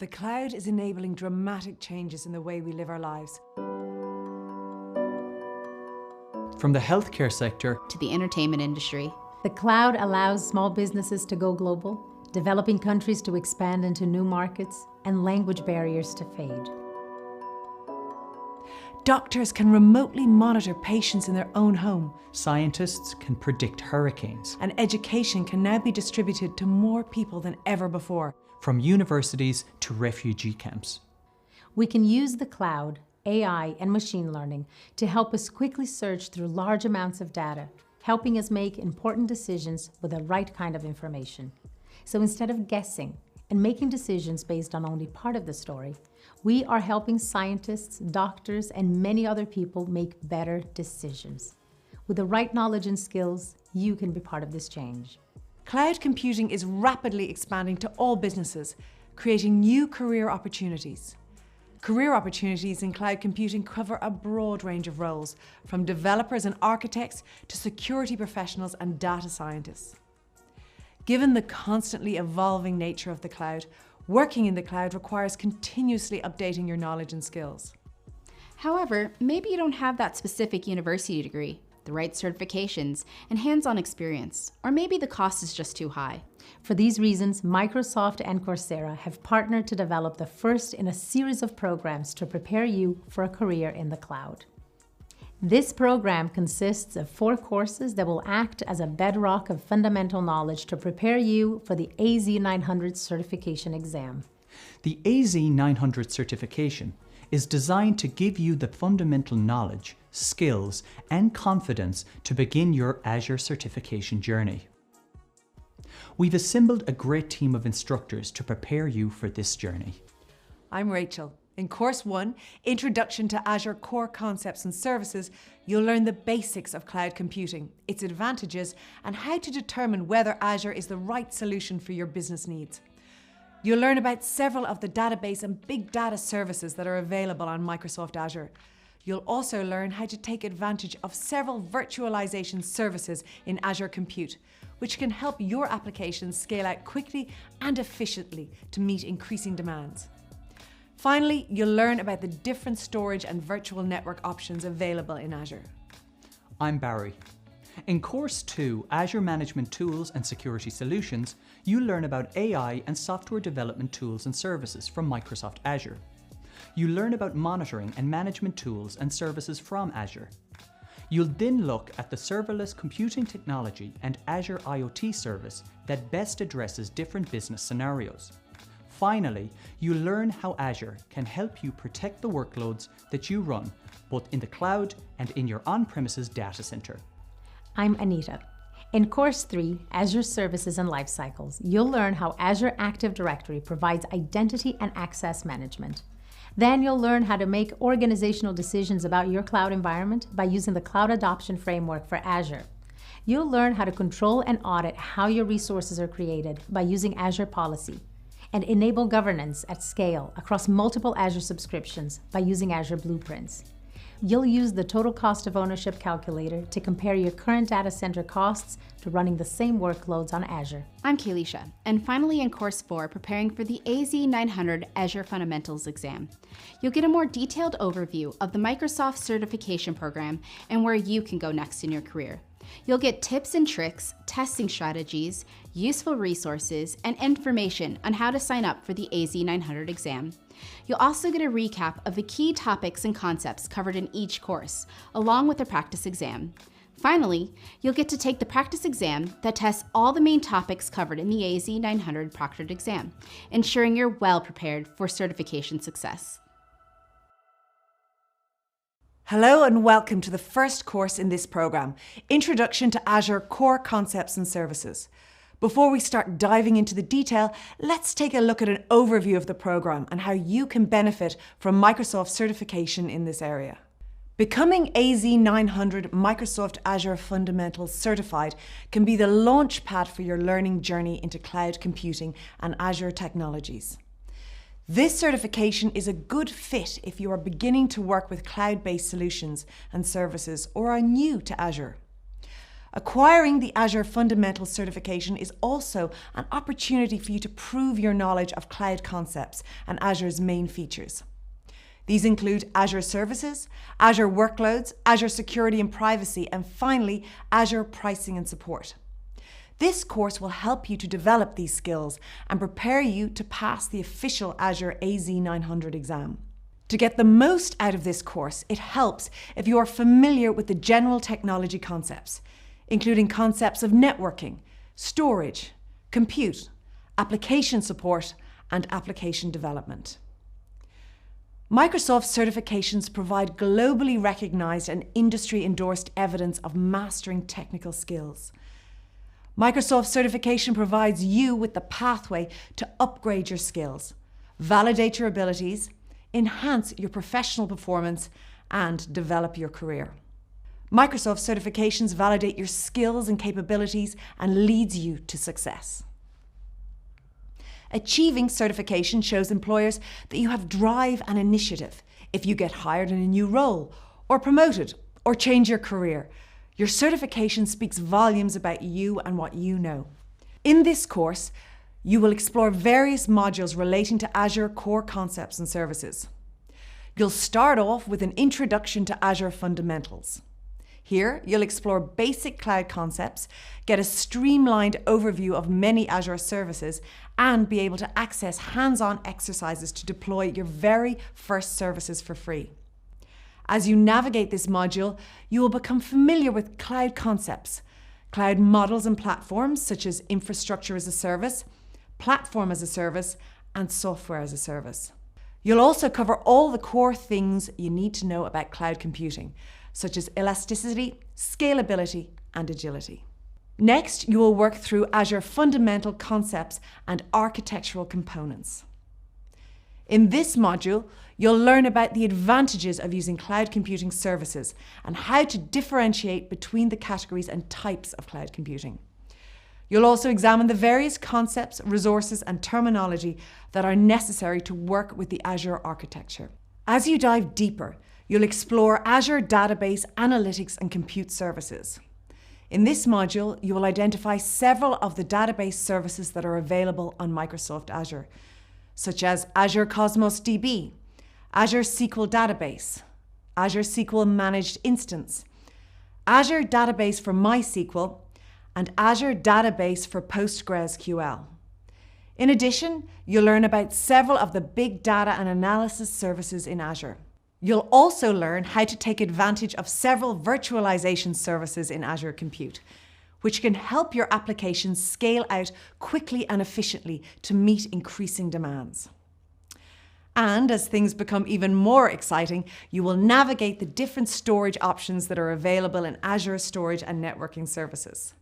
The cloud is enabling dramatic changes in the way we live our lives. From the healthcare sector to the entertainment industry. The cloud allows small businesses to go global, developing countries to expand into new markets, and language barriers to fade. Doctors can remotely monitor patients in their own home. Scientists can predict hurricanes. And education can now be distributed to more people than ever before. From universities to refugee camps. We can use the cloud, AI, and machine learning to help us quickly search through large amounts of data, helping us make important decisions with the right kind of information. So instead of guessing and making decisions based on only part of the story, we are helping scientists, doctors, and many other people make better decisions. With the right knowledge and skills, you can be part of this change. Cloud computing is rapidly expanding to all businesses, creating new career opportunities. Career opportunities in cloud computing cover a broad range of roles, from developers and architects to security professionals and data scientists. Given the constantly evolving nature of the cloud, working in the cloud requires continuously updating your knowledge and skills. However, maybe you don't have that specific university degree, the right certifications, and hands-on experience, or maybe the cost is just too high. For these reasons, Microsoft and Coursera have partnered to develop the first in a series of programs to prepare you for a career in the cloud. This program consists of 4 courses that will act as a bedrock of fundamental knowledge to prepare you for the AZ-900 certification exam. The AZ-900 certification is designed to give you the fundamental knowledge, skills, and confidence to begin your Azure certification journey. We've assembled a great team of instructors to prepare you for this journey. I'm Rachel. In Course 1, Introduction to Azure Core Concepts and Services, you'll learn the basics of cloud computing, its advantages, and how to determine whether Azure is the right solution for your business needs. You'll learn about several of the database and big data services that are available on Microsoft Azure. You'll also learn how to take advantage of several virtualization services in Azure Compute, which can help your applications scale out quickly and efficiently to meet increasing demands. Finally, you'll learn about the different storage and virtual network options available in Azure. I'm Barry. In Course 2, Azure Management Tools and Security Solutions, you'll learn about AI and software development tools and services from Microsoft Azure. You'll learn about monitoring and management tools and services from Azure. You'll then look at the serverless computing technology and Azure IoT service that best addresses different business scenarios. Finally, you'll learn how Azure can help you protect the workloads that you run, both in the cloud and in your on-premises data center. I'm Anita. In Course 3, Azure Services and Lifecycles, you'll learn how Azure Active Directory provides identity and access management. Then you'll learn how to make organizational decisions about your cloud environment by using the Cloud Adoption Framework for Azure. You'll learn how to control and audit how your resources are created by using Azure Policy, and enable governance at scale across multiple Azure subscriptions by using Azure Blueprints. You'll use the Total Cost of Ownership calculator to compare your current data center costs to running the same workloads on Azure. I'm Kalisha, and finally in Course 4, preparing for the AZ-900 Azure Fundamentals exam. You'll get a more detailed overview of the Microsoft certification program and where you can go next in your career. You'll get tips and tricks, testing strategies, useful resources, and information on how to sign up for the AZ-900 exam. You'll also get a recap of the key topics and concepts covered in each course, along with the practice exam. Finally, you'll get to take the practice exam that tests all the main topics covered in the AZ-900 proctored exam, ensuring you're well prepared for certification success. Hello and welcome to the first course in this program, Introduction to Azure Core Concepts and Services. Before we start diving into the detail, let's take a look at an overview of the program and how you can benefit from Microsoft certification in this area. Becoming AZ-900 Microsoft Azure Fundamentals Certified can be the launch pad for your learning journey into cloud computing and Azure technologies. This certification is a good fit if you are beginning to work with cloud-based solutions and services or are new to Azure. Acquiring the Azure Fundamentals certification is also an opportunity for you to prove your knowledge of cloud concepts and Azure's main features. These include Azure Services, Azure Workloads, Azure Security and Privacy, and finally, Azure Pricing and Support. This course will help you to develop these skills and prepare you to pass the official Azure AZ-900 exam. To get the most out of this course, it helps if you are familiar with the general technology concepts, including concepts of networking, storage, compute, application support, and application development. Microsoft certifications provide globally recognized and industry-endorsed evidence of mastering technical skills. Microsoft certification provides you with the pathway to upgrade your skills, validate your abilities, enhance your professional performance, and develop your career. Microsoft certifications validate your skills and capabilities and leads you to success. Achieving certification shows employers that you have drive and initiative. If you get hired in a new role, or promoted, or change your career, your certification speaks volumes about you and what you know. In this course, you will explore various modules relating to Azure core concepts and services. You'll start off with an introduction to Azure Fundamentals. Here, you'll explore basic cloud concepts, get a streamlined overview of many Azure services, and be able to access hands-on exercises to deploy your very first services for free. As you navigate this module, you will become familiar with cloud concepts, cloud models and platforms such as infrastructure as a service, platform as a service, and software as a service. You'll also cover all the core things you need to know about cloud computing, such as elasticity, scalability, and agility. Next, you will work through Azure fundamental concepts and architectural components. In this module, you'll learn about the advantages of using cloud computing services and how to differentiate between the categories and types of cloud computing. You'll also examine the various concepts, resources, and terminology that are necessary to work with the Azure architecture. As you dive deeper, you'll explore Azure Database, Analytics, and Compute services. In this module, you will identify several of the database services that are available on Microsoft Azure, such as Azure Cosmos DB, Azure SQL Database, Azure SQL Managed Instance, Azure Database for MySQL, and Azure Database for PostgreSQL. In addition, you'll learn about several of the big data and analysis services in Azure. You'll also learn how to take advantage of several virtualization services in Azure Compute, which can help your applications scale out quickly and efficiently to meet increasing demands. And as things become even more exciting, you will navigate the different storage options that are available in Azure Storage and Networking Services.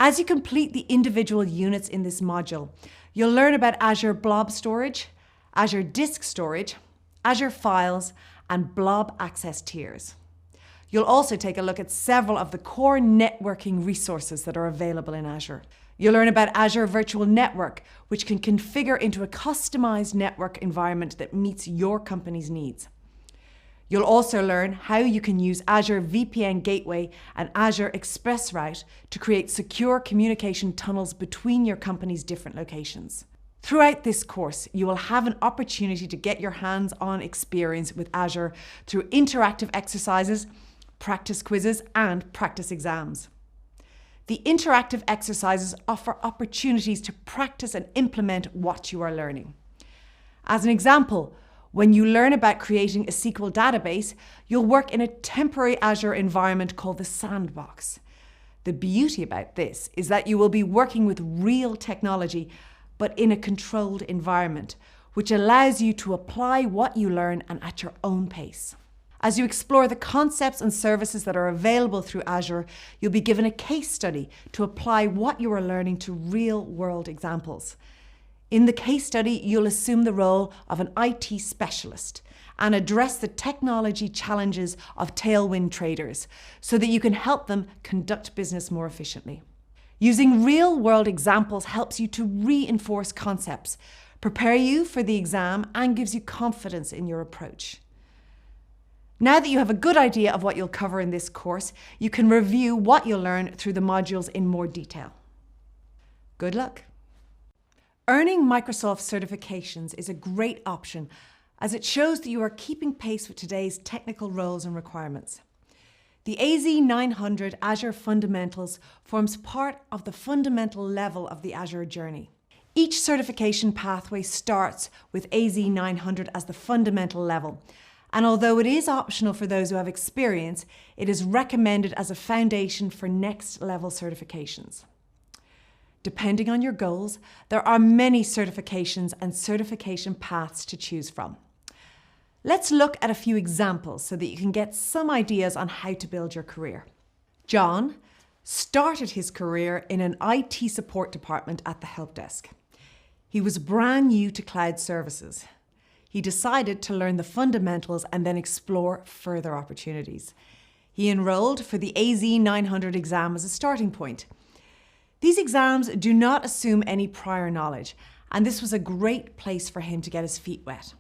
As you complete the individual units in this module, you'll learn about Azure Blob Storage, Azure Disk Storage, Azure Files, and Blob Access tiers. You'll also take a look at several of the core networking resources that are available in Azure. You'll learn about Azure Virtual Network, which can configure into a customized network environment that meets your company's needs. You'll also learn how you can use Azure VPN Gateway and Azure ExpressRoute to create secure communication tunnels between your company's different locations. Throughout this course, you will have an opportunity to get your hands-on experience with Azure through interactive exercises, practice quizzes, and practice exams. The interactive exercises offer opportunities to practice and implement what you are learning. As an example, when you learn about creating a SQL database, you'll work in a temporary Azure environment called the Sandbox. The beauty about this is that you will be working with real technology, but in a controlled environment, which allows you to apply what you learn and at your own pace. As you explore the concepts and services that are available through Azure, you'll be given a case study to apply what you are learning to real-world examples. In the case study, you'll assume the role of an IT specialist and address the technology challenges of Tailwind Traders so that you can help them conduct business more efficiently. Using real-world examples helps you to reinforce concepts, prepare you for the exam, and gives you confidence in your approach. Now that you have a good idea of what you'll cover in this course, you can review what you'll learn through the modules in more detail. Good luck! Earning Microsoft certifications is a great option as it shows that you are keeping pace with today's technical roles and requirements. The AZ-900 Azure Fundamentals forms part of the fundamental level of the Azure journey. Each certification pathway starts with AZ-900 as the fundamental level, and although it is optional for those who have experience, it is recommended as a foundation for next level certifications. Depending on your goals, there are many certifications and certification paths to choose from. Let's look at a few examples so that you can get some ideas on how to build your career. John started his career in an IT support department at the help desk. He was brand new to cloud services. He decided to learn the fundamentals and then explore further opportunities. He enrolled for the AZ-900 exam as a starting point. These exams do not assume any prior knowledge, and this was a great place for him to get his feet wet.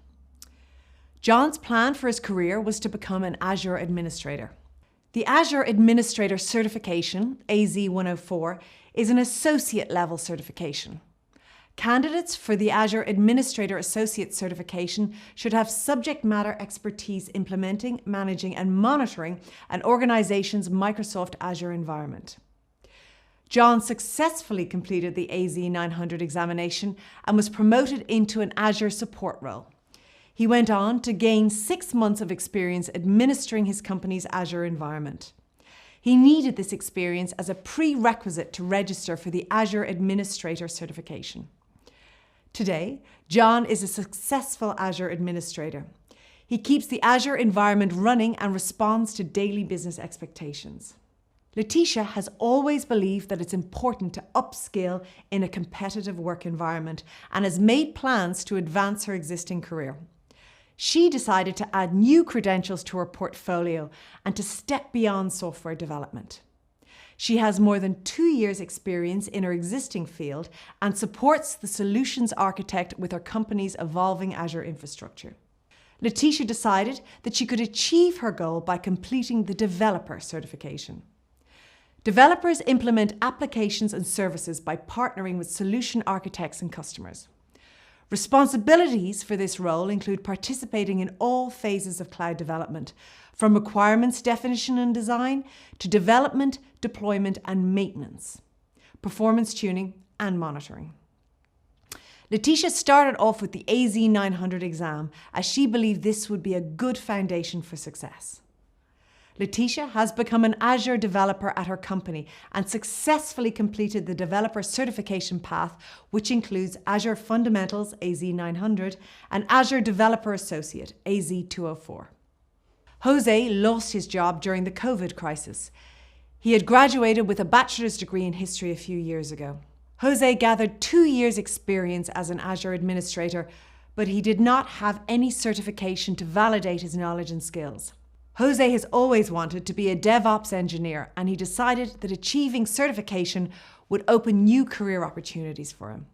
John's plan for his career was to become an Azure administrator. The Azure Administrator Certification, AZ-104, is an associate level certification. Candidates for the Azure Administrator Associate certification should have subject matter expertise implementing, managing, and monitoring an organization's Microsoft Azure environment. John successfully completed the AZ-900 examination and was promoted into an Azure support role. He went on to gain 6 months of experience administering his company's Azure environment. He needed this experience as a prerequisite to register for the Azure Administrator certification. Today, John is a successful Azure administrator. He keeps the Azure environment running and responds to daily business expectations. Letitia has always believed that it's important to upskill in a competitive work environment and has made plans to advance her existing career. She decided to add new credentials to her portfolio and to step beyond software development. She has more than 2 years' experience in her existing field and supports the solutions architect with her company's evolving Azure infrastructure. Letitia decided that she could achieve her goal by completing the developer certification. Developers implement applications and services by partnering with solution architects and customers. Responsibilities for this role include participating in all phases of cloud development, from requirements definition and design to development, deployment and maintenance, performance tuning and monitoring. Letitia started off with the AZ-900 exam as she believed this would be a good foundation for success. Letitia has become an Azure developer at her company and successfully completed the developer certification path, which includes Azure Fundamentals AZ-900 and Azure Developer Associate AZ-204. Jose lost his job during the COVID crisis. He had graduated with a bachelor's degree in history a few years ago. Jose gathered 2 years' experience as an Azure administrator, but he did not have any certification to validate his knowledge and skills. Jose has always wanted to be a DevOps engineer, and he decided that achieving certification would open new career opportunities for him.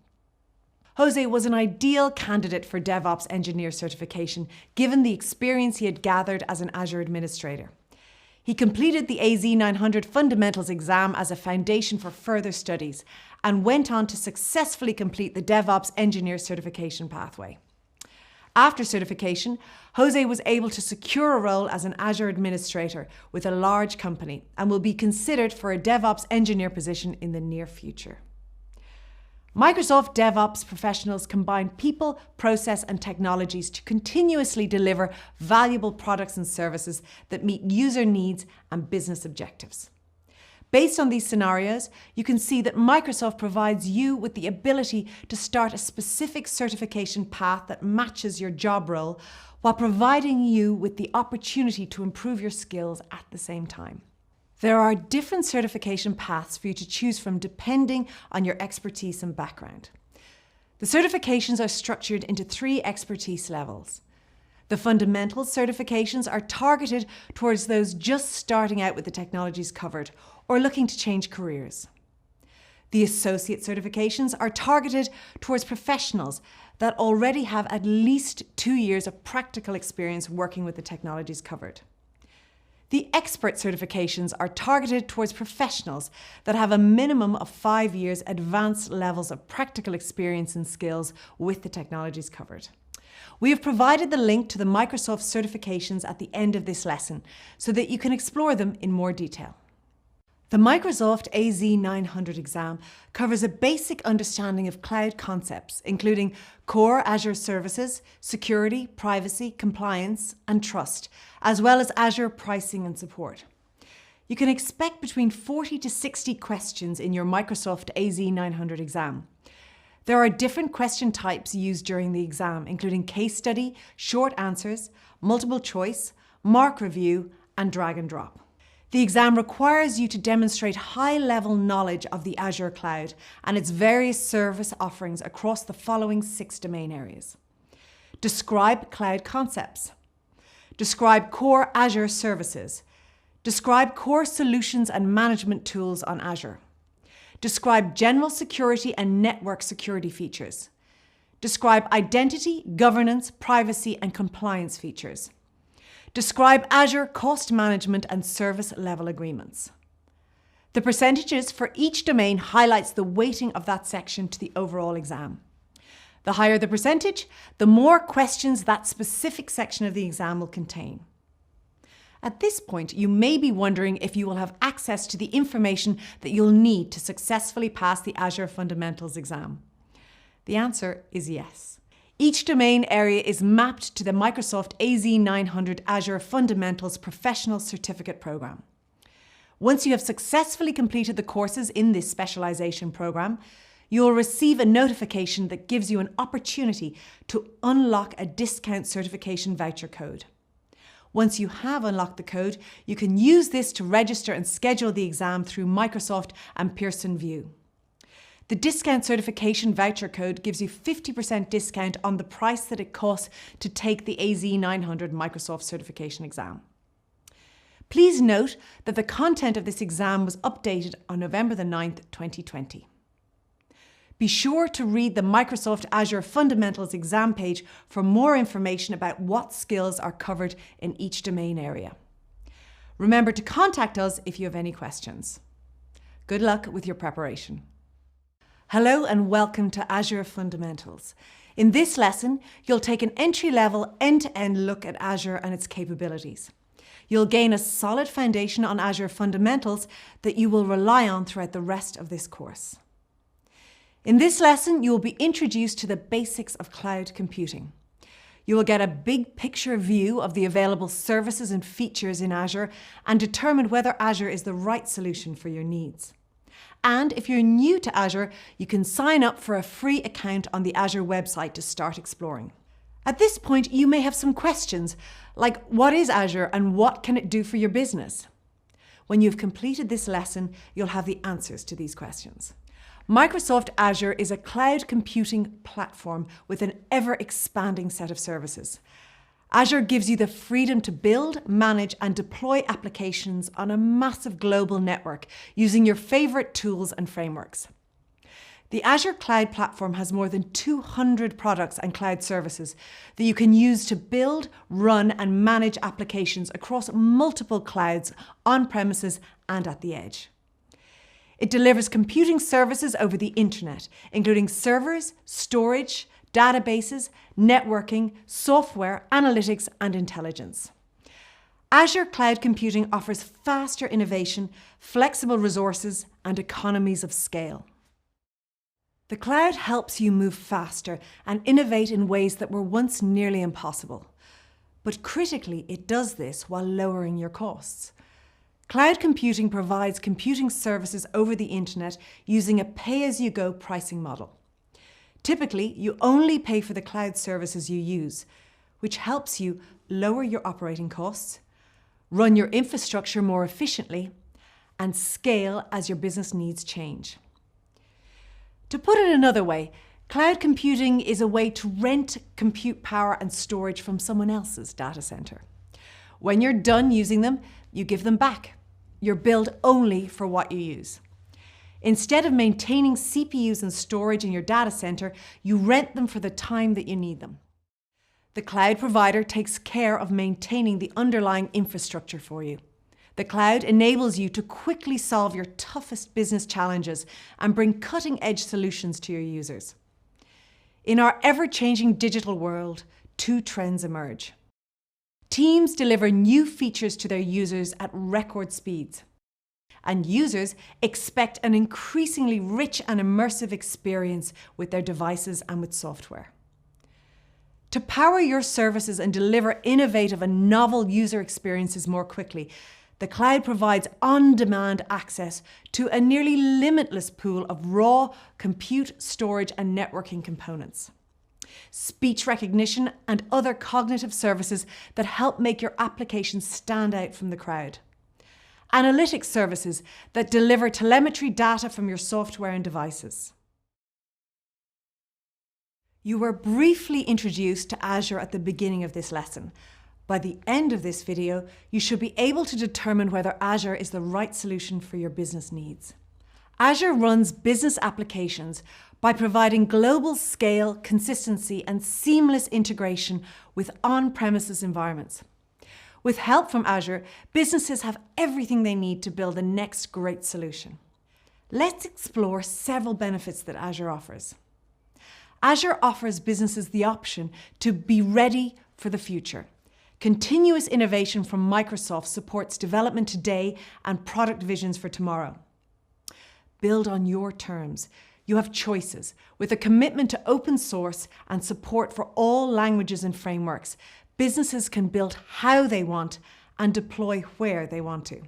Jose was an ideal candidate for DevOps engineer certification, given the experience he had gathered as an Azure administrator. He completed the AZ-900 Fundamentals exam as a foundation for further studies and went on to successfully complete the DevOps engineer certification pathway. After certification, Jose was able to secure a role as an Azure administrator with a large company and will be considered for a DevOps engineer position in the near future. Microsoft DevOps professionals combine people, process, and technologies to continuously deliver valuable products and services that meet user needs and business objectives. Based on these scenarios, you can see that Microsoft provides you with the ability to start a specific certification path that matches your job role while providing you with the opportunity to improve your skills at the same time. There are different certification paths for you to choose from depending on your expertise and background. The certifications are structured into 3 expertise levels. The fundamental certifications are targeted towards those just starting out with the technologies covered or looking to change careers. The associate certifications are targeted towards professionals that already have at least 2 years of practical experience working with the technologies covered. The expert certifications are targeted towards professionals that have a minimum of 5 years advanced levels of practical experience and skills with the technologies covered. We have provided the link to the Microsoft certifications at the end of this lesson so that you can explore them in more detail. The Microsoft AZ-900 exam covers a basic understanding of cloud concepts, including core Azure services, security, privacy, compliance, and trust, as well as Azure pricing and support. You can expect between 40 to 60 questions in your Microsoft AZ-900 exam. There are different question types used during the exam, including case study, short answers, multiple choice, mark review, and drag and drop. The exam requires you to demonstrate high-level knowledge of the Azure cloud and its various service offerings across the following 6 domain areas. Describe cloud concepts. Describe core Azure services. Describe core solutions and management tools on Azure. Describe general security and network security features. Describe identity, governance, privacy, and compliance features. Describe Azure cost management and service level agreements. The percentages for each domain highlights the weighting of that section to the overall exam. The higher the percentage, the more questions that specific section of the exam will contain. At this point, you may be wondering if you will have access to the information that you'll need to successfully pass the Azure Fundamentals exam. The answer is yes. Each domain area is mapped to the Microsoft AZ-900 Azure Fundamentals Professional Certificate Program. Once you have successfully completed the courses in this specialization program, you will receive a notification that gives you an opportunity to unlock a discount certification voucher code. Once you have unlocked the code, you can use this to register and schedule the exam through Microsoft and Pearson VUE. The discount certification voucher code gives you 50% discount on the price that it costs to take the AZ-900 Microsoft certification exam. Please note that the content of this exam was updated on November the 9th, 2020. Be sure to read the Microsoft Azure Fundamentals exam page for more information about what skills are covered in each domain area. Remember to contact us if you have any questions. Good luck with your preparation. Hello and welcome to Azure Fundamentals. In this lesson, you'll take an entry-level, end-to-end look at Azure and its capabilities. You'll gain a solid foundation on Azure Fundamentals that you will rely on throughout the rest of this course. In this lesson, you will be introduced to the basics of cloud computing. You will get a big picture view of the available services and features in Azure and determine whether Azure is the right solution for your needs. And if you're new to Azure, you can sign up for a free account on the Azure website to start exploring. At this point, you may have some questions, like what is Azure and what can it do for your business? When you've completed this lesson, you'll have the answers to these questions. Microsoft Azure is a cloud computing platform with an ever-expanding set of services. Azure gives you the freedom to build, manage, and deploy applications on a massive global network using your favorite tools and frameworks. The Azure Cloud Platform has more than 200 products and cloud services that you can use to build, run, and manage applications across multiple clouds, on-premises, and at the edge. It delivers computing services over the internet, including servers, storage, databases, networking, software, analytics, and intelligence. Azure Cloud Computing offers faster innovation, flexible resources, and economies of scale. The cloud helps you move faster and innovate in ways that were once nearly impossible. But critically, it does this while lowering your costs. Cloud computing provides computing services over the internet using a pay-as-you-go pricing model. Typically, you only pay for the cloud services you use, which helps you lower your operating costs, run your infrastructure more efficiently, and scale as your business needs change. To put it another way, cloud computing is a way to rent compute power and storage from someone else's data center. When you're done using them, you give them back. You're billed only for what you use. Instead of maintaining CPUs and storage in your data center, you rent them for the time that you need them. The cloud provider takes care of maintaining the underlying infrastructure for you. The cloud enables you to quickly solve your toughest business challenges and bring cutting-edge solutions to your users. In our ever-changing digital world, two trends emerge. Teams deliver new features to their users at record speeds, and users expect an increasingly rich and immersive experience with their devices and with software. To power your services and deliver innovative and novel user experiences more quickly, the cloud provides on-demand access to a nearly limitless pool of raw compute, storage, and networking components. Speech recognition and other cognitive services that help make your applications stand out from the crowd. Analytics services that deliver telemetry data from your software and devices. You were briefly introduced to Azure at the beginning of this lesson. By the end of this video, you should be able to determine whether Azure is the right solution for your business needs. Azure runs business applications by providing global scale, consistency, and seamless integration with on-premises environments. With help from Azure, businesses have everything they need to build the next great solution. Let's explore several benefits that Azure offers. Azure offers businesses the option to be ready for the future. Continuous innovation from Microsoft supports development today and product visions for tomorrow. Build on your terms. You have choices. With a commitment to open source and support for all languages and frameworks, businesses can build how they want and deploy where they want to.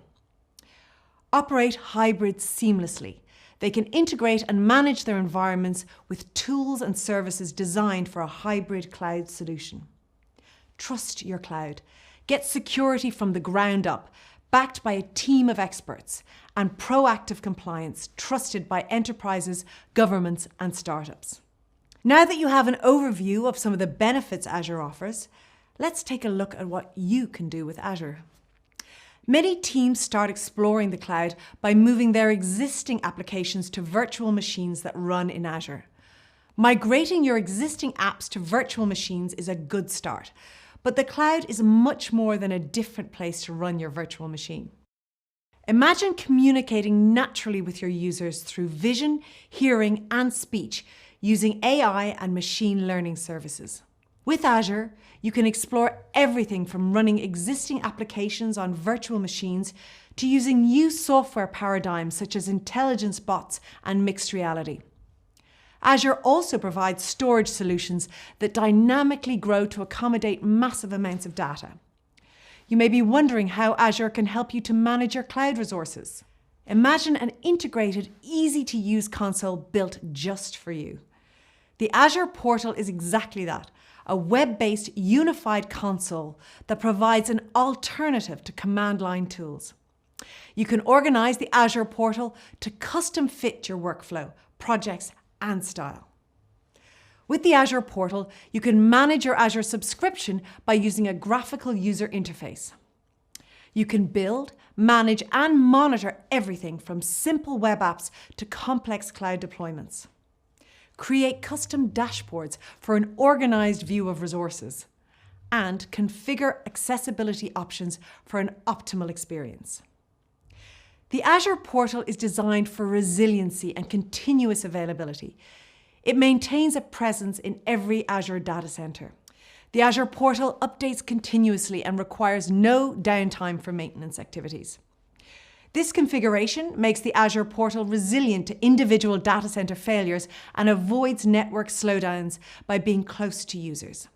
Operate hybrid seamlessly. They can integrate and manage their environments with tools and services designed for a hybrid cloud solution. Trust your cloud. Get security from the ground up, backed by a team of experts, and proactive compliance trusted by enterprises, governments, and startups. Now that you have an overview of some of the benefits Azure offers, let's take a look at what you can do with Azure. Many teams start exploring the cloud by moving their existing applications to virtual machines that run in Azure. Migrating your existing apps to virtual machines is a good start, but the cloud is much more than a different place to run your virtual machine. Imagine communicating naturally with your users through vision, hearing, and speech using AI and machine learning services. With Azure, you can explore everything from running existing applications on virtual machines to using new software paradigms such as intelligence bots and mixed reality. Azure also provides storage solutions that dynamically grow to accommodate massive amounts of data. You may be wondering how Azure can help you to manage your cloud resources. Imagine an integrated, easy-to-use console built just for you. The Azure portal is exactly that, a web-based unified console that provides an alternative to command line tools. You can organize the Azure portal to custom fit your workflow, projects, and style. With the Azure portal, you can manage your Azure subscription by using a graphical user interface. You can build, manage, and monitor everything from simple web apps to complex cloud deployments. Create custom dashboards for an organized view of resources, and configure accessibility options for an optimal experience. The Azure portal is designed for resiliency and continuous availability. It maintains a presence in every Azure data center. The Azure portal updates continuously and requires no downtime for maintenance activities. This configuration makes the Azure portal resilient to individual data center failures and avoids network slowdowns by being close to users.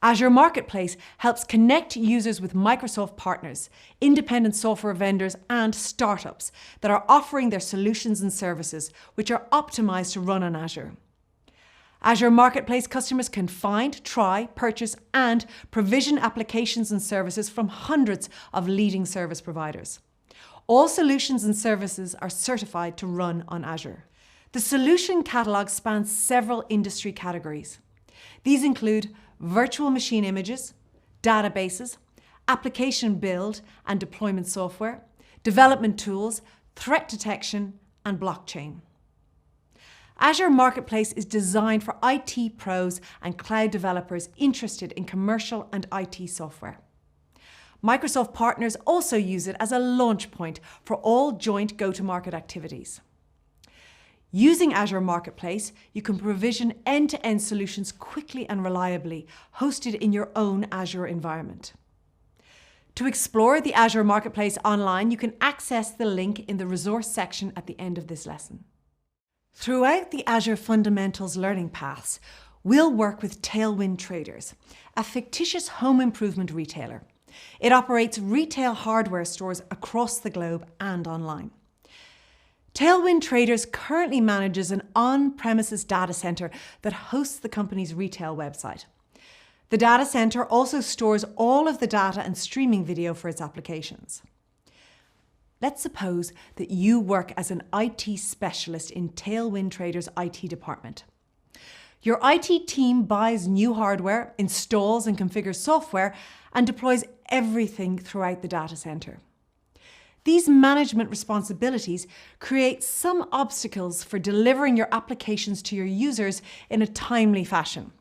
Azure Marketplace helps connect users with Microsoft partners, independent software vendors, and startups that are offering their solutions and services, which are optimized to run on Azure. Azure Marketplace customers can find, try, purchase, and provision applications and services from hundreds of leading service providers. All solutions and services are certified to run on Azure. The solution catalog spans several industry categories. These include virtual machine images, databases, application build and deployment software, development tools, threat detection, and blockchain. Azure Marketplace is designed for IT pros and cloud developers interested in commercial and IT software. Microsoft partners also use it as a launch point for all joint go-to-market activities. Using Azure Marketplace, you can provision end-to-end solutions quickly and reliably, hosted in your own Azure environment. To explore the Azure Marketplace online, you can access the link in the resource section at the end of this lesson. Throughout the Azure Fundamentals learning paths, we'll work with Tailwind Traders, a fictitious home improvement retailer. It operates retail hardware stores across the globe and online. Tailwind Traders currently manages an on-premises data center that hosts the company's retail website. The data center also stores all of the data and streaming video for its applications. Let's suppose that you work as an IT specialist in Tailwind Traders' IT department. Your IT team buys new hardware, installs and configures software, and deploys everything throughout the data center. These management responsibilities create some obstacles for delivering your applications to your users in a timely fashion.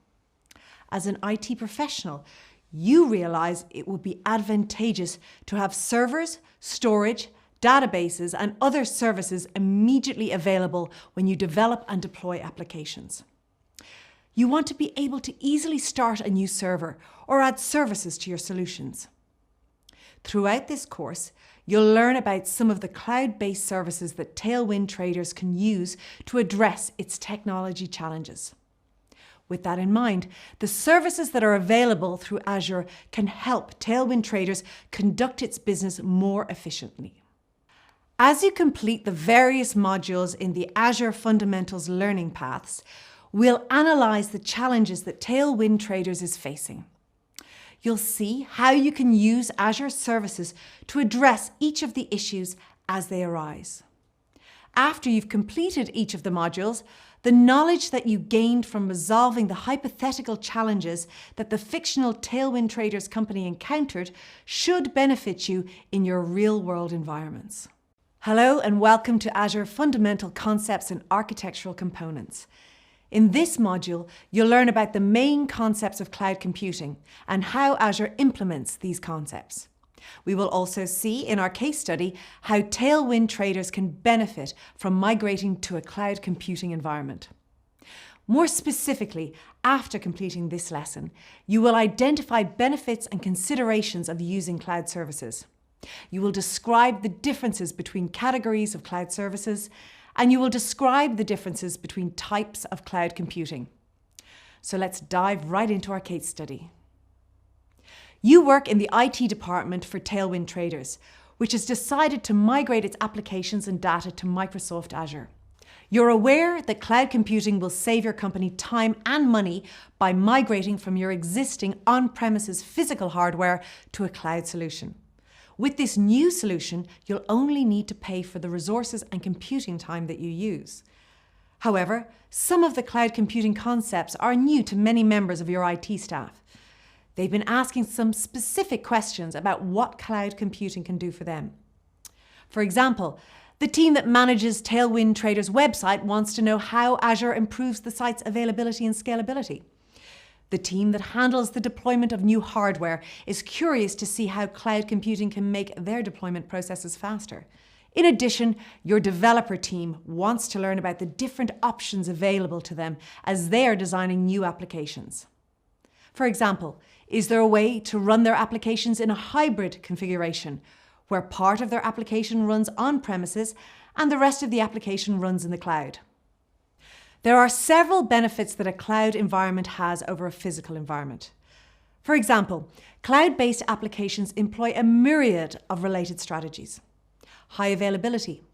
As an IT professional, you realize it would be advantageous to have servers, storage, databases, and other services immediately available when you develop and deploy applications. You want to be able to easily start a new server or add services to your solutions. Throughout this course, you'll learn about some of the cloud-based services that Tailwind Traders can use to address its technology challenges. With that in mind, the services that are available through Azure can help Tailwind Traders conduct its business more efficiently. As you complete the various modules in the Azure Fundamentals learning paths, we'll analyze the challenges that Tailwind Traders is facing. You'll see how you can use Azure services to address each of the issues as they arise. After you've completed each of the modules, the knowledge that you gained from resolving the hypothetical challenges that the fictional Tailwind Traders company encountered should benefit you in your real-world environments. Hello and welcome to Azure Fundamental Concepts and Architectural Components. In this module, you'll learn about the main concepts of cloud computing and how Azure implements these concepts. We will also see in our case study how Tailwind Traders can benefit from migrating to a cloud computing environment. More specifically, after completing this lesson, you will identify benefits and considerations of using cloud services. You will describe the differences between categories of cloud services, and you will describe the differences between types of cloud computing. So let's dive right into our case study. You work in the IT department for Tailwind Traders, which has decided to migrate its applications and data to Microsoft Azure. You're aware that cloud computing will save your company time and money by migrating from your existing on-premises physical hardware to a cloud solution. With this new solution, you'll only need to pay for the resources and computing time that you use. However, some of the cloud computing concepts are new to many members of your IT staff. They've been asking some specific questions about what cloud computing can do for them. For example, the team that manages Tailwind Traders' website wants to know how Azure improves the site's availability and scalability. The team that handles the deployment of new hardware is curious to see how cloud computing can make their deployment processes faster. In addition, your developer team wants to learn about the different options available to them as they are designing new applications. For example, is there a way to run their applications in a hybrid configuration, where part of their application runs on-premises and the rest of the application runs in the cloud? There are several benefits that a cloud environment has over a physical environment. For example, cloud-based applications employ a myriad of related strategies. High availability.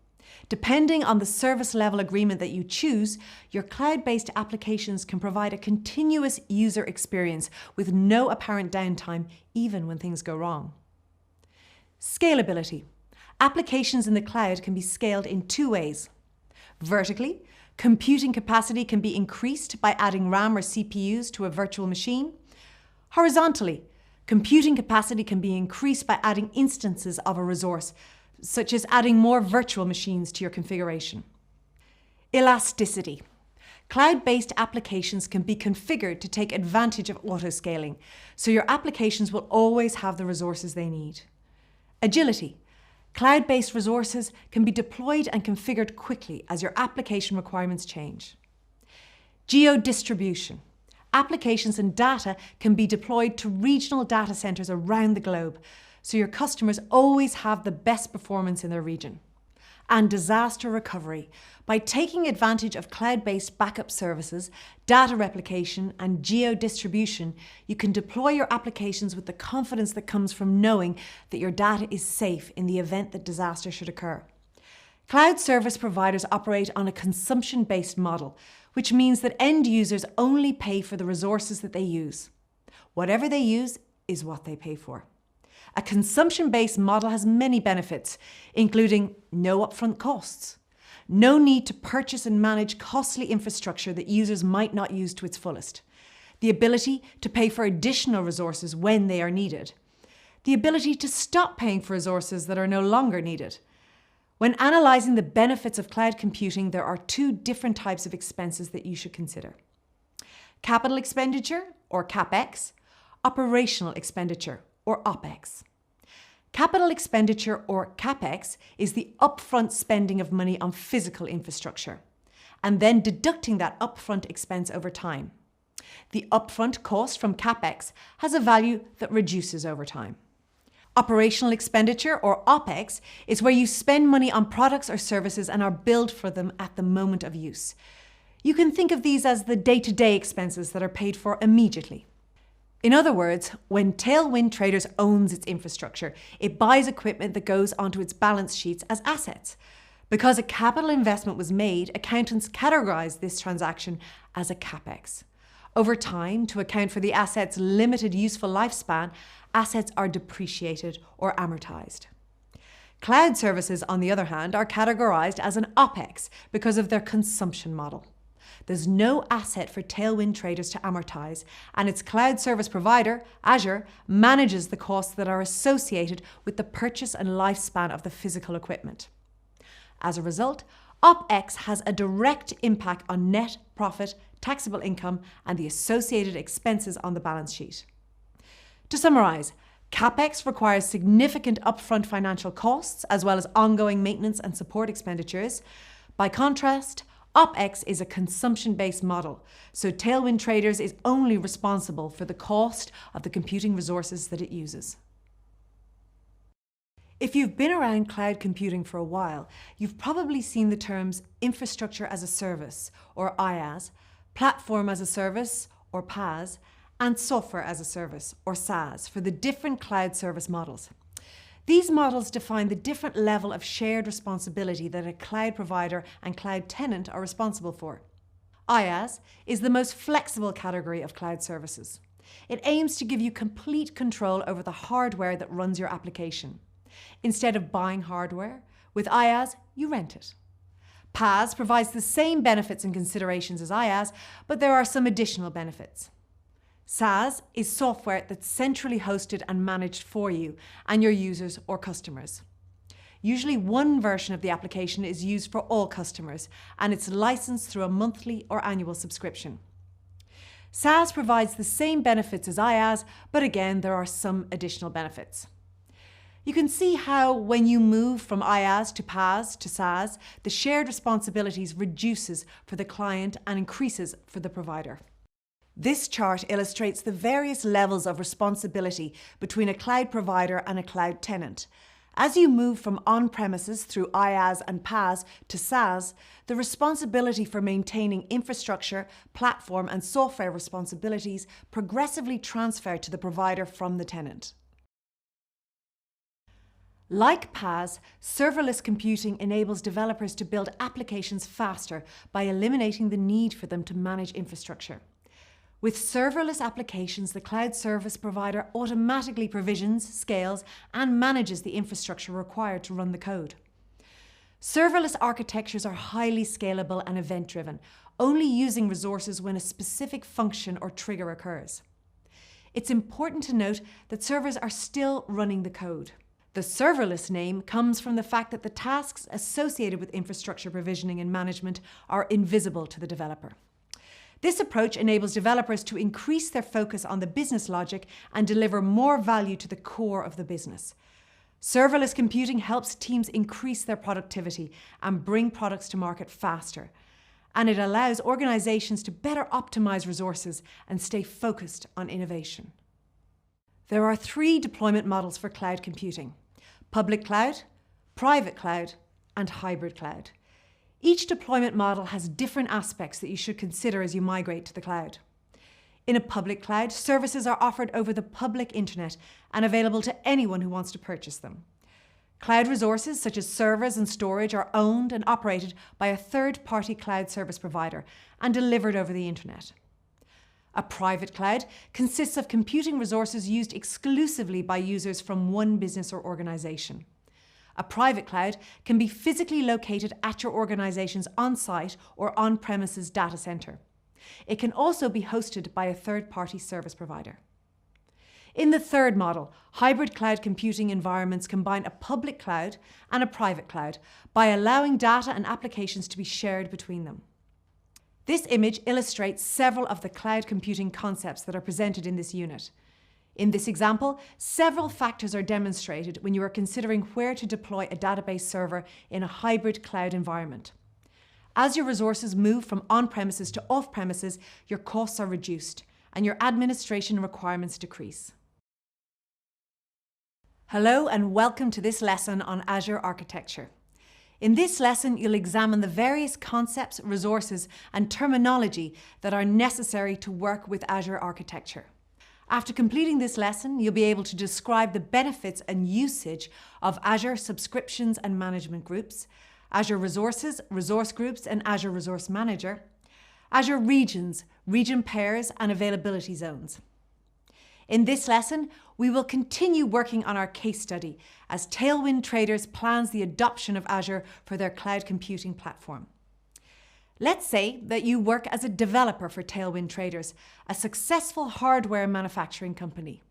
Depending on the service level agreement that you choose, your cloud-based applications can provide a continuous user experience with no apparent downtime, even when things go wrong. Scalability. Applications in the cloud can be scaled in two ways. Vertically, computing capacity can be increased by adding RAM or CPUs to a virtual machine. Horizontally, computing capacity can be increased by adding instances of a resource, such as adding more virtual machines to your configuration. Elasticity. Cloud-based applications can be configured to take advantage of auto-scaling, so your applications will always have the resources they need. Agility. Cloud-based resources can be deployed and configured quickly as your application requirements change. Geo-distribution. Applications and data can be deployed to regional data centers around the globe, so your customers always have the best performance in their region. And disaster recovery. By taking advantage of cloud-based backup services, data replication, and geo-distribution, you can deploy your applications with the confidence that comes from knowing that your data is safe in the event that disaster should occur. Cloud service providers operate on a consumption-based model, which means that end users only pay for the resources that they use. Whatever they use is what they pay for. A consumption-based model has many benefits, including no upfront costs, no need to purchase and manage costly infrastructure that users might not use to its fullest, the ability to pay for additional resources when they are needed, the ability to stop paying for resources that are no longer needed. When analysing the benefits of cloud computing, there are two different types of expenses that you should consider. Capital expenditure, or CapEx, operational expenditure, or OpEx. Capital expenditure, or CapEx, is the upfront spending of money on physical infrastructure, and then deducting that upfront expense over time. The upfront cost from CapEx has a value that reduces over time. Operational expenditure, or OpEx, is where you spend money on products or services and are billed for them at the moment of use. You can think of these as the day-to-day expenses that are paid for immediately. In other words, when Tailwind Traders owns its infrastructure, it buys equipment that goes onto its balance sheets as assets. Because a capital investment was made, accountants categorize this transaction as a CapEx. Over time, to account for the asset's limited useful lifespan, assets are depreciated or amortized. Cloud services, on the other hand, are categorized as an OpEx because of their consumption model. There's no asset for Tailwind Traders to amortize, and its cloud service provider, Azure, manages the costs that are associated with the purchase and lifespan of the physical equipment. As a result, OpEx has a direct impact on net profit, taxable income, and the associated expenses on the balance sheet. To summarize, CapEx requires significant upfront financial costs as well as ongoing maintenance and support expenditures. By contrast, OpEx is a consumption-based model, so Tailwind Traders is only responsible for the cost of the computing resources that it uses. If you've been around cloud computing for a while, you've probably seen the terms infrastructure as a service, or IaaS, platform as a service, or PaaS, and software as a service, or SaaS, for the different cloud service models. These models define the different level of shared responsibility that a cloud provider and cloud tenant are responsible for. IaaS is the most flexible category of cloud services. It aims to give you complete control over the hardware that runs your application. Instead of buying hardware, with IaaS, you rent it. PaaS provides the same benefits and considerations as IaaS, but there are some additional benefits. SaaS is software that's centrally hosted and managed for you and your users or customers. Usually one version of the application is used for all customers, and it's licensed through a monthly or annual subscription. SaaS provides the same benefits as IaaS, but again, there are some additional benefits. You can see how when you move from IaaS to PaaS to SaaS, the shared responsibilities reduces for the client and increases for the provider. This chart illustrates the various levels of responsibility between a cloud provider and a cloud tenant. As you move from on-premises through IaaS and PaaS to SaaS, the responsibility for maintaining infrastructure, platform, and software responsibilities progressively transfer to the provider from the tenant. Like PaaS, serverless computing enables developers to build applications faster by eliminating the need for them to manage infrastructure. With serverless applications, the cloud service provider automatically provisions, scales, and manages the infrastructure required to run the code. Serverless architectures are highly scalable and event-driven, only using resources when a specific function or trigger occurs. It's important to note that servers are still running the code. The serverless name comes from the fact that the tasks associated with infrastructure provisioning and management are invisible to the developer. This approach enables developers to increase their focus on the business logic and deliver more value to the core of the business. Serverless computing helps teams increase their productivity and bring products to market faster. And it allows organizations to better optimize resources and stay focused on innovation. There are 3 deployment models for cloud computing: public cloud, private cloud, and hybrid cloud. Each deployment model has different aspects that you should consider as you migrate to the cloud. In a public cloud, services are offered over the public internet and available to anyone who wants to purchase them. Cloud resources such as servers and storage are owned and operated by a third-party cloud service provider and delivered over the internet. A private cloud consists of computing resources used exclusively by users from one business or organization. A private cloud can be physically located at your organization's on-site or on-premises data center. It can also be hosted by a third-party service provider. In the third model, hybrid cloud computing environments combine a public cloud and a private cloud by allowing data and applications to be shared between them. This image illustrates several of the cloud computing concepts that are presented in this unit. In this example, several factors are demonstrated when you are considering where to deploy a database server in a hybrid cloud environment. As your resources move from on-premises to off-premises, your costs are reduced and your administration requirements decrease. Hello and welcome to this lesson on Azure architecture. In this lesson, you'll examine the various concepts, resources, and terminology that are necessary to work with Azure architecture. After completing this lesson, you'll be able to describe the benefits and usage of Azure subscriptions and management groups, Azure resources, resource groups, and Azure Resource Manager, Azure regions, region pairs, and availability zones. In this lesson, we will continue working on our case study as Tailwind Traders plans the adoption of Azure for their cloud computing platform. Let's say that you work as a developer for Tailwind Traders, a successful hardware manufacturing company.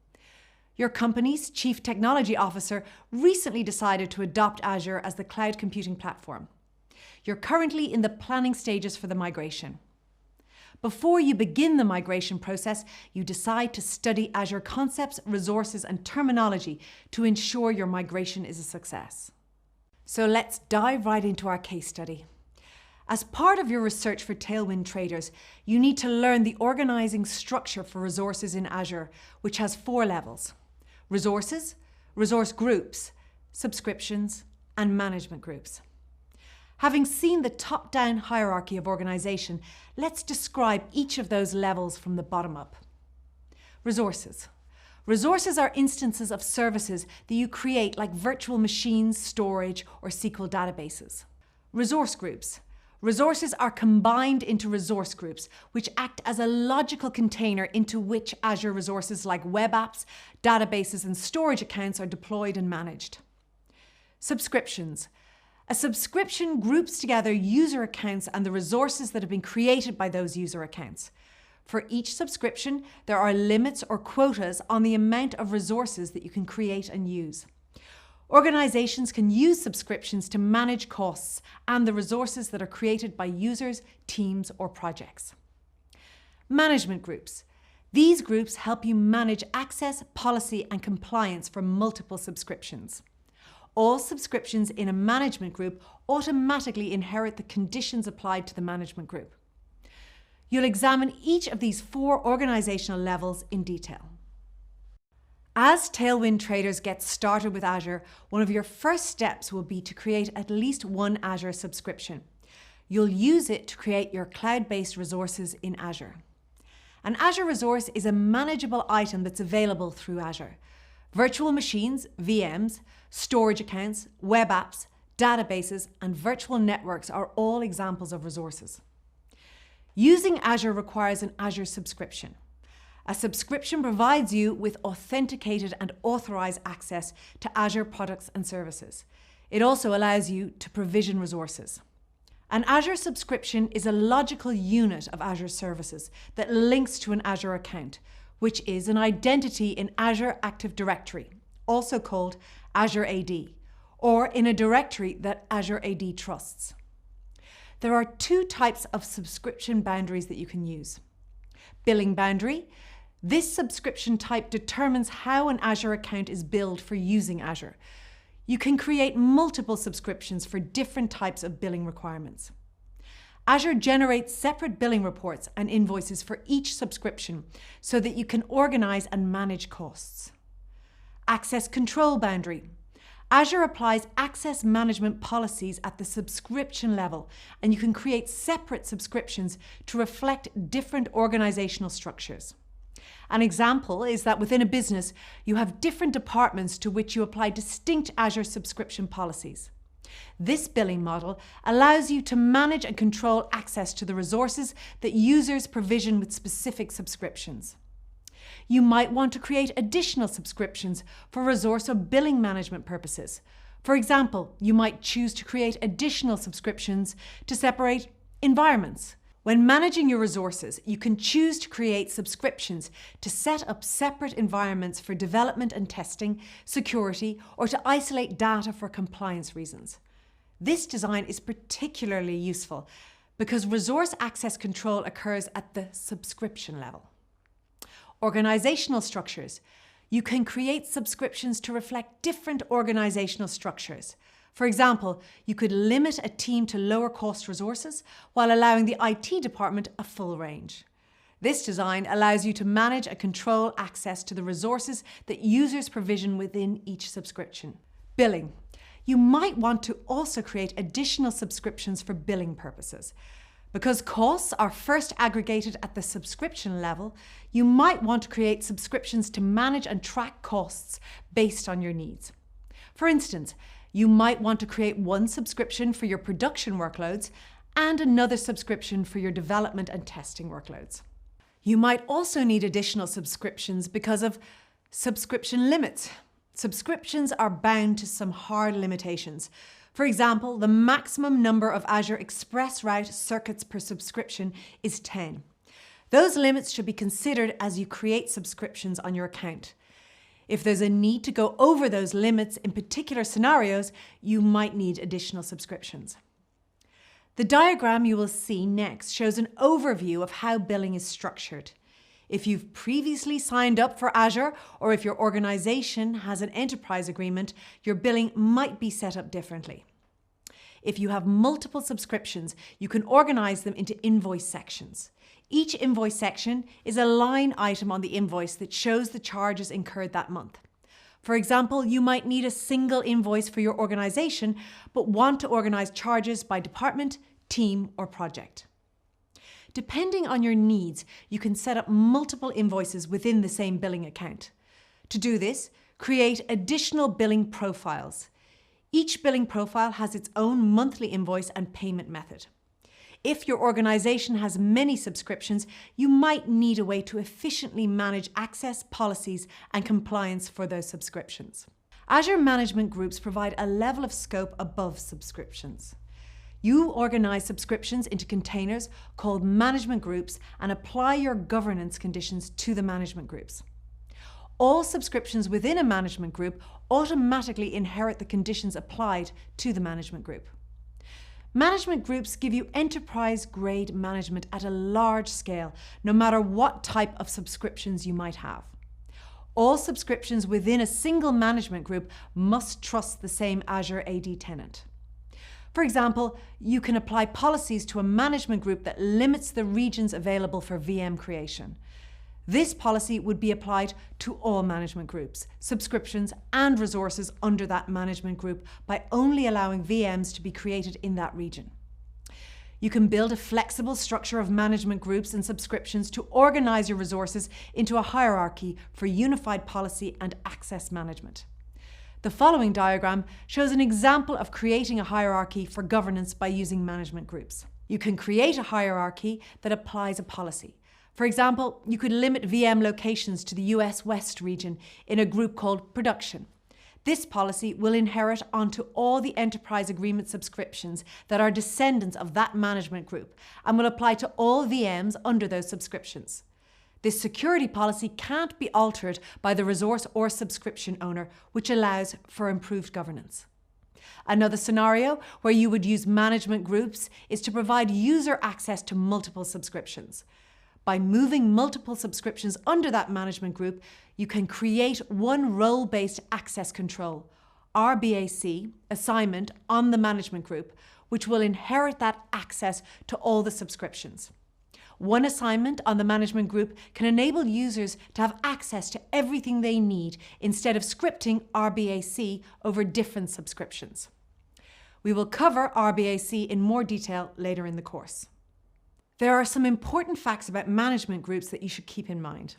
Your company's Chief Technology Officer recently decided to adopt Azure as the cloud computing platform. You're currently in the planning stages for the migration. Before you begin the migration process, you decide to study Azure concepts, resources, and terminology to ensure your migration is a success. So let's dive right into our case study. As part of your research for Tailwind Traders, you need to learn the organizing structure for resources in Azure, which has 4 levels: resources, resource groups, subscriptions, and management groups. Having seen the top-down hierarchy of organization, let's describe each of those levels from the bottom up. Resources. Resources are instances of services that you create like virtual machines, storage, or SQL databases. Resource groups. Resources are combined into resource groups, which act as a logical container into which Azure resources like web apps, databases, and storage accounts are deployed and managed. Subscriptions. A subscription groups together user accounts and the resources that have been created by those user accounts. For each subscription, there are limits or quotas on the amount of resources that you can create and use. Organizations can use subscriptions to manage costs and the resources that are created by users, teams, or projects. Management groups. These groups help you manage access, policy, and compliance for multiple subscriptions. All subscriptions in a management group automatically inherit the conditions applied to the management group. You'll examine each of these 4 organizational levels in detail. As Tailwind Traders get started with Azure, one of your first steps will be to create at least one Azure subscription. You'll use it to create your cloud-based resources in Azure. An Azure resource is a manageable item that's available through Azure. Virtual machines, VMs, storage accounts, web apps, databases, and virtual networks are all examples of resources. Using Azure requires an Azure subscription. A subscription provides you with authenticated and authorized access to Azure products and services. It also allows you to provision resources. An Azure subscription is a logical unit of Azure services that links to an Azure account, which is an identity in Azure Active Directory, also called Azure AD, or in a directory that Azure AD trusts. There are two types of subscription boundaries that you can use. Billing boundary. This subscription type determines how an Azure account is billed for using Azure. You can create multiple subscriptions for different types of billing requirements. Azure generates separate billing reports and invoices for each subscription so that you can organize and manage costs. Access control boundary. Azure applies access management policies at the subscription level, and you can create separate subscriptions to reflect different organizational structures. An example is that within a business, you have different departments to which you apply distinct Azure subscription policies. This billing model allows you to manage and control access to the resources that users provision with specific subscriptions. You might want to create additional subscriptions for resource or billing management purposes. For example, you might choose to create additional subscriptions to separate environments. When managing your resources, you can choose to create subscriptions to set up separate environments for development and testing, security, or to isolate data for compliance reasons. This design is particularly useful because resource access control occurs at the subscription level. Organizational structures. You can create subscriptions to reflect different organizational structures. For example, you could limit a team to lower cost resources while allowing the IT department a full range. This design allows you to manage and control access to the resources that users provision within each subscription. Billing. You might want to also create additional subscriptions for billing purposes. Because costs are first aggregated at the subscription level, you might want to create subscriptions to manage and track costs based on your needs. For instance, you might want to create one subscription for your production workloads and another subscription for your development and testing workloads. You might also need additional subscriptions because of subscription limits. Subscriptions are bound to some hard limitations. For example, the maximum number of Azure Express Route circuits per subscription is 10. Those limits should be considered as you create subscriptions on your account. If there's a need to go over those limits in particular scenarios, you might need additional subscriptions. The diagram you will see next shows an overview of how billing is structured. If you've previously signed up for Azure, or if your organization has an enterprise agreement, your billing might be set up differently. If you have multiple subscriptions, you can organize them into invoice sections. Each invoice section is a line item on the invoice that shows the charges incurred that month. For example, you might need a single invoice for your organization, but want to organize charges by department, team, or project. Depending on your needs, you can set up multiple invoices within the same billing account. To do this, create additional billing profiles. Each billing profile has its own monthly invoice and payment method. If your organization has many subscriptions, you might need a way to efficiently manage access, policies, and compliance for those subscriptions. Azure management groups provide a level of scope above subscriptions. You organize subscriptions into containers called management groups and apply your governance conditions to the management groups. All subscriptions within a management group automatically inherit the conditions applied to the management group. Management groups give you enterprise-grade management at a large scale, no matter what type of subscriptions you might have. All subscriptions within a single management group must trust the same Azure AD tenant. For example, you can apply policies to a management group that limits the regions available for VM creation. This policy would be applied to all management groups, subscriptions, and resources under that management group by only allowing VMs to be created in that region. You can build a flexible structure of management groups and subscriptions to organize your resources into a hierarchy for unified policy and access management. The following diagram shows an example of creating a hierarchy for governance by using management groups. You can create a hierarchy that applies a policy. For example, you could limit VM locations to the US West region in a group called Production. This policy will inherit onto all the enterprise agreement subscriptions that are descendants of that management group and will apply to all VMs under those subscriptions. This security policy can't be altered by the resource or subscription owner, which allows for improved governance. Another scenario where you would use management groups is to provide user access to multiple subscriptions. By moving multiple subscriptions under that management group, you can create one role-based access control, RBAC, assignment on the management group, which will inherit that access to all the subscriptions. One assignment on the management group can enable users to have access to everything they need instead of scripting RBAC over different subscriptions. We will cover RBAC in more detail later in the course. There are some important facts about management groups that you should keep in mind.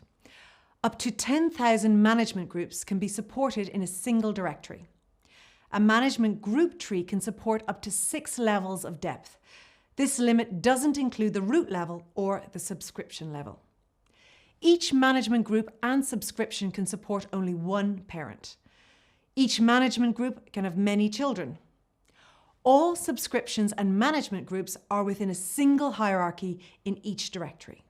Up to 10,000 management groups can be supported in a single directory. A management group tree can support up to 6 levels of depth. This limit doesn't include the root level or the subscription level. Each management group and subscription can support only one parent. Each management group can have many children. All subscriptions and management groups are within a single hierarchy in each directory.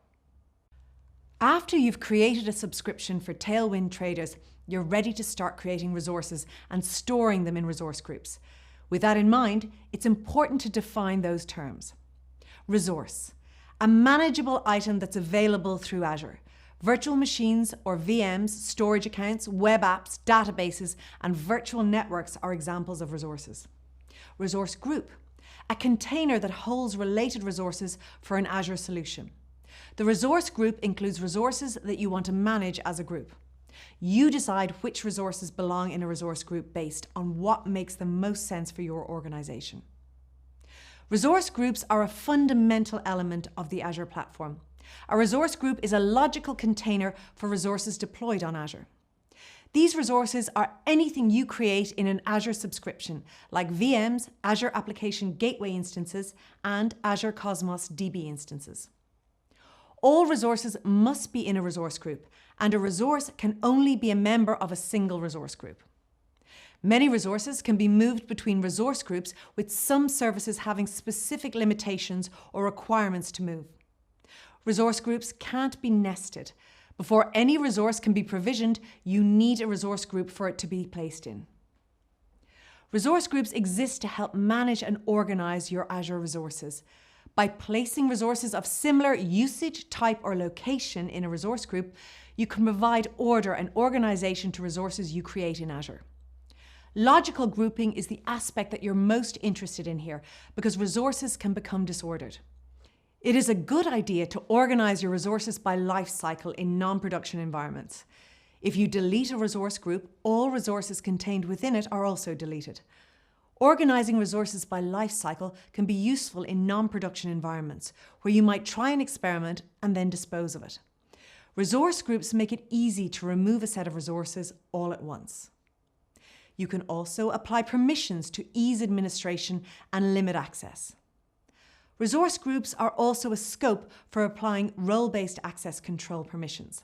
After you've created a subscription for Tailwind Traders, you're ready to start creating resources and storing them in resource groups. With that in mind, it's important to define those terms. Resource, a manageable item that's available through Azure. Virtual machines or VMs, storage accounts, web apps, databases, and virtual networks are examples of resources. Resource group, a container that holds related resources for an Azure solution. The resource group includes resources that you want to manage as a group. You decide which resources belong in a resource group based on what makes the most sense for your organization. Resource groups are a fundamental element of the Azure platform. A resource group is a logical container for resources deployed on Azure. These resources are anything you create in an Azure subscription, like VMs, Azure Application Gateway instances, and Azure Cosmos DB instances. All resources must be in a resource group, and a resource can only be a member of a single resource group. Many resources can be moved between resource groups, with some services having specific limitations or requirements to move. Resource groups can't be nested. Before any resource can be provisioned, you need a resource group for it to be placed in. Resource groups exist to help manage and organize your Azure resources. By placing resources of similar usage, type, or location in a resource group, you can provide order and organization to resources you create in Azure. Logical grouping is the aspect that you're most interested in here because resources can become disordered. It is a good idea to organize your resources by life cycle in non-production environments. If you delete a resource group, all resources contained within it are also deleted. Organizing resources by life cycle can be useful in non-production environments where you might try an experiment and then dispose of it. Resource groups make it easy to remove a set of resources all at once. You can also apply permissions to ease administration and limit access. Resource groups are also a scope for applying role-based access control permissions.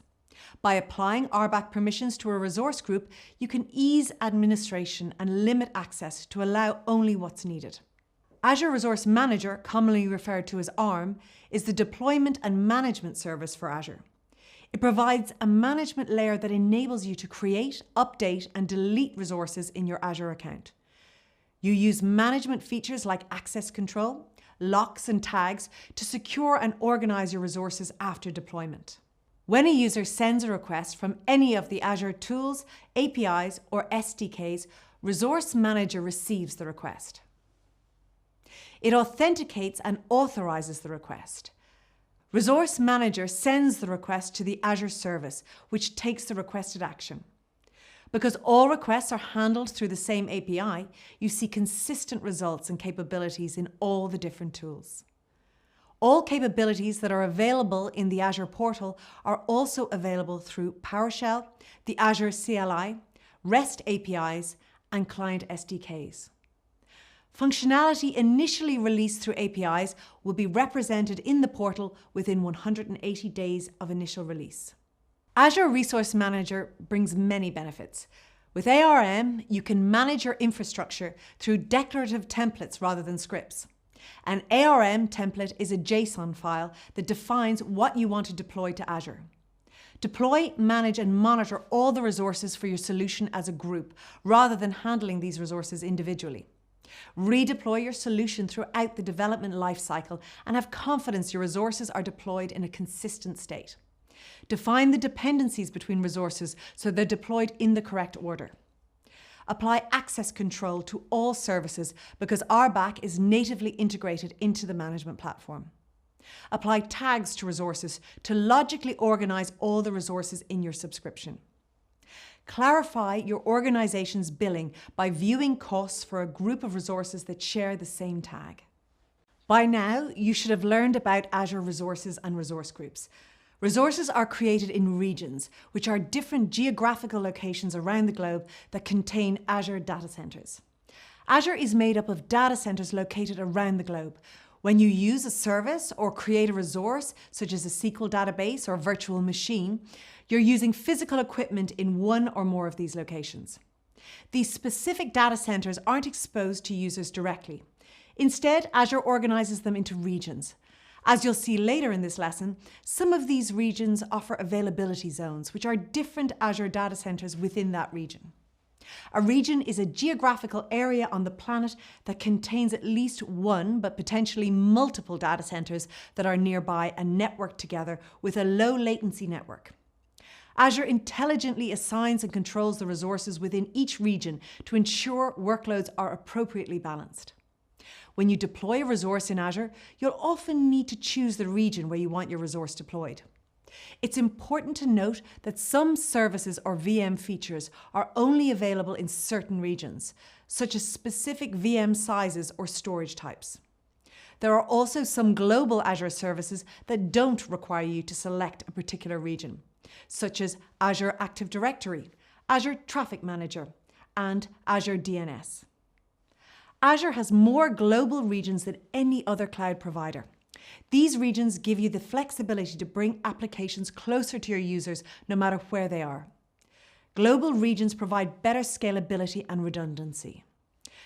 By applying RBAC permissions to a resource group, you can ease administration and limit access to allow only what's needed. Azure Resource Manager, commonly referred to as ARM, is the deployment and management service for Azure. It provides a management layer that enables you to create, update, and delete resources in your Azure account. You use management features like access control, locks, and tags to secure and organize your resources after deployment. When a user sends a request from any of the Azure tools, APIs, or SDKs, Resource Manager receives the request. It authenticates and authorizes the request. Resource Manager sends the request to the Azure service, which takes the requested action. Because all requests are handled through the same API, you see consistent results and capabilities in all the different tools. All capabilities that are available in the Azure portal are also available through PowerShell, the Azure CLI, REST APIs, and client SDKs. Functionality initially released through APIs will be represented in the portal within 180 days of initial release. Azure Resource Manager brings many benefits. With ARM, you can manage your infrastructure through declarative templates rather than scripts. An ARM template is a JSON file that defines what you want to deploy to Azure. Deploy, manage, and monitor all the resources for your solution as a group, rather than handling these resources individually. Redeploy your solution throughout the development lifecycle and have confidence your resources are deployed in a consistent state. Define the dependencies between resources so they're deployed in the correct order. Apply access control to all services because RBAC is natively integrated into the management platform. Apply tags to resources to logically organize all the resources in your subscription. Clarify your organization's billing by viewing costs for a group of resources that share the same tag. By now, you should have learned about Azure resources and resource groups. Resources are created in regions, which are different geographical locations around the globe that contain Azure data centers. Azure is made up of data centers located around the globe. When you use a service or create a resource, such as a SQL database or virtual machine, you're using physical equipment in one or more of these locations. These specific data centers aren't exposed to users directly. Instead, Azure organizes them into regions. As you'll see later in this lesson, some of these regions offer availability zones, which are different Azure data centers within that region. A region is a geographical area on the planet that contains at least one, but potentially multiple data centers that are nearby and networked together with a low latency network. Azure intelligently assigns and controls the resources within each region to ensure workloads are appropriately balanced. When you deploy a resource in Azure, you'll often need to choose the region where you want your resource deployed. It's important to note that some services or VM features are only available in certain regions, such as specific VM sizes or storage types. There are also some global Azure services that don't require you to select a particular region, such as Azure Active Directory, Azure Traffic Manager, and Azure DNS. Azure has more global regions than any other cloud provider. These regions give you the flexibility to bring applications closer to your users no matter where they are. Global regions provide better scalability and redundancy.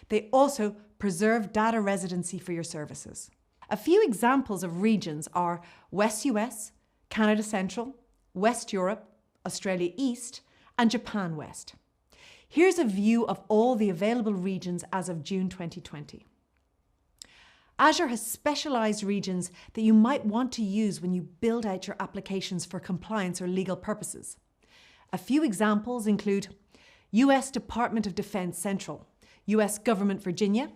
They also preserve data residency for your services. A few examples of regions are West US, Canada Central, West Europe, Australia East, and Japan West. Here's a view of all the available regions as of June 2020. Azure has specialized regions that you might want to use when you build out your applications for compliance or legal purposes. A few examples include US Department of Defense Central, US Government Virginia,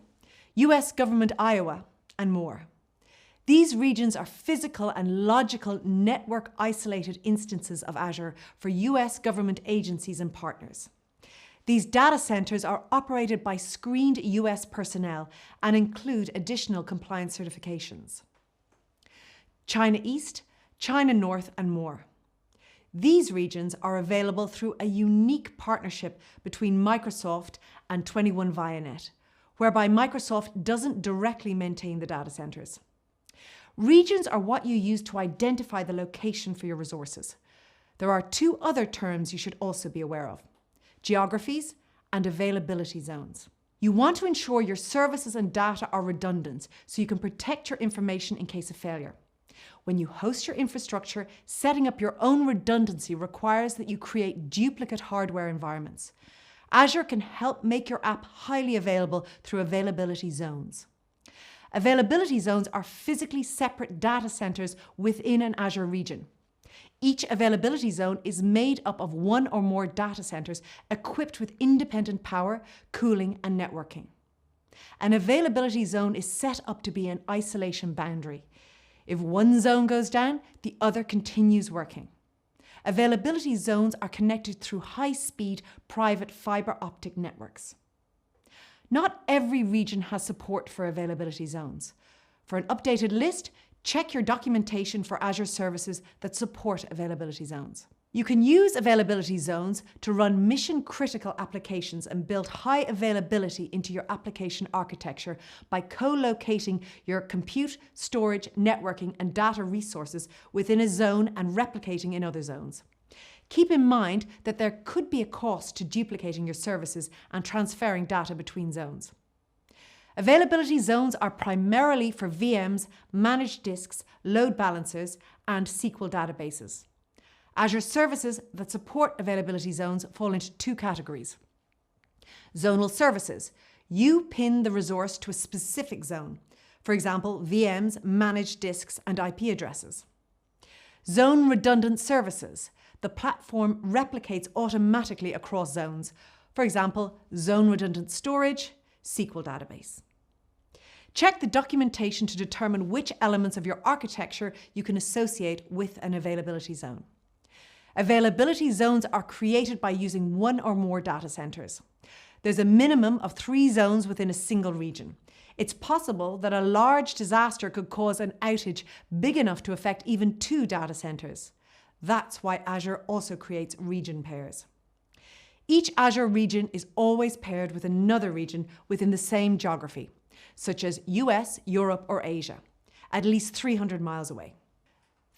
US Government Iowa, and more. These regions are physical and logical network isolated instances of Azure for US government agencies and partners. These data centers are operated by screened US personnel and include additional compliance certifications. China East, China North, and more. These regions are available through a unique partnership between Microsoft and 21 VNet, whereby Microsoft doesn't directly maintain the data centers. Regions are what you use to identify the location for your resources. There are two other terms you should also be aware of: geographies and availability zones. You want to ensure your services and data are redundant so you can protect your information in case of failure. When you host your infrastructure, setting up your own redundancy requires that you create duplicate hardware environments. Azure can help make your app highly available through availability zones. Availability zones are physically separate data centers within an Azure region. Each availability zone is made up of one or more data centers equipped with independent power, cooling, and networking. An availability zone is set up to be an isolation boundary. If one zone goes down, the other continues working. Availability zones are connected through high-speed private fiber optic networks. Not every region has support for availability zones. For an updated list, check your documentation for Azure services that support availability zones. You can use availability zones to run mission-critical applications and build high availability into your application architecture by co-locating your compute, storage, networking, and data resources within a zone and replicating in other zones. Keep in mind that there could be a cost to duplicating your services and transferring data between zones. Availability zones are primarily for VMs, managed disks, load balancers, and SQL databases. Azure services that support availability zones fall into two categories. Zonal services, You pin the resource to a specific zone. For example, VMs, managed disks, and IP addresses. Zone redundant services. The platform replicates automatically across zones. For example, zone redundant storage, SQL Database. Check the documentation to determine which elements of your architecture you can associate with an availability zone. Availability zones are created by using one or more data centers. There's a minimum of 3 zones within a single region. It's possible that a large disaster could cause an outage big enough to affect even 2 data centers. That's why Azure also creates region pairs. Each Azure region is always paired with another region within the same geography, such as US, Europe, or Asia, at least 300 miles away.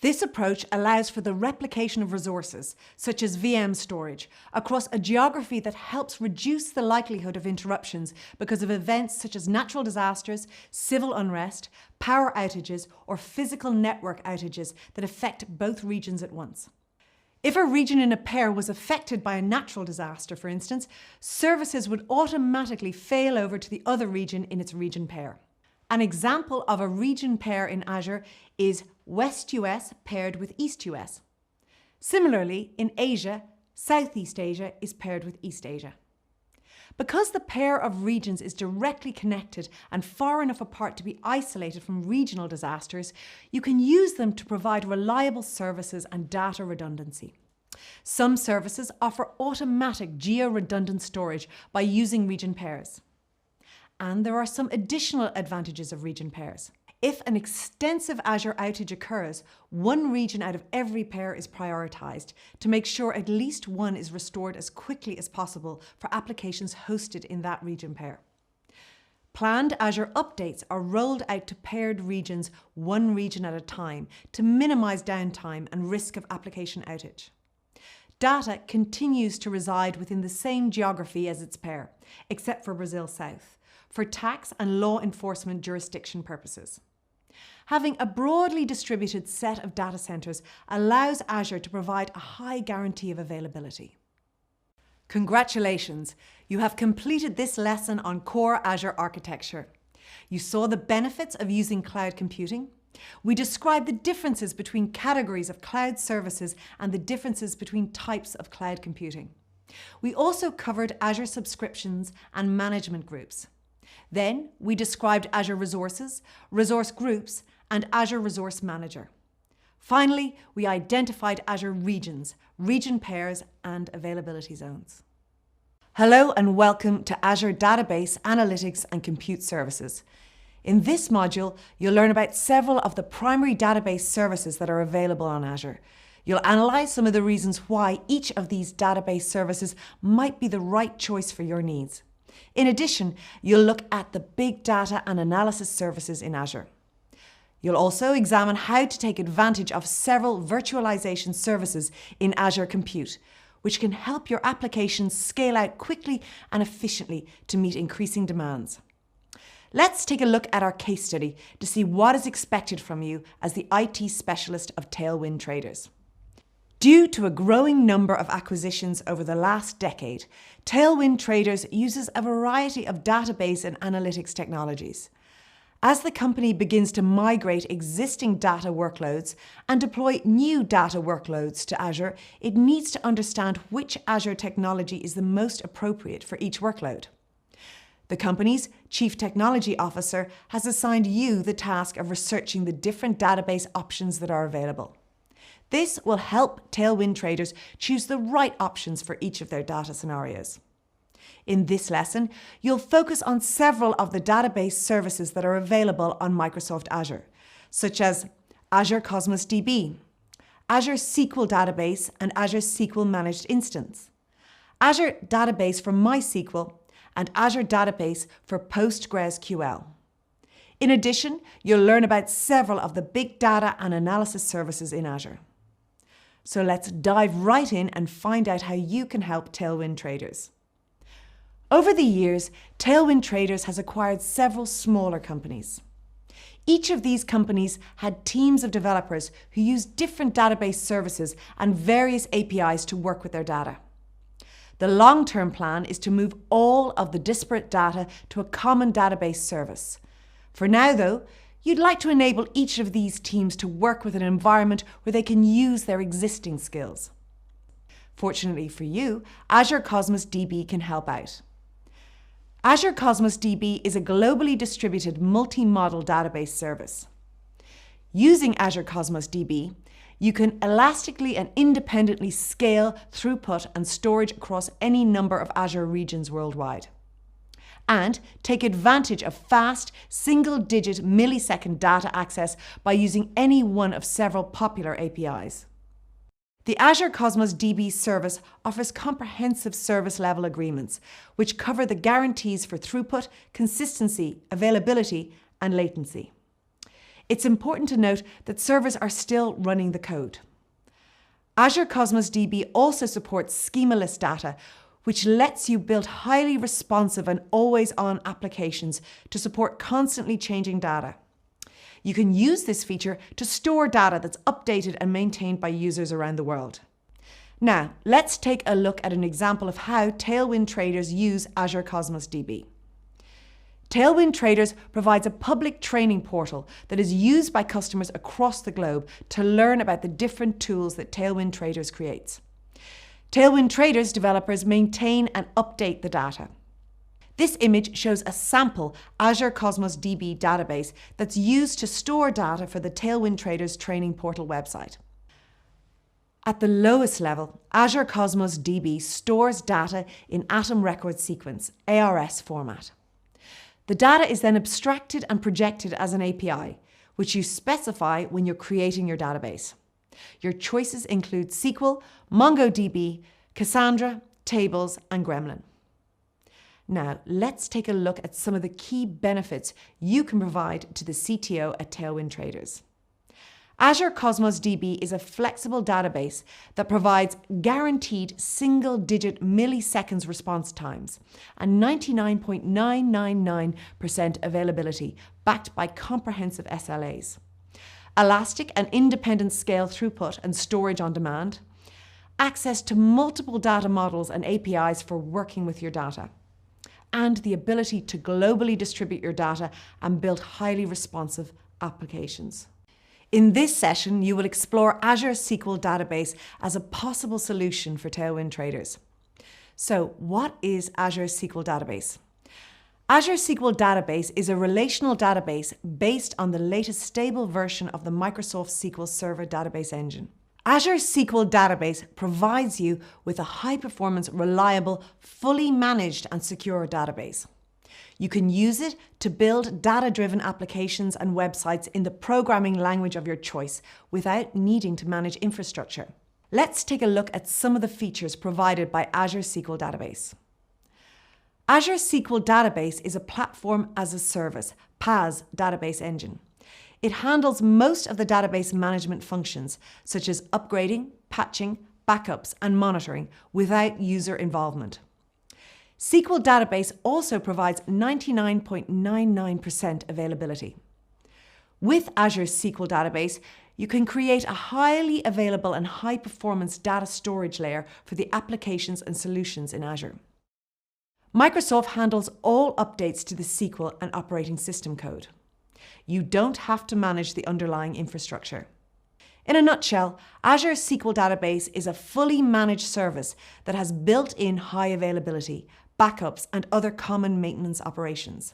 This approach allows for the replication of resources, such as VM storage, across a geography that helps reduce the likelihood of interruptions because of events such as natural disasters, civil unrest, power outages, or physical network outages that affect both regions at once. If a region in a pair was affected by a natural disaster, for instance, services would automatically fail over to the other region in its region pair. An example of a region pair in Azure is West US paired with East US. Similarly, in Asia, Southeast Asia is paired with East Asia. Because the pair of regions is directly connected and far enough apart to be isolated from regional disasters, you can use them to provide reliable services and data redundancy. Some services offer automatic geo-redundant storage by using region pairs. And there are some additional advantages of region pairs. If an extensive Azure outage occurs, one region out of every pair is prioritized to make sure at least one is restored as quickly as possible for applications hosted in that region pair. Planned Azure updates are rolled out to paired regions, one region at a time, to minimize downtime and risk of application outage. Data continues to reside within the same geography as its pair, except for Brazil South, for tax and law enforcement jurisdiction purposes. Having a broadly distributed set of data centers allows Azure to provide a high guarantee of availability. Congratulations, you have completed this lesson on core Azure architecture. You saw the benefits of using cloud computing. We described the differences between categories of cloud services and the differences between types of cloud computing. We also covered Azure subscriptions and management groups. Then we described Azure Resources, Resource Groups, and Azure Resource Manager. Finally, we identified Azure regions, region pairs, and availability zones. Hello and welcome to Azure Database, Analytics, and Compute Services. In this module, you'll learn about several of the primary database services that are available on Azure. You'll analyze some of the reasons why each of these database services might be the right choice for your needs. In addition, you'll look at the big data and analysis services in Azure. You'll also examine how to take advantage of several virtualization services in Azure Compute, which can help your applications scale out quickly and efficiently to meet increasing demands. Let's take a look at our case study to see what is expected from you as the IT specialist of Tailwind Traders. Due to a growing number of acquisitions over the last decade, Tailwind Traders uses a variety of database and analytics technologies. As the company begins to migrate existing data workloads and deploy new data workloads to Azure, it needs to understand which Azure technology is the most appropriate for each workload. The company's Chief Technology Officer has assigned you the task of researching the different database options that are available. This will help Tailwind Traders choose the right options for each of their data scenarios. In this lesson, you'll focus on several of the database services that are available on Microsoft Azure, such as Azure Cosmos DB, Azure SQL Database and Azure SQL Managed Instance, Azure Database for MySQL, and Azure Database for PostgreSQL. In addition, you'll learn about several of the big data and analysis services in Azure. So let's dive right in and find out how you can help Tailwind Traders. Over the years, Tailwind Traders has acquired several smaller companies. Each of these companies had teams of developers who used different database services and various APIs to work with their data. The long-term plan is to move all of the disparate data to a common database service. For now, though, you'd like to enable each of these teams to work with an environment where they can use their existing skills. Fortunately for you, Azure Cosmos DB can help out. Azure Cosmos DB is a globally distributed multi-model database service. Using Azure Cosmos DB, you can elastically and independently scale throughput and storage across any number of Azure regions worldwide. And take advantage of fast, single-digit millisecond data access by using any one of several popular APIs. The Azure Cosmos DB service offers comprehensive service-level agreements, which cover the guarantees for throughput, consistency, availability, and latency. It's important to note that servers are still running the code. Azure Cosmos DB also supports schemaless data, which lets you build highly responsive and always-on applications to support constantly changing data. You can use this feature to store data that's updated and maintained by users around the world. Now, let's take a look at an example of how Tailwind Traders use Azure Cosmos DB. Tailwind Traders provides a public training portal that is used by customers across the globe to learn about the different tools that Tailwind Traders creates. Tailwind Traders developers maintain and update the data. This image shows a sample Azure Cosmos DB database that's used to store data for the Tailwind Traders training portal website. At the lowest level, Azure Cosmos DB stores data in Atom Record Sequence, ARS format. The data is then abstracted and projected as an API, which you specify when you're creating your database. Your choices include SQL, MongoDB, Cassandra, Tables, and Gremlin. Now, let's take a look at some of the key benefits you can provide to the CTO at Tailwind Traders. Azure Cosmos DB is a flexible database that provides guaranteed single-digit milliseconds response times and 99.999% availability backed by comprehensive SLAs. Elastic and independent scale throughput and storage on demand, access to multiple data models and APIs for working with your data, and the ability to globally distribute your data and build highly responsive applications. In this session, you will explore Azure SQL Database as a possible solution for Tailwind Traders. So, what is Azure SQL Database? Azure SQL Database is a relational database based on the latest stable version of the Microsoft SQL Server database engine. Azure SQL Database provides you with a high-performance, reliable, fully managed and secure database. You can use it to build data-driven applications and websites in the programming language of your choice without needing to manage infrastructure. Let's take a look at some of the features provided by Azure SQL Database. Azure SQL Database is a platform as a service, PaaS database engine. It handles most of the database management functions, such as upgrading, patching, backups, and monitoring without user involvement. SQL Database also provides 99.99% availability. With Azure SQL Database, you can create a highly available and high-performance data storage layer for the applications and solutions in Azure. Microsoft handles all updates to the SQL and operating system code. You don't have to manage the underlying infrastructure. In a nutshell, Azure SQL Database is a fully managed service that has built-in high availability, backups, and other common maintenance operations.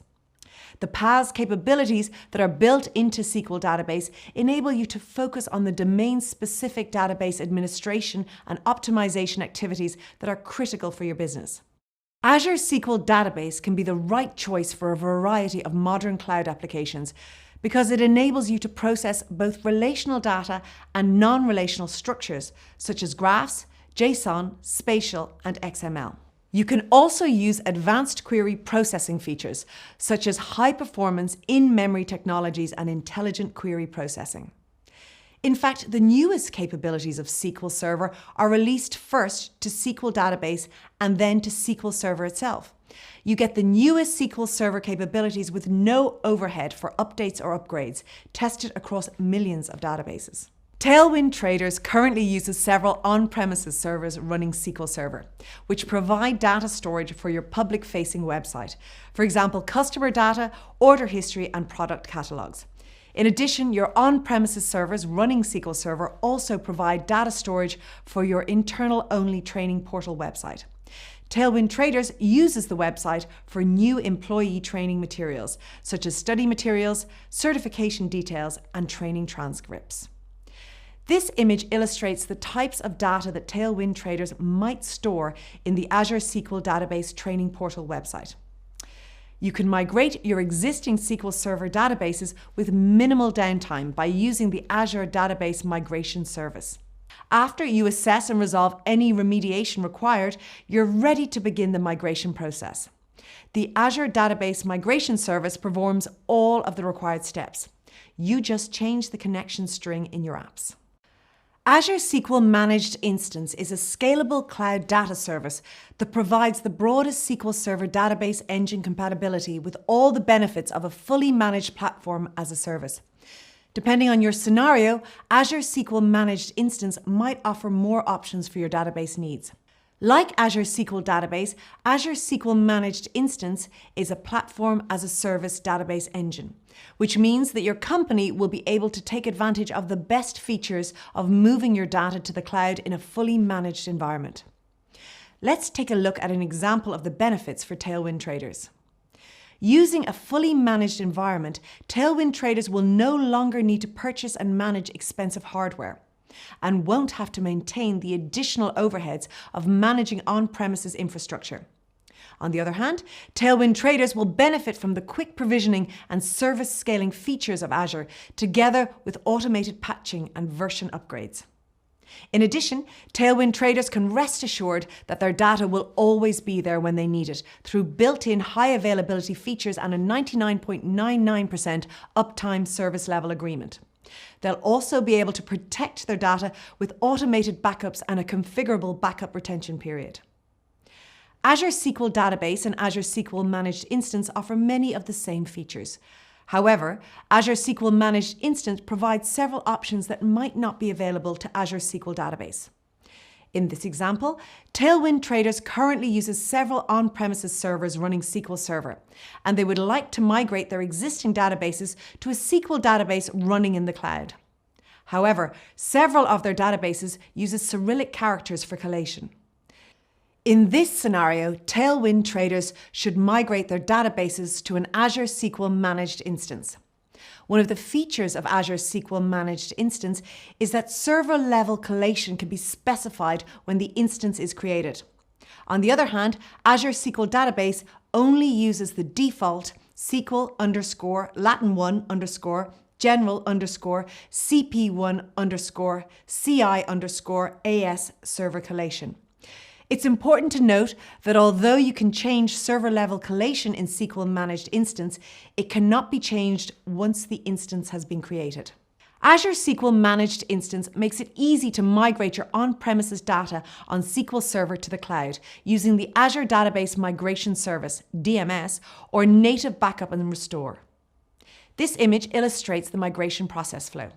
The PaaS capabilities that are built into SQL Database enable you to focus on the domain-specific database administration and optimization activities that are critical for your business. Azure SQL Database can be the right choice for a variety of modern cloud applications because it enables you to process both relational data and non-relational structures such as graphs, JSON, spatial, and XML. You can also use advanced query processing features such as high-performance in-memory technologies and intelligent query processing. In fact, the newest capabilities of SQL Server are released first to SQL Database and then to SQL Server itself. You get the newest SQL Server capabilities with no overhead for updates or upgrades, tested across millions of databases. Tailwind Traders currently uses several on-premises servers running SQL Server, which provide data storage for your public-facing website. For example, customer data, order history, and product catalogs. In addition, your on-premises servers running SQL Server also provide data storage for your internal-only training portal website. Tailwind Traders uses the website for new employee training materials, such as study materials, certification details, and training transcripts. This image illustrates the types of data that Tailwind Traders might store in the Azure SQL Database training portal website. You can migrate your existing SQL Server databases with minimal downtime by using the Azure Database Migration Service. After you assess and resolve any remediation required, you're ready to begin the migration process. The Azure Database Migration Service performs all of the required steps. You just change the connection string in your apps. Azure SQL Managed Instance is a scalable cloud data service that provides the broadest SQL Server database engine compatibility with all the benefits of a fully managed platform as a service. Depending on your scenario, Azure SQL Managed Instance might offer more options for your database needs. Like Azure SQL Database, Azure SQL Managed Instance is a platform as a service database engine, which means that your company will be able to take advantage of the best features of moving your data to the cloud in a fully managed environment. Let's take a look at an example of the benefits for Tailwind Traders. Using a fully managed environment, Tailwind Traders will no longer need to purchase and manage expensive hardware, and won't have to maintain the additional overheads of managing on-premises infrastructure. On the other hand, Tailwind Traders will benefit from the quick provisioning and service scaling features of Azure, together with automated patching and version upgrades. In addition, Tailwind Traders can rest assured that their data will always be there when they need it through built-in high availability features and a 99.99% uptime service level agreement. They'll also be able to protect their data with automated backups and a configurable backup retention period. Azure SQL Database and Azure SQL Managed Instance offer many of the same features. However, Azure SQL Managed Instance provides several options that might not be available to Azure SQL Database. In this example, Tailwind Traders currently uses several on-premises servers running SQL Server, and they would like to migrate their existing databases to a SQL database running in the cloud. However, several of their databases use Cyrillic characters for collation. In this scenario, Tailwind Traders should migrate their databases to an Azure SQL Managed Instance. One of the features of Azure SQL Managed Instance is that server-level collation can be specified when the instance is created. On the other hand, Azure SQL Database only uses the default SQL_Latin1_General_CP1_CI_AS server collation. It's important to note that although you can change server-level collation in SQL Managed Instance, it cannot be changed once the instance has been created. Azure SQL Managed Instance makes it easy to migrate your on-premises data on SQL Server to the cloud using the Azure Database Migration Service, DMS, or native backup and restore. This image illustrates the migration process flow.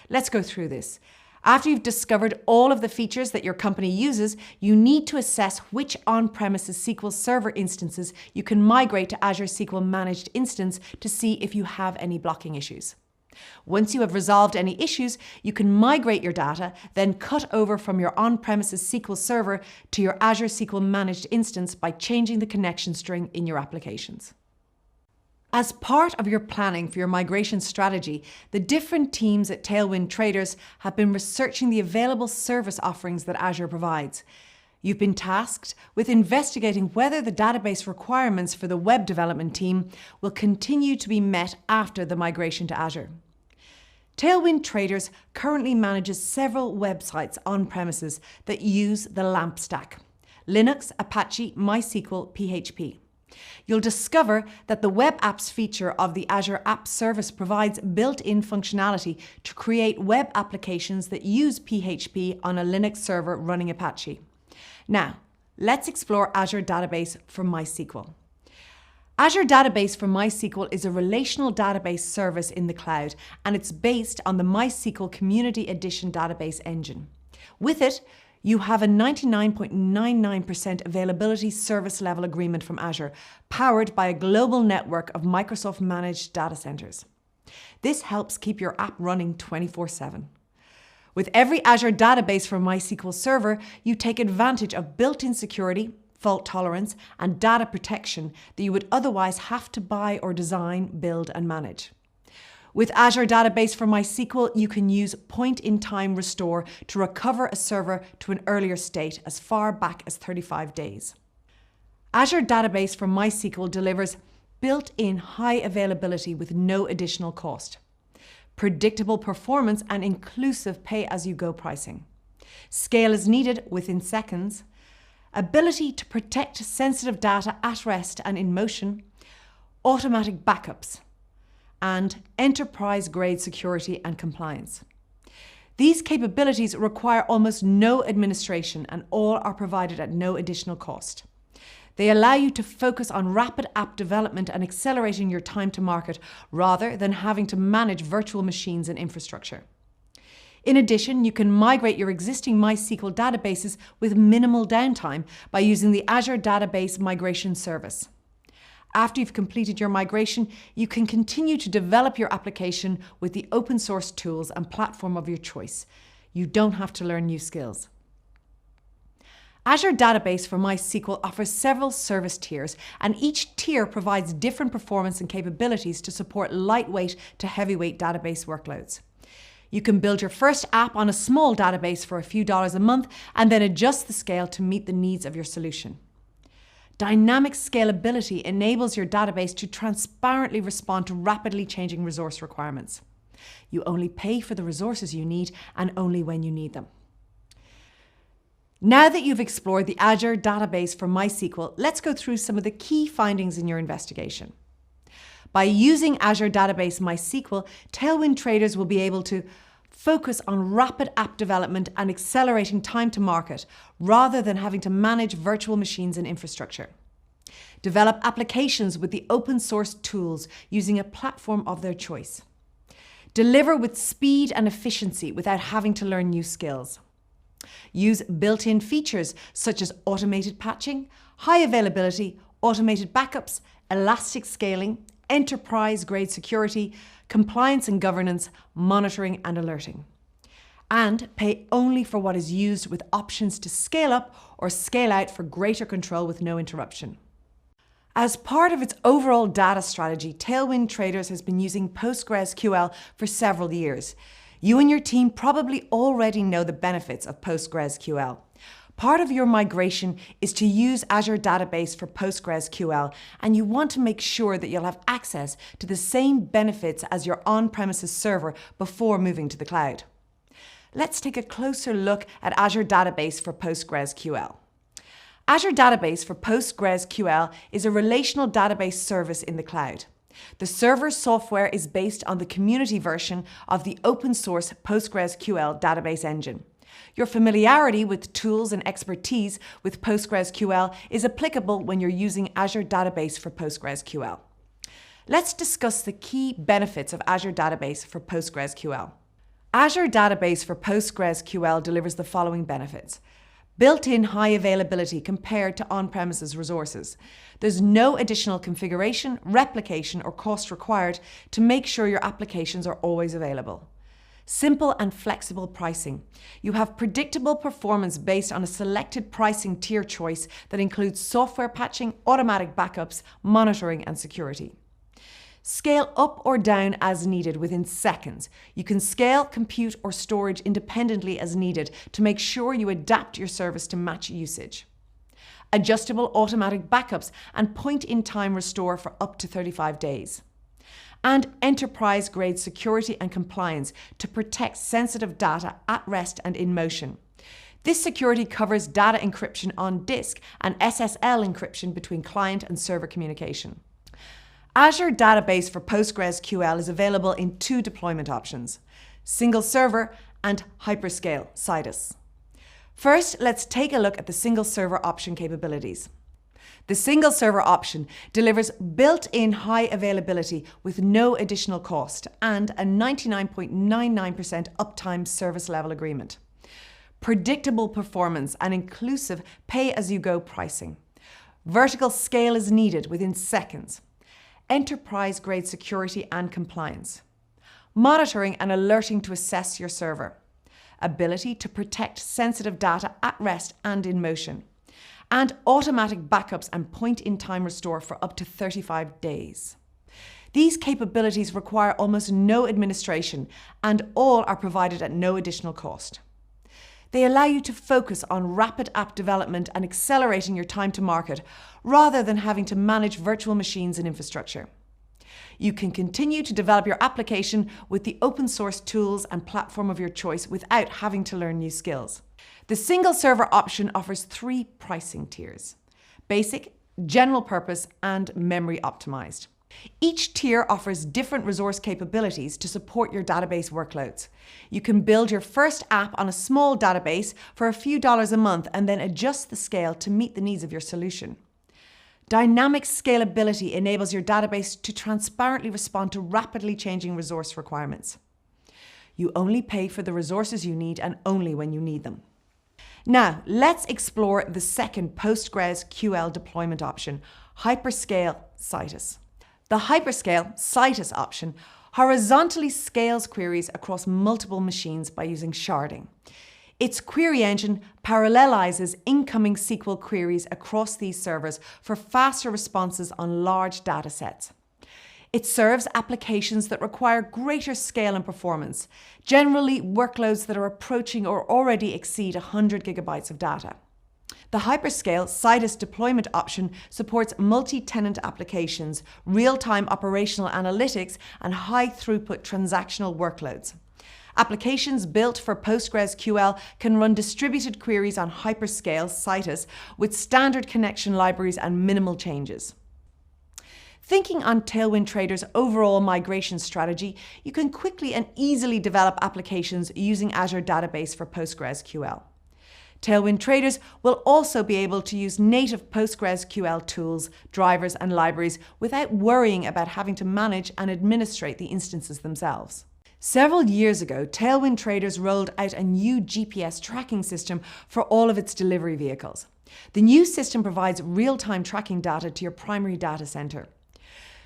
Let's go through this. After you've discovered all of the features that your company uses, you need to assess which on-premises SQL Server instances you can migrate to Azure SQL Managed Instance to see if you have any blocking issues. Once you have resolved any issues, you can migrate your data, then cut over from your on-premises SQL Server to your Azure SQL Managed Instance by changing the connection string in your applications. As part of your planning for your migration strategy, the different teams at Tailwind Traders have been researching the available service offerings that Azure provides. You've been tasked with investigating whether the database requirements for the web development team will continue to be met after the migration to Azure. Tailwind Traders currently manages several websites on premises that use the LAMP stack: Linux, Apache, MySQL, PHP. You'll discover that the Web Apps feature of the Azure App Service provides built-in functionality to create web applications that use PHP on a Linux server running Apache. Now, let's explore Azure Database for MySQL. Azure Database for MySQL is a relational database service in the cloud, and it's based on the MySQL Community Edition database engine. With it, you have a 99.99% availability service level agreement from Azure, powered by a global network of Microsoft managed data centers. This helps keep your app running 24/7. With every Azure Database for MySQL server, you take advantage of built-in security, fault tolerance, and data protection that you would otherwise have to buy or design, build, and manage. With Azure Database for MySQL, you can use point-in-time restore to recover a server to an earlier state as far back as 35 days. Azure Database for MySQL delivers built-in high availability with no additional cost, predictable performance, and inclusive pay-as-you-go pricing. Scale as needed within seconds, ability to protect sensitive data at rest and in motion, automatic backups, and enterprise-grade security and compliance. These capabilities require almost no administration, and all are provided at no additional cost. They allow you to focus on rapid app development and accelerating your time to market rather than having to manage virtual machines and infrastructure. In addition, you can migrate your existing MySQL databases with minimal downtime by using the Azure Database Migration Service. After you've completed your migration, you can continue to develop your application with the open source tools and platform of your choice. You don't have to learn new skills. Azure Database for MySQL offers several service tiers, and each tier provides different performance and capabilities to support lightweight to heavyweight database workloads. You can build your first app on a small database for a few dollars a month and then adjust the scale to meet the needs of your solution. Dynamic scalability enables your database to transparently respond to rapidly changing resource requirements. You only pay for the resources you need and only when you need them. Now that you've explored the Azure Database for MySQL, let's go through some of the key findings in your investigation. By using Azure Database MySQL, Tailwind Traders will be able to focus on rapid app development and accelerating time to market rather than having to manage virtual machines and infrastructure. Develop applications with the open source tools using a platform of their choice. Deliver with speed and efficiency without having to learn new skills. Use built-in features such as automated patching, high availability, automated backups, elastic scaling, enterprise-grade security, compliance and governance, monitoring and alerting. And pay only for what is used with options to scale up or scale out for greater control with no interruption. As part of its overall data strategy, Tailwind Traders has been using PostgreSQL for several years. You and your team probably already know the benefits of PostgreSQL. Part of your migration is to use Azure Database for PostgreSQL, and you want to make sure that you'll have access to the same benefits as your on-premises server before moving to the cloud. Let's take a closer look at Azure Database for PostgreSQL. Azure Database for PostgreSQL is a relational database service in the cloud. The server software is based on the community version of the open source PostgreSQL database engine. Your familiarity with tools and expertise with PostgreSQL is applicable when you're using Azure Database for PostgreSQL. Let's discuss the key benefits of Azure Database for PostgreSQL. Azure Database for PostgreSQL delivers the following benefits. Built-in high availability compared to on-premises resources. There's no additional configuration, replication, or cost required to make sure your applications are always available. Simple and flexible pricing. You have predictable performance based on a selected pricing tier choice that includes software patching, automatic backups, monitoring, and security. Scale up or down as needed within seconds. You can scale, compute, or storage independently as needed to make sure you adapt your service to match usage. Adjustable automatic backups and point-in-time restore for up to 35 days. And enterprise-grade security and compliance to protect sensitive data at rest and in motion. This security covers data encryption on disk and SSL encryption between client and server communication. Azure Database for PostgreSQL is available in two deployment options, single server and hyperscale, CIDS. First, let's take a look at the single server option capabilities. The single server option delivers built-in high availability with no additional cost and a 99.99% uptime service level agreement. Predictable performance and inclusive pay-as-you-go pricing. Vertical scale is needed within seconds. Enterprise-grade security and compliance. Monitoring and alerting to assess your server. Ability to protect sensitive data at rest and in motion. And automatic backups and point-in-time restore for up to 35 days. These capabilities require almost no administration and all are provided at no additional cost. They allow you to focus on rapid app development and accelerating your time to market rather than having to manage virtual machines and infrastructure. You can continue to develop your application with the open source tools and platform of your choice without having to learn new skills. The single server option offers 3 pricing tiers: basic, general purpose, and memory optimized. Each tier offers different resource capabilities to support your database workloads. You can build your first app on a small database for a few dollars a month and then adjust the scale to meet the needs of your solution. Dynamic scalability enables your database to transparently respond to rapidly changing resource requirements. You only pay for the resources you need and only when you need them. Now, let's explore the second PostgreSQL deployment option, Hyperscale Citus. The Hyperscale Citus option horizontally scales queries across multiple machines by using sharding. Its query engine parallelizes incoming SQL queries across these servers for faster responses on large data sets. It serves applications that require greater scale and performance, generally workloads that are approaching or already exceed 100 gigabytes of data. The Hyperscale Citus deployment option supports multi-tenant applications, real-time operational analytics, and high-throughput transactional workloads. Applications built for PostgreSQL can run distributed queries on Hyperscale Citus with standard connection libraries and minimal changes. Thinking on Tailwind Traders' overall migration strategy, you can quickly and easily develop applications using Azure Database for PostgreSQL. Tailwind Traders will also be able to use native PostgreSQL tools, drivers, and libraries without worrying about having to manage and administrate the instances themselves. Several years ago, Tailwind Traders rolled out a new GPS tracking system for all of its delivery vehicles. The new system provides real-time tracking data to your primary data center.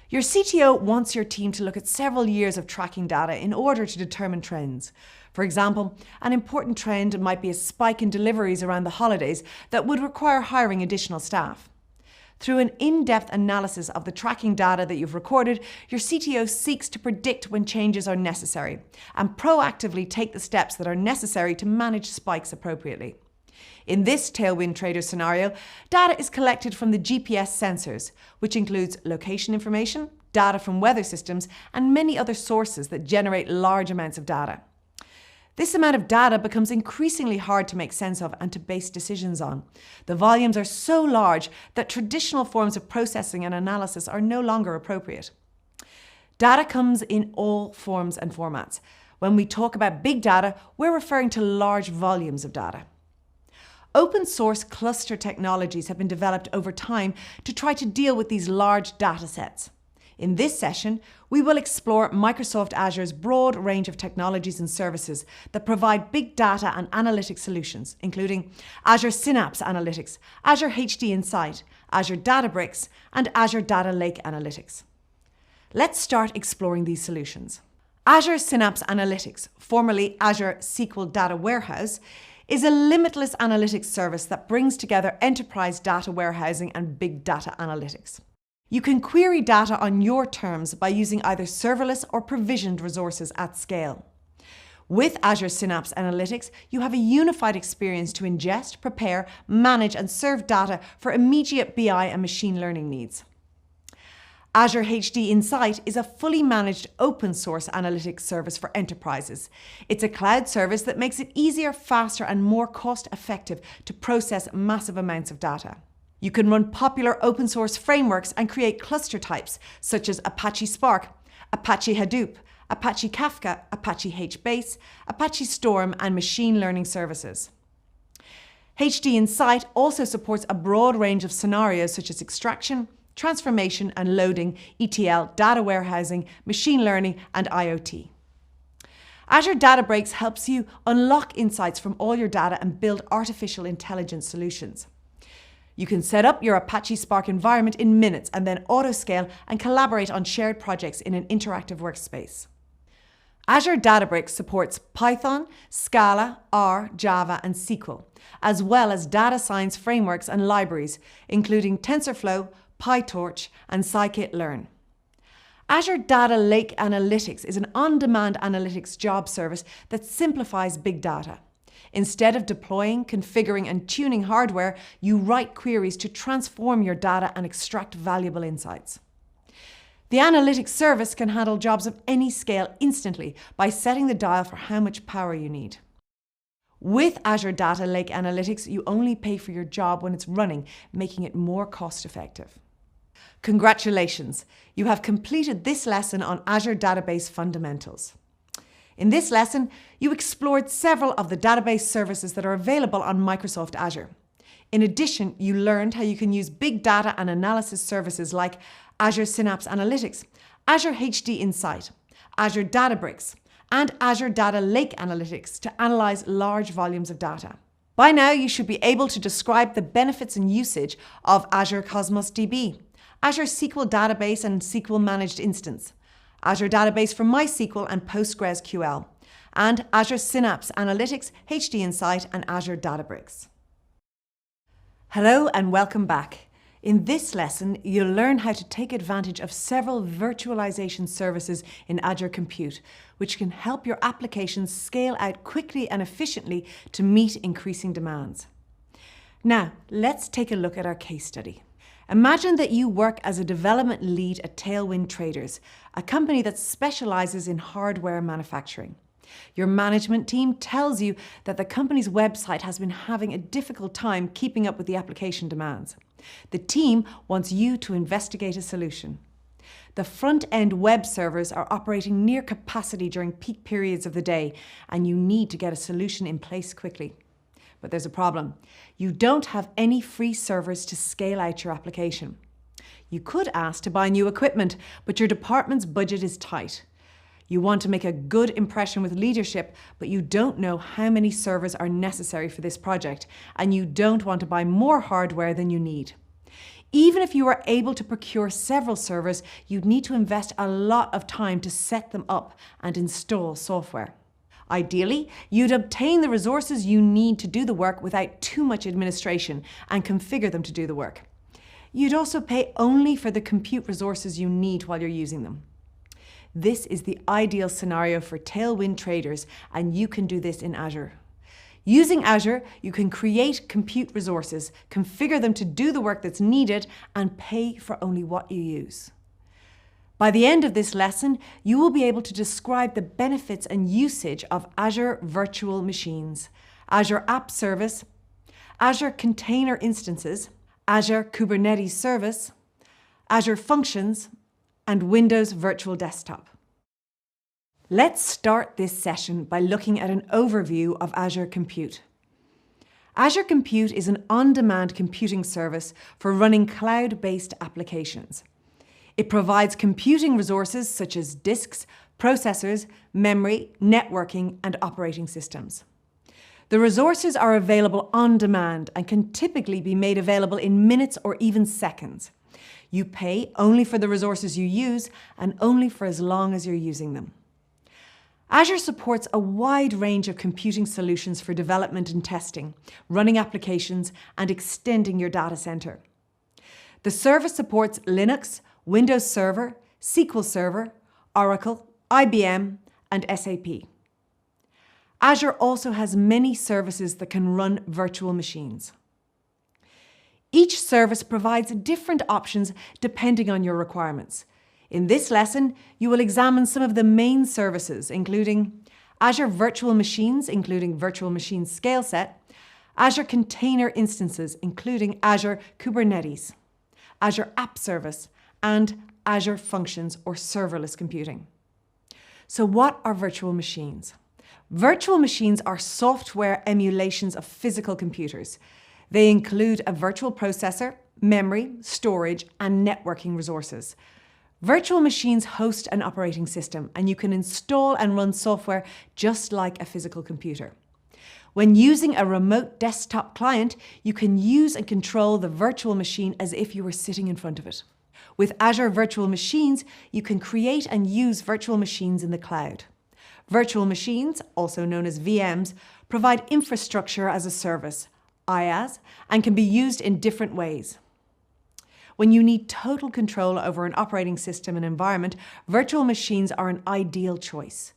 Your CTO wants your team to look at several years of tracking data in order to determine trends. For example, an important trend might be a spike in deliveries around the holidays that would require hiring additional staff. Through an in-depth analysis of the tracking data that you've recorded, your CTO seeks to predict when changes are necessary and proactively take the steps that are necessary to manage spikes appropriately. In this Tailwind Trader scenario, data is collected from the GPS sensors, which includes location information, data from weather systems, and many other sources that generate large amounts of data. This amount of data becomes increasingly hard to make sense of and to base decisions on. The volumes are so large that traditional forms of processing and analysis are no longer appropriate. Data comes in all forms and formats. When we talk about big data, we're referring to large volumes of data. Open source cluster technologies have been developed over time to try to deal with these large data sets. In this session, we will explore Microsoft Azure's broad range of technologies and services that provide big data and analytic solutions, including Azure Synapse Analytics, Azure HD Insight, Azure Databricks, and Azure Data Lake Analytics. Let's start exploring these solutions. Azure Synapse Analytics, formerly Azure SQL Data Warehouse, is a limitless analytics service that brings together enterprise data warehousing and big data analytics. You can query data on your terms by using either serverless or provisioned resources at scale. With Azure Synapse Analytics, you have a unified experience to ingest, prepare, manage, and serve data for immediate BI and machine learning needs. Azure HD Insight is a fully managed open source analytics service for enterprises. It's a cloud service that makes it easier, faster, and more cost-effective to process massive amounts of data. You can run popular open source frameworks and create cluster types such as Apache Spark, Apache Hadoop, Apache Kafka, Apache HBase, Apache Storm, and machine learning services. HD Insight also supports a broad range of scenarios such as extraction, transformation and loading, ETL, data warehousing, machine learning, and IoT. Azure Databricks helps you unlock insights from all your data and build artificial intelligence solutions. You can set up your Apache Spark environment in minutes and then auto-scale and collaborate on shared projects in an interactive workspace. Azure Databricks supports Python, Scala, R, Java, and SQL, as well as data science frameworks and libraries, including TensorFlow, PyTorch, and scikit-learn. Azure Data Lake Analytics is an on-demand analytics job service that simplifies big data. Instead of deploying, configuring, and tuning hardware, you write queries to transform your data and extract valuable insights. The analytics service can handle jobs of any scale instantly by setting the dial for how much power you need. With Azure Data Lake Analytics, you only pay for your job when it's running, making it more cost-effective. Congratulations! You have completed this lesson on Azure Database Fundamentals. In this lesson, you explored several of the database services that are available on Microsoft Azure. In addition, you learned how you can use big data and analysis services like Azure Synapse Analytics, Azure HD Insight, Azure Databricks, and Azure Data Lake Analytics to analyze large volumes of data. By now, you should be able to describe the benefits and usage of Azure Cosmos DB, Azure SQL Database and SQL Managed Instance, Azure Database for MySQL and PostgreSQL, and Azure Synapse Analytics, HD Insight, and Azure Databricks. Hello and welcome back. In this lesson, you'll learn how to take advantage of several virtualization services in Azure Compute, which can help your applications scale out quickly and efficiently to meet increasing demands. Now, let's take a look at our case study. Imagine that you work as a development lead at Tailwind Traders, a company that specializes in hardware manufacturing. Your management team tells you that the company's website has been having a difficult time keeping up with the application demands. The team wants you to investigate a solution. The front-end web servers are operating near capacity during peak periods of the day, and you need to get a solution in place quickly. But there's a problem. You don't have any free servers to scale out your application. You could ask to buy new equipment, but your department's budget is tight. You want to make a good impression with leadership, but you don't know how many servers are necessary for this project, and you don't want to buy more hardware than you need. Even if you are able to procure several servers, you'd need to invest a lot of time to set them up and install software. Ideally, you'd obtain the resources you need to do the work without too much administration and configure them to do the work. You'd also pay only for the compute resources you need while you're using them. This is the ideal scenario for Tailwind Traders, and you can do this in Azure. Using Azure, you can create compute resources, configure them to do the work that's needed, and pay for only what you use. By the end of this lesson, you will be able to describe the benefits and usage of Azure Virtual Machines, Azure App Service, Azure Container Instances, Azure Kubernetes Service, Azure Functions, and Windows Virtual Desktop. Let's start this session by looking at an overview of Azure Compute. Azure Compute is an on-demand computing service for running cloud-based applications. It provides computing resources such as disks, processors, memory, networking, and operating systems. The resources are available on demand and can typically be made available in minutes or even seconds. You pay only for the resources you use and only for as long as you're using them. Azure supports a wide range of computing solutions for development and testing, running applications, and extending your data center. The service supports Linux, Windows Server, SQL Server, Oracle, IBM, and SAP. Azure also has many services that can run virtual machines. Each service provides different options depending on your requirements. In this lesson, you will examine some of the main services, including Azure Virtual Machines, including Virtual Machine Scale Set, Azure Container Instances, including Azure Kubernetes, Azure App Service, and Azure Functions or serverless computing. So what are virtual machines? Virtual machines are software emulations of physical computers. They include a virtual processor, memory, storage, and networking resources. Virtual machines host an operating system, and you can install and run software just like a physical computer. When using a remote desktop client, you can use and control the virtual machine as if you were sitting in front of it. With Azure Virtual Machines, you can create and use virtual machines in the cloud. Virtual machines, also known as VMs, provide infrastructure as a service, IaaS, and can be used in different ways. When you need total control over an operating system and environment, virtual machines are an ideal choice.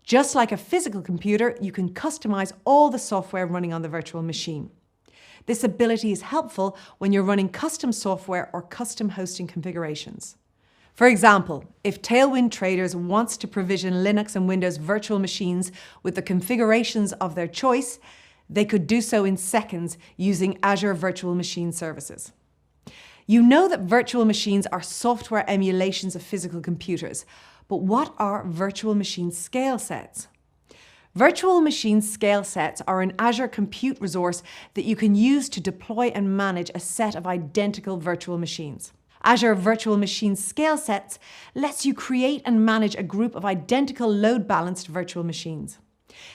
Just like a physical computer, you can customize all the software running on the virtual machine. This ability is helpful when you're running custom software or custom hosting configurations. For example, if Tailwind Traders wants to provision Linux and Windows virtual machines with the configurations of their choice, they could do so in seconds using Azure Virtual Machine services. You know that virtual machines are software emulations of physical computers, but what are virtual machine scale sets? Virtual machine scale sets are an Azure compute resource that you can use to deploy and manage a set of identical virtual machines. Azure Virtual Machine Scale Sets lets you create and manage a group of identical load-balanced virtual machines.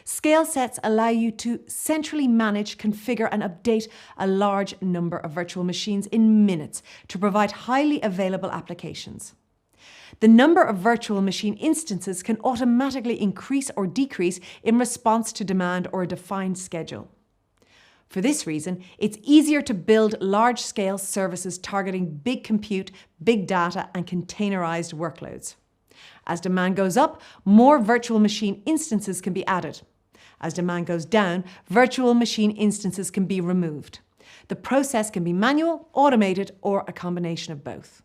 Scale sets allow you to centrally manage, configure, and update a large number of virtual machines in minutes to provide highly available applications. The number of virtual machine instances can automatically increase or decrease in response to demand or a defined schedule. For this reason, it's easier to build large-scale services targeting big compute, big data, and containerized workloads. As demand goes up, more virtual machine instances can be added. As demand goes down, virtual machine instances can be removed. The process can be manual, automated, or a combination of both.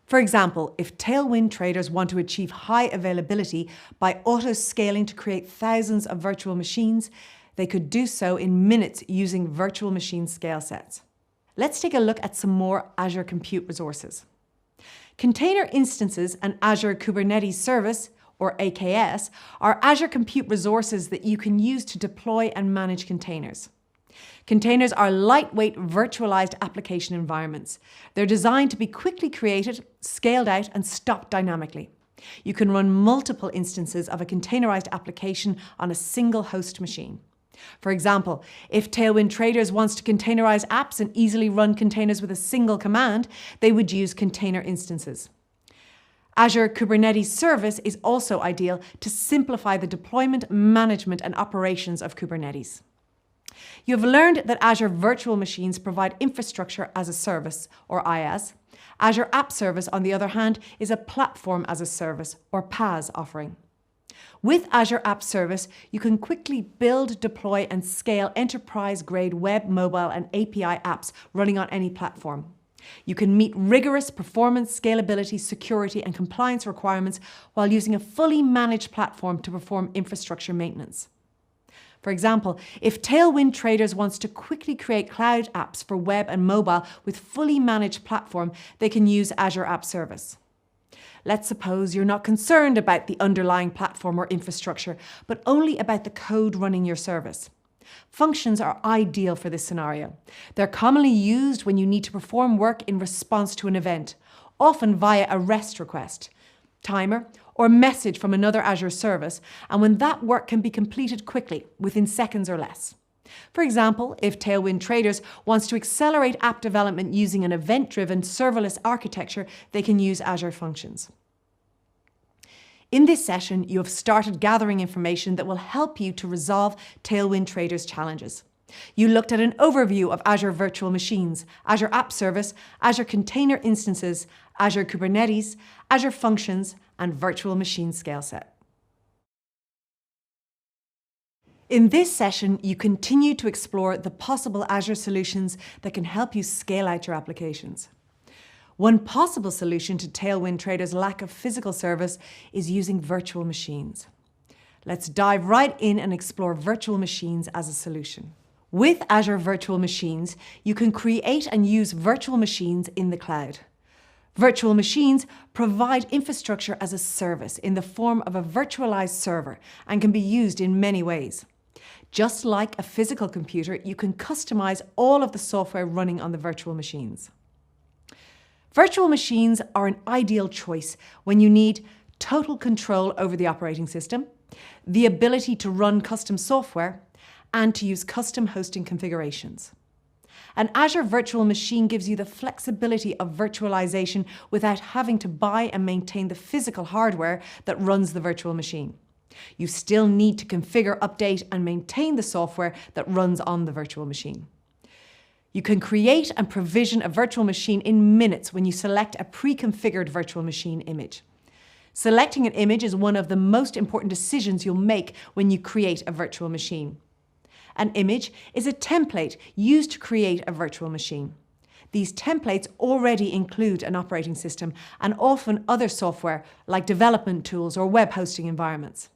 For example, if Tailwind Traders want to achieve high availability by auto-scaling to create thousands of virtual machines, they could do so in minutes using virtual machine scale sets. Let's take a look at some more Azure compute resources. Container instances and Azure Kubernetes Service, or AKS, are Azure compute resources that you can use to deploy and manage containers. Containers are lightweight virtualized application environments. They're designed to be quickly created, scaled out, and stopped dynamically. You can run multiple instances of a containerized application on a single host machine. For example, if Tailwind Traders wants to containerize apps and easily run containers with a single command, they would use container instances. Azure Kubernetes Service is also ideal to simplify the deployment, management, and operations of Kubernetes. You have learned that Azure Virtual Machines provide infrastructure as a service, or IaaS. Azure App Service, on the other hand, is a platform as a service, or PaaS offering. With Azure App Service, you can quickly build, deploy, and scale enterprise-grade web, mobile, and API apps running on any platform. You can meet rigorous performance, scalability, security, and compliance requirements while using a fully managed platform to perform infrastructure maintenance. For example, if Tailwind Traders wants to quickly create cloud apps for web and mobile with fully managed platform, they can use Azure App Service. Let's suppose you're not concerned about the underlying platform or infrastructure, but only about the code running your service. Functions are ideal for this scenario. They're commonly used when you need to perform work in response to an event, often via a REST request, timer, or message from another Azure service, and when that work can be completed quickly, within seconds or less. For example, if Tailwind Traders wants to accelerate app development using an event-driven serverless architecture, they can use Azure Functions. In this session, you have started gathering information that will help you to resolve Tailwind Traders' challenges. You looked at an overview of Azure Virtual Machines, Azure App Service, Azure Container Instances, Azure Kubernetes, Azure Functions, and Virtual Machine Scale Set. In this session, you continue to explore the possible Azure solutions that can help you scale out your applications. One possible solution to Tailwind Traders' lack of physical service is using virtual machines. Let's dive right in and explore virtual machines as a solution. With Azure Virtual Machines, you can create and use virtual machines in the cloud. Virtual machines provide infrastructure as a service in the form of a virtualized server and can be used in many ways. Just like a physical computer, you can customize all of the software running on the virtual machines. Virtual machines are an ideal choice when you need total control over the operating system, the ability to run custom software, and to use custom hosting configurations. An Azure virtual machine gives you the flexibility of virtualization without having to buy and maintain the physical hardware that runs the virtual machine. You still need to configure, update, and maintain the software that runs on the virtual machine. You can create and provision a virtual machine in minutes when you select a pre-configured virtual machine image. Selecting an image is one of the most important decisions you'll make when you create a virtual machine. An image is a template used to create a virtual machine. These templates already include an operating system and often other software like development tools or web hosting environments.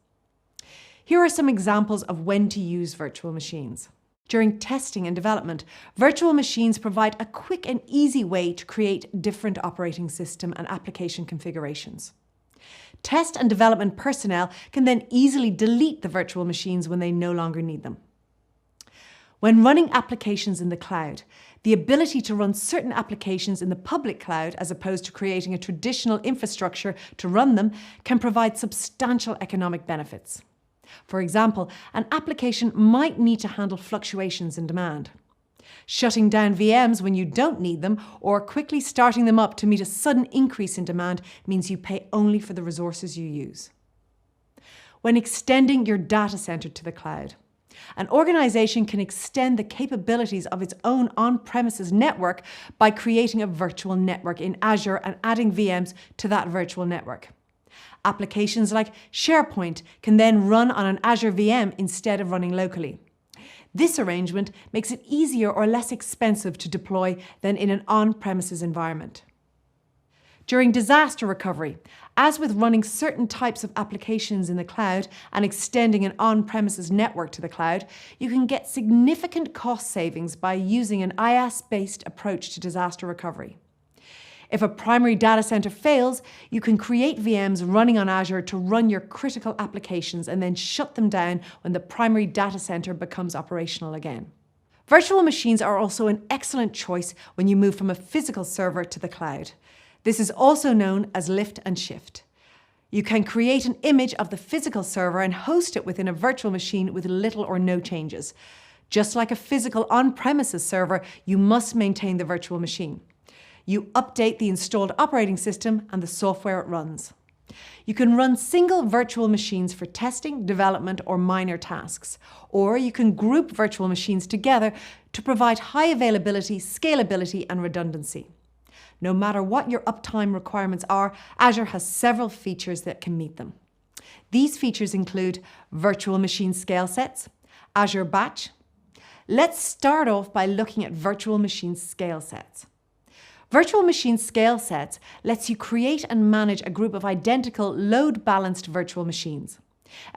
Here are some examples of when to use virtual machines. During testing and development, virtual machines provide a quick and easy way to create different operating system and application configurations. Test and development personnel can then easily delete the virtual machines when they no longer need them. When running applications in the cloud, the ability to run certain applications in the public cloud as opposed to creating a traditional infrastructure to run them can provide substantial economic benefits. For example, an application might need to handle fluctuations in demand. Shutting down VMs when you don't need them or quickly starting them up to meet a sudden increase in demand means you pay only for the resources you use. When extending your data center to the cloud, an organization can extend the capabilities of its own on-premises network by creating a virtual network in Azure and adding VMs to that virtual network. Applications like SharePoint can then run on an Azure VM instead of running locally. This arrangement makes it easier or less expensive to deploy than in an on-premises environment. During disaster recovery, as with running certain types of applications in the cloud and extending an on-premises network to the cloud, you can get significant cost savings by using an IaaS-based approach to disaster recovery. If a primary data center fails, you can create VMs running on Azure to run your critical applications and then shut them down when the primary data center becomes operational again. Virtual machines are also an excellent choice when you move from a physical server to the cloud. This is also known as lift and shift. You can create an image of the physical server and host it within a virtual machine with little or no changes. Just like a physical on-premises server, you must maintain the virtual machine. You update the installed operating system and the software it runs. You can run single virtual machines for testing, development, or minor tasks. Or you can group virtual machines together to provide high availability, scalability, and redundancy. No matter what your uptime requirements are, Azure has several features that can meet them. These features include virtual machine scale sets, Azure Batch. Let's start off by looking at virtual machine scale sets. Virtual machine scale sets lets you create and manage a group of identical load-balanced virtual machines.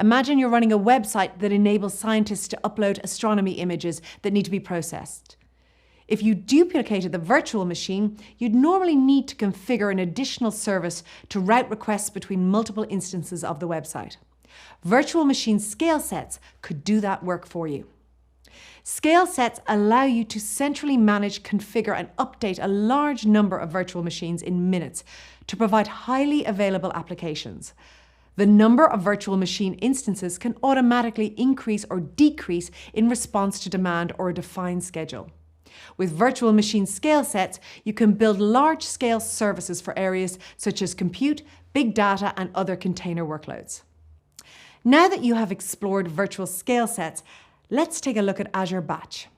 Imagine you're running a website that enables scientists to upload astronomy images that need to be processed. If you duplicated the virtual machine, you'd normally need to configure an additional service to route requests between multiple instances of the website. Virtual machine scale sets could do that work for you. Scale sets allow you to centrally manage, configure, and update a large number of virtual machines in minutes to provide highly available applications. The number of virtual machine instances can automatically increase or decrease in response to demand or a defined schedule. With virtual machine scale sets, you can build large-scale services for areas such as compute, big data, and other container workloads. Now that you have explored virtual scale sets, let's take a look at Azure Batch.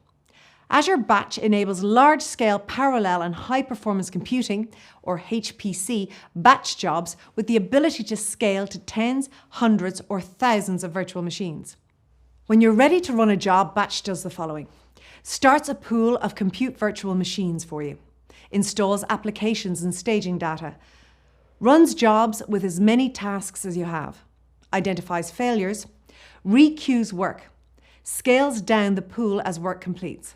Azure Batch enables large-scale parallel and high-performance computing, or HPC, batch jobs with the ability to scale to tens, hundreds, or thousands of virtual machines. When you're ready to run a job, Batch does the following. Starts a pool of compute virtual machines for you, installs applications and staging data, runs jobs with as many tasks as you have, identifies failures, requeues work, scales down the pool as work completes.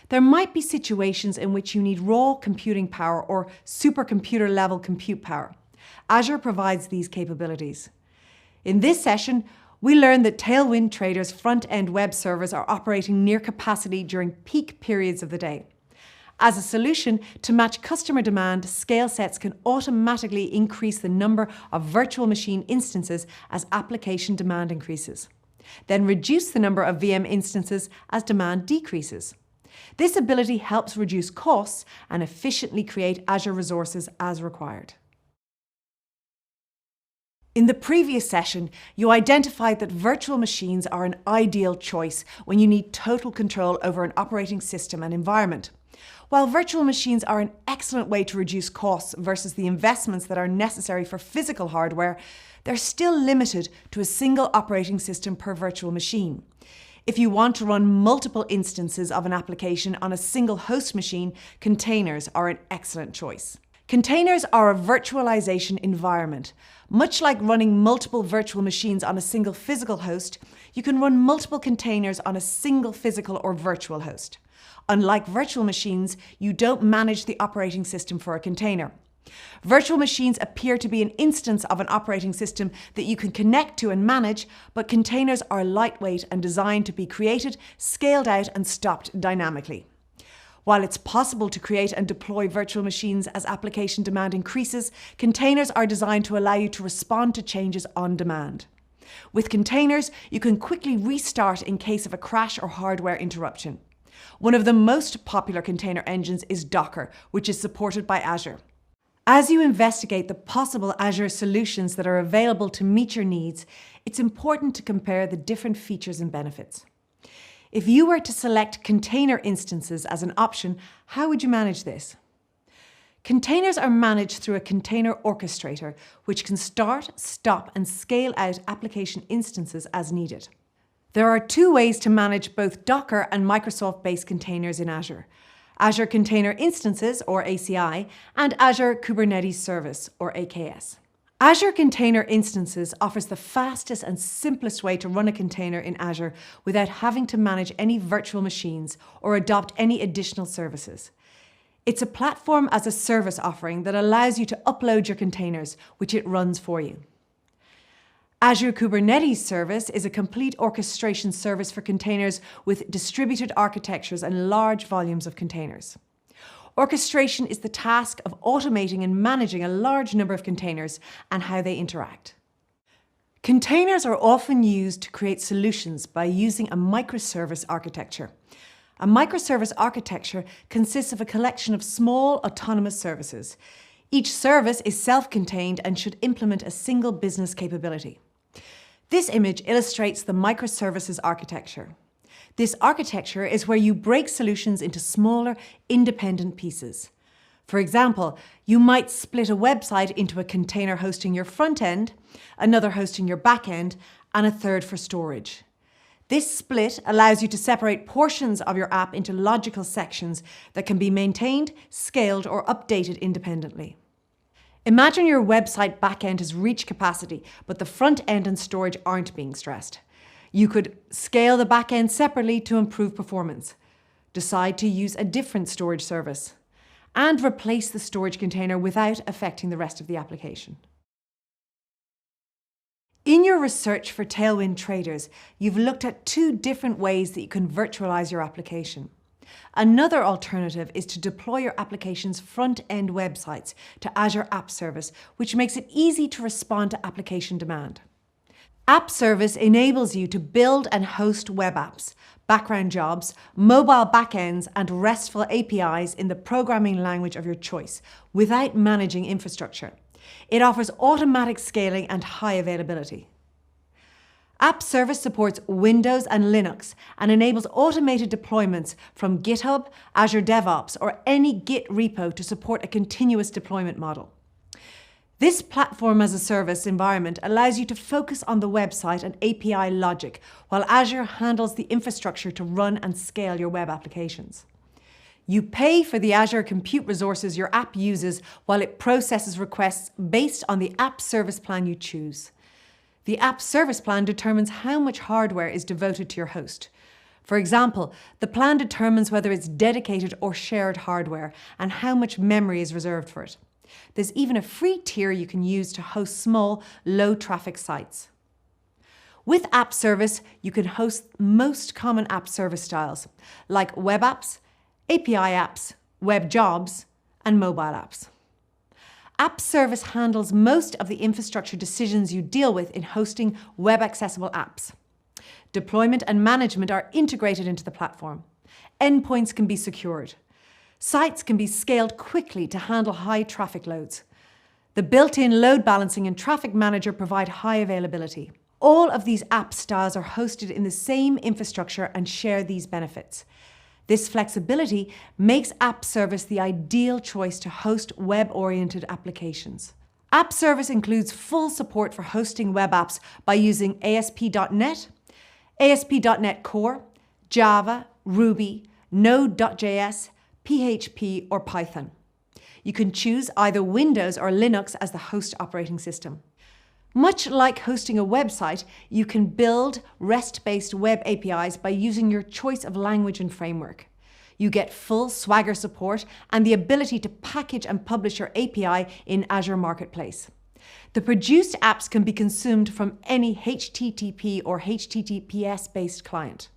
There might be situations in which you need raw computing power or supercomputer level compute power. Azure provides these capabilities. In this session, we learned that Tailwind Traders' front-end web servers are operating near capacity during peak periods of the day. As a solution to match customer demand, scale sets can automatically increase the number of virtual machine instances as application demand increases, then reduce the number of VM instances as demand decreases. This ability helps reduce costs and efficiently create Azure resources as required. In the previous session, you identified that virtual machines are an ideal choice when you need total control over an operating system and environment. While virtual machines are an excellent way to reduce costs versus the investments that are necessary for physical hardware, they're still limited to a single operating system per virtual machine. If you want to run multiple instances of an application on a single host machine, containers are an excellent choice. Containers are a virtualization environment. Much like running multiple virtual machines on a single physical host, you can run multiple containers on a single physical or virtual host. Unlike virtual machines, you don't manage the operating system for a container. Virtual machines appear to be an instance of an operating system that you can connect to and manage, but containers are lightweight and designed to be created, scaled out, and stopped dynamically. While it's possible to create and deploy virtual machines as application demand increases, containers are designed to allow you to respond to changes on demand. With containers, you can quickly restart in case of a crash or hardware interruption. One of the most popular container engines is Docker, which is supported by Azure. As you investigate the possible Azure solutions that are available to meet your needs, it's important to compare the different features and benefits. If you were to select container instances as an option, how would you manage this? Containers are managed through a container orchestrator, which can start, stop, and scale out application instances as needed. There are two ways to manage both Docker and Microsoft-based containers in Azure: Azure Container Instances, or ACI, and Azure Kubernetes Service, or AKS. Azure Container Instances offers the fastest and simplest way to run a container in Azure without having to manage any virtual machines or adopt any additional services. It's a platform as a service offering that allows you to upload your containers, which it runs for you. Azure Kubernetes Service is a complete orchestration service for containers with distributed architectures and large volumes of containers. Orchestration is the task of automating and managing a large number of containers and how they interact. Containers are often used to create solutions by using a microservice architecture. A microservice architecture consists of a collection of small autonomous services. Each service is self-contained and should implement a single business capability. This image illustrates the microservices architecture. This architecture is where you break solutions into smaller, independent pieces. For example, you might split a website into a container hosting your front end, another hosting your back end, and a third for storage. This split allows you to separate portions of your app into logical sections that can be maintained, scaled, or updated independently. Imagine your website backend has reached capacity, but the front end and storage aren't being stressed. You could scale the backend separately to improve performance, decide to use a different storage service, and replace the storage container without affecting the rest of the application. In your research for Tailwind Traders, you've looked at two different ways that you can virtualize your application. Another alternative is to deploy your application's front-end websites to Azure App Service, which makes it easy to respond to application demand. App Service enables you to build and host web apps, background jobs, mobile backends, and RESTful APIs in the programming language of your choice without managing infrastructure. It offers automatic scaling and high availability. App Service supports Windows and Linux and enables automated deployments from GitHub, Azure DevOps, or any Git repo to support a continuous deployment model. This platform as a service environment allows you to focus on the website and API logic, while Azure handles the infrastructure to run and scale your web applications. You pay for the Azure compute resources your app uses while it processes requests based on the app service plan you choose. The app service plan determines how much hardware is devoted to your host. For example, the plan determines whether it's dedicated or shared hardware and how much memory is reserved for it. There's even a free tier you can use to host small, low-traffic sites. With App Service, you can host most common app service styles, like web apps, API apps, web jobs, and mobile apps. App Service handles most of the infrastructure decisions you deal with in hosting web-accessible apps. Deployment and management are integrated into the platform. Endpoints can be secured. Sites can be scaled quickly to handle high traffic loads. The built-in load balancing and traffic manager provide high availability. All of these app styles are hosted in the same infrastructure and share these benefits. This flexibility makes App Service the ideal choice to host web-oriented applications. App Service includes full support for hosting web apps by using ASP.NET, ASP.NET Core, Java, Ruby, Node.js, PHP, or Python. You can choose either Windows or Linux as the host operating system. Much like hosting a website, you can build REST-based web APIs by using your choice of language and framework. You get full Swagger support and the ability to package and publish your API in Azure Marketplace. The produced apps can be consumed from any HTTP or HTTPS-based client.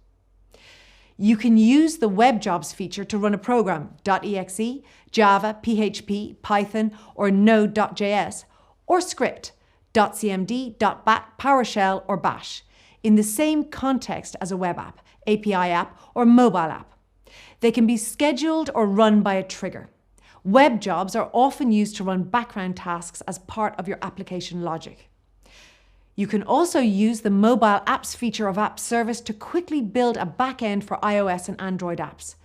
You can use the web jobs feature to run a program, .exe, Java, PHP, Python, or Node.js, or script, .cmd, .bat, PowerShell, or Bash, in the same context as a web app, API app, or mobile app. They can be scheduled or run by a trigger. Web jobs are often used to run background tasks as part of your application logic. You can also use the mobile apps feature of App Service to quickly build a backend for iOS and Android apps.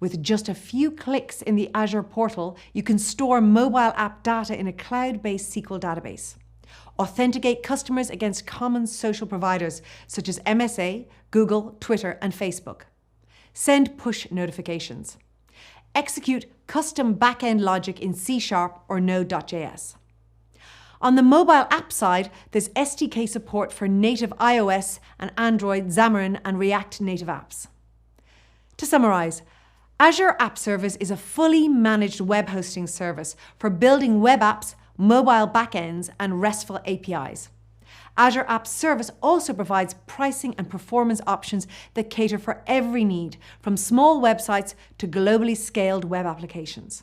With just a few clicks in the Azure portal, you can store mobile app data in a cloud-based SQL database. Authenticate customers against common social providers such as MSA, Google, Twitter, and Facebook. Send push notifications. Execute custom backend logic in C# or Node.js. On the mobile app side, there's SDK support for native iOS and Android, Xamarin, and React native apps. To summarize, Azure App Service is a fully managed web hosting service for building web apps, mobile backends, and RESTful APIs. Azure App Service also provides pricing and performance options that cater for every need, from small websites to globally scaled web applications.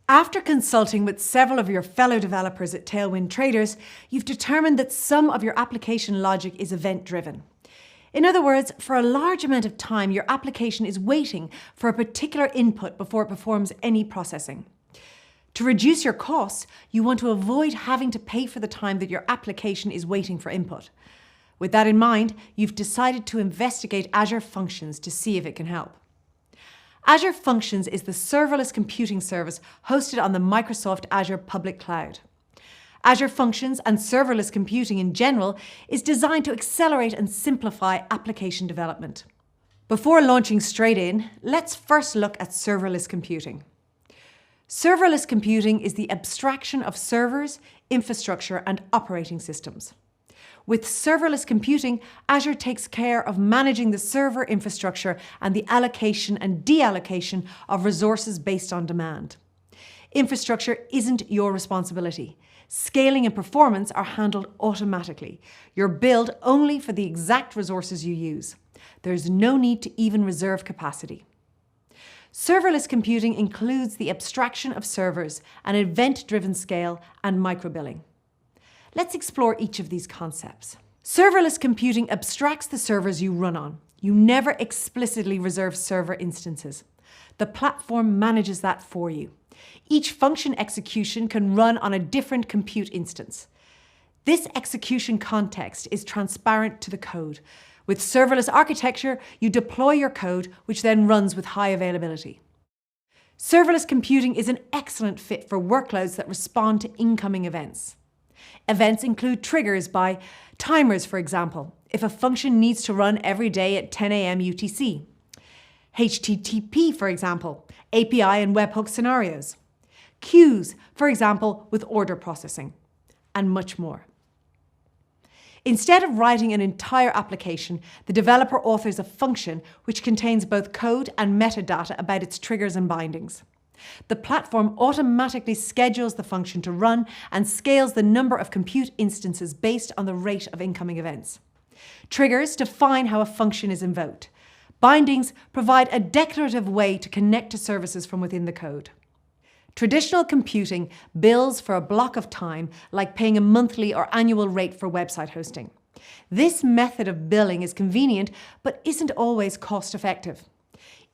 After consulting with several of your fellow developers at Tailwind Traders, you've determined that some of your application logic is event-driven. In other words, for a large amount of time, your application is waiting for a particular input before it performs any processing. To reduce your costs, you want to avoid having to pay for the time that your application is waiting for input. With that in mind, you've decided to investigate Azure Functions to see if it can help. Azure Functions is the serverless computing service hosted on the Microsoft Azure public cloud. Azure Functions and serverless computing in general is designed to accelerate and simplify application development. Before launching straight in, let's first look at serverless computing. Serverless computing is the abstraction of servers, infrastructure, and operating systems. With serverless computing, Azure takes care of managing the server infrastructure and the allocation and deallocation of resources based on demand. Infrastructure isn't your responsibility. Scaling and performance are handled automatically. You're billed only for the exact resources you use. There's no need to even reserve capacity. Serverless computing includes the abstraction of servers, an event-driven scale, and microbilling. Let's explore each of these concepts. Serverless computing abstracts the servers you run on. You never explicitly reserve server instances. The platform manages that for you. Each function execution can run on a different compute instance. This execution context is transparent to the code. With serverless architecture, you deploy your code, which then runs with high availability. Serverless computing is an excellent fit for workloads that respond to incoming events. Events include triggers by timers, for example, if a function needs to run every day at 10 a.m. UTC. HTTP, for example, API and webhook scenarios. Queues, for example, with order processing, and much more. Instead of writing an entire application, the developer authors a function which contains both code and metadata about its triggers and bindings. The platform automatically schedules the function to run and scales the number of compute instances based on the rate of incoming events. Triggers define how a function is invoked. Bindings provide a declarative way to connect to services from within the code. Traditional computing bills for a block of time, like paying a monthly or annual rate for website hosting. This method of billing is convenient, but isn't always cost-effective.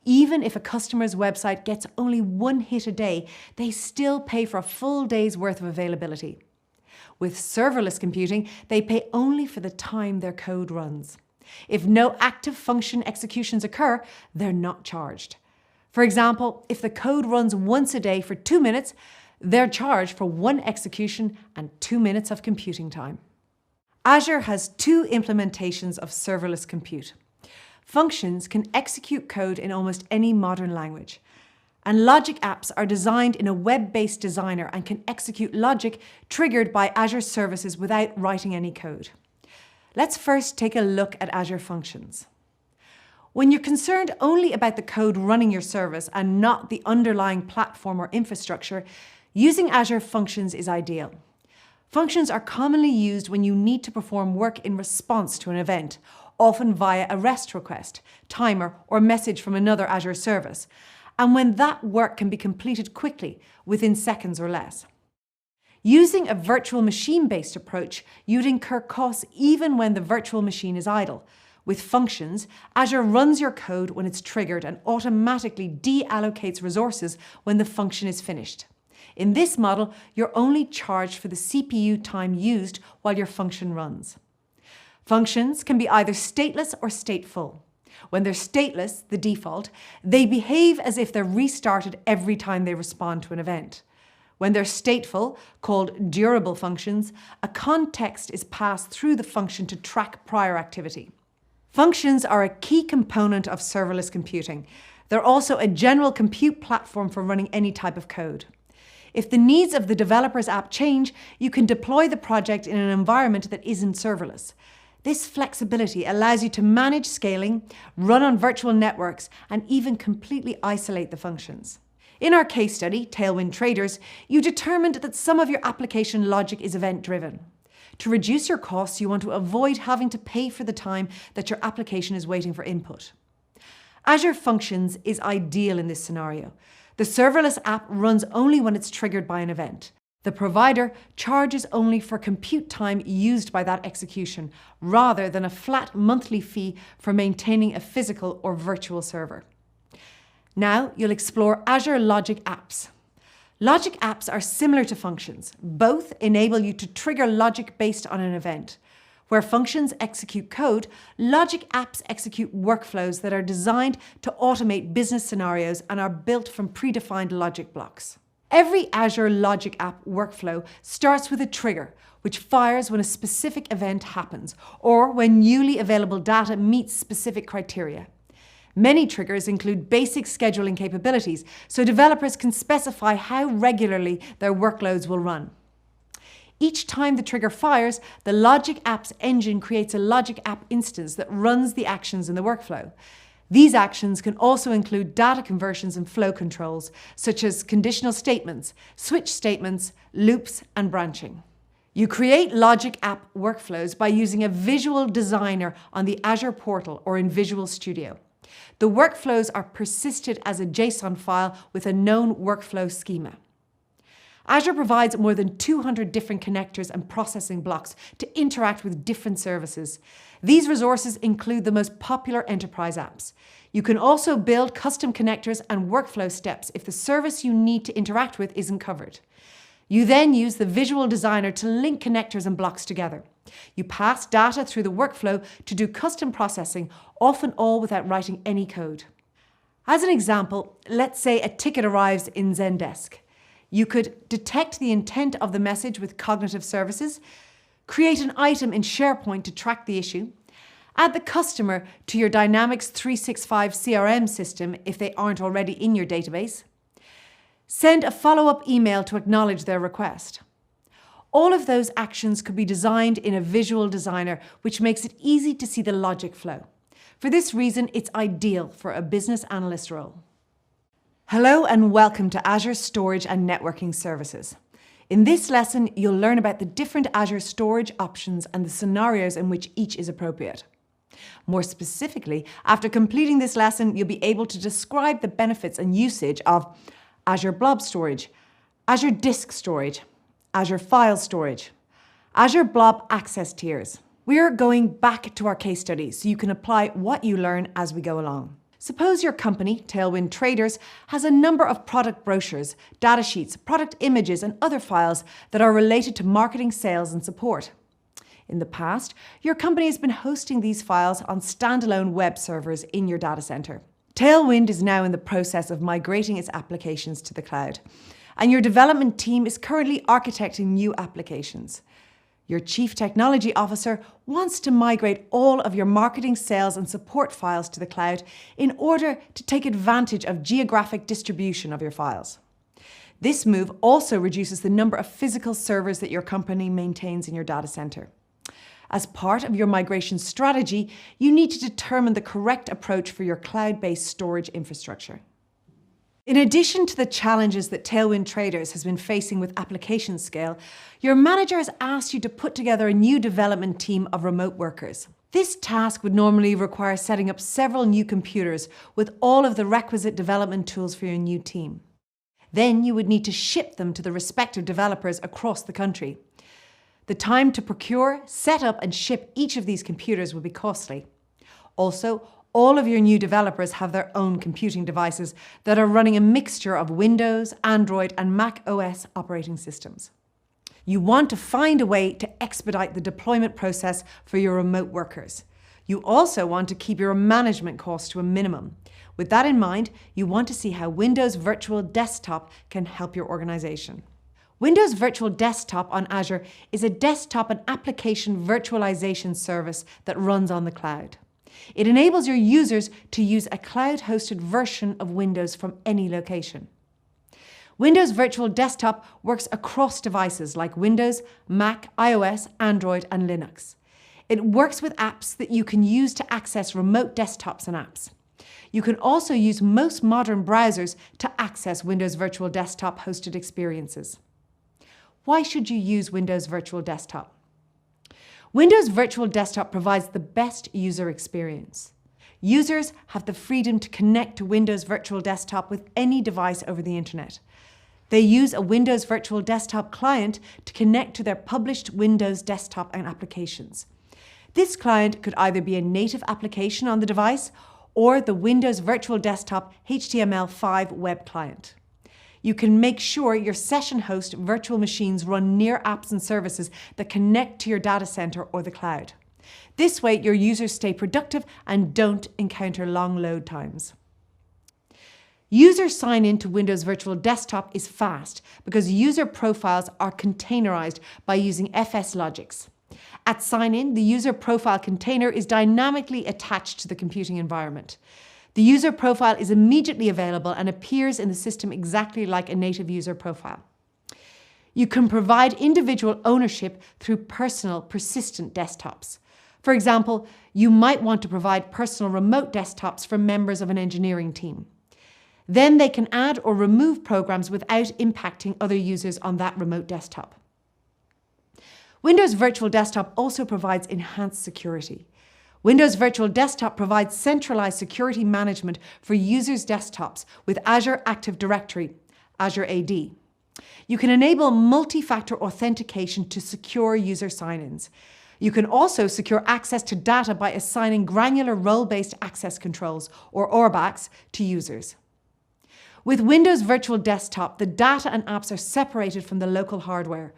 Even if a customer's website gets only one hit a day, they still pay for a full day's worth of availability. With serverless computing, they pay only for the time their code runs. If no active function executions occur, they're not charged. For example, if the code runs once a day for 2 minutes, they're charged for 1 execution and 2 minutes of computing time. Azure has 2 implementations of serverless compute. Functions can execute code in almost any modern language. And logic apps are designed in a web-based designer and can execute logic triggered by Azure services without writing any code. Let's first take a look at Azure Functions. When you're concerned only about the code running your service and not the underlying platform or infrastructure, using Azure Functions is ideal. Functions are commonly used when you need to perform work in response to an event, often via a REST request, timer, or message from another Azure service, and when that work can be completed quickly, within seconds or less. Using a virtual machine-based approach, you'd incur costs even when the virtual machine is idle. With Functions, Azure runs your code when it's triggered and automatically deallocates resources when the function is finished. In this model, you're only charged for the CPU time used while your function runs. Functions can be either stateless or stateful. When they're stateless, the default, they behave as if they're restarted every time they respond to an event. When they're stateful, called durable functions, a context is passed through the function to track prior activity. Functions are a key component of serverless computing. They're also a general compute platform for running any type of code. If the needs of the developer's app change, you can deploy the project in an environment that isn't serverless. This flexibility allows you to manage scaling, run on virtual networks, and even completely isolate the functions. In our case study, Tailwind Traders, you determined that some of your application logic is event-driven. To reduce your costs, you want to avoid having to pay for the time that your application is waiting for input. Azure Functions is ideal in this scenario. The serverless app runs only when it's triggered by an event. The provider charges only for compute time used by that execution, rather than a flat monthly fee for maintaining a physical or virtual server. Now you'll explore Azure Logic Apps. Logic apps are similar to functions. Both enable you to trigger logic based on an event. Where functions execute code, logic apps execute workflows that are designed to automate business scenarios and are built from predefined logic blocks. Every Azure Logic App workflow starts with a trigger, which fires when a specific event happens, or when newly available data meets specific criteria. Many triggers include basic scheduling capabilities, so developers can specify how regularly their workloads will run. Each time the trigger fires, the Logic Apps engine creates a Logic App instance that runs the actions in the workflow. These actions can also include data conversions and flow controls, such as conditional statements, switch statements, loops, and branching. You create Logic App workflows by using a visual designer on the Azure portal or in Visual Studio. The workflows are persisted as a JSON file with a known workflow schema. Azure provides more than 200 different connectors and processing blocks to interact with different services. These resources include the most popular enterprise apps. You can also build custom connectors and workflow steps if the service you need to interact with isn't covered. You then use the visual designer to link connectors and blocks together. You pass data through the workflow to do custom processing, often all without writing any code. As an example, let's say a ticket arrives in Zendesk. You could detect the intent of the message with cognitive services, create an item in SharePoint to track the issue, add the customer to your Dynamics 365 CRM system if they aren't already in your database, send a follow-up email to acknowledge their request. All of those actions could be designed in a visual designer, which makes it easy to see the logic flow. For this reason, it's ideal for a business analyst role. Hello and welcome to Azure Storage and Networking Services. In this lesson, you'll learn about the different Azure storage options and the scenarios in which each is appropriate. More specifically, after completing this lesson, you'll be able to describe the benefits and usage of Azure Blob Storage, Azure Disk Storage, Azure File Storage, Azure Blob Access Tiers. We are going back to our case study so you can apply what you learn as we go along. Suppose your company, Tailwind Traders, has a number of product brochures, data sheets, product images, and other files that are related to marketing, sales, and support. In the past, your company has been hosting these files on standalone web servers in your data center. Tailwind is now in the process of migrating its applications to the cloud, and your development team is currently architecting new applications. Your Chief Technology Officer wants to migrate all of your marketing, sales, and support files to the cloud in order to take advantage of geographic distribution of your files. This move also reduces the number of physical servers that your company maintains in your data center. As part of your migration strategy, you need to determine the correct approach for your cloud-based storage infrastructure. In addition to the challenges that Tailwind Traders has been facing with application scale, your manager has asked you to put together a new development team of remote workers. This task would normally require setting up several new computers with all of the requisite development tools for your new team. Then you would need to ship them to the respective developers across the country. The time to procure, set up, and ship each of these computers would be costly. Also, all of your new developers have their own computing devices that are running a mixture of Windows, Android, and Mac OS operating systems. You want to find a way to expedite the deployment process for your remote workers. You also want to keep your management costs to a minimum. With that in mind, you want to see how Windows Virtual Desktop can help your organization. Windows Virtual Desktop on Azure is a desktop and application virtualization service that runs on the cloud. It enables your users to use a cloud-hosted version of Windows from any location. Windows Virtual Desktop works across devices like Windows, Mac, iOS, Android, and Linux. It works with apps that you can use to access remote desktops and apps. You can also use most modern browsers to access Windows Virtual Desktop hosted experiences. Why should you use Windows Virtual Desktop? Windows Virtual Desktop provides the best user experience. Users have the freedom to connect to Windows Virtual Desktop with any device over the internet. They use a Windows Virtual Desktop client to connect to their published Windows desktop and applications. This client could either be a native application on the device or the Windows Virtual Desktop HTML5 web client. You can make sure your session host virtual machines run near apps and services that connect to your data center or the cloud. This way, your users stay productive and don't encounter long load times. User sign-in to Windows Virtual Desktop is fast because user profiles are containerized by using FS logics. At sign-in, the user profile container is dynamically attached to the computing environment. The user profile is immediately available and appears in the system exactly like a native user profile. You can provide individual ownership through personal, persistent desktops. For example, you might want to provide personal remote desktops for members of an engineering team. Then they can add or remove programs without impacting other users on that remote desktop. Windows Virtual Desktop also provides enhanced security. Windows Virtual Desktop provides centralized security management for users' desktops with Azure Active Directory, Azure AD. You can enable multi-factor authentication to secure user sign-ins. You can also secure access to data by assigning granular role-based access controls, or RBACs, to users. With Windows Virtual Desktop, the data and apps are separated from the local hardware.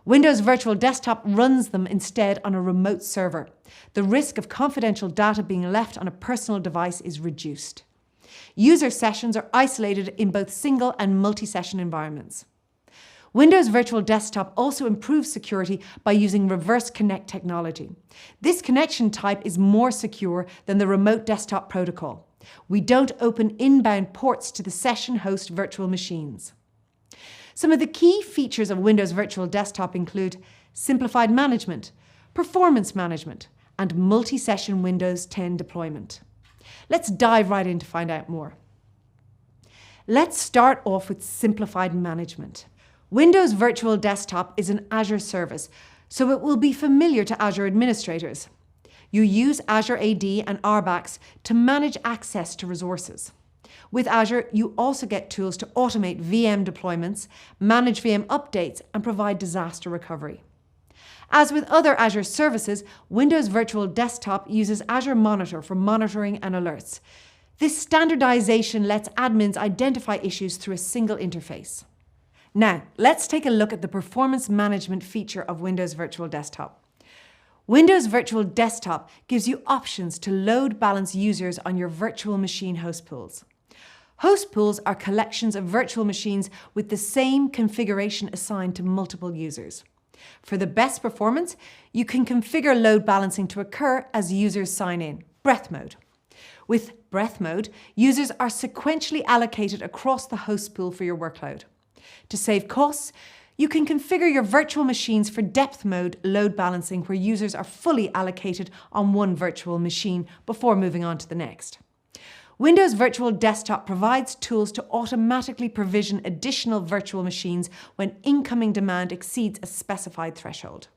Windows Virtual Desktop runs them instead on a remote server. The risk of confidential data being left on a personal device is reduced. User sessions are isolated in both single and multi-session environments. Windows Virtual Desktop also improves security by using reverse connect technology. This connection type is more secure than the remote desktop protocol. We don't open inbound ports to the session host virtual machines. Some of the key features of Windows Virtual Desktop include simplified management, performance management, and multi-session Windows 10 deployment. Let's dive right in to find out more. Let's start off with simplified management. Windows Virtual Desktop is an Azure service, so it will be familiar to Azure administrators. You use Azure AD and RBACs to manage access to resources. With Azure, you also get tools to automate VM deployments, manage VM updates, and provide disaster recovery. As with other Azure services, Windows Virtual Desktop uses Azure Monitor for monitoring and alerts. This standardization lets admins identify issues through a single interface. Now, let's take a look at the performance management feature of Windows Virtual Desktop. Windows Virtual Desktop gives you options to load balance users on your virtual machine host pools. Host pools are collections of virtual machines with the same configuration assigned to multiple users. For the best performance, you can configure load balancing to occur as users sign in, breath mode. With breath mode, users are sequentially allocated across the host pool for your workload. To save costs, you can configure your virtual machines for depth mode load balancing where users are fully allocated on one virtual machine before moving on to the next. Windows Virtual Desktop provides tools to automatically provision additional virtual machines when incoming demand exceeds a specified threshold.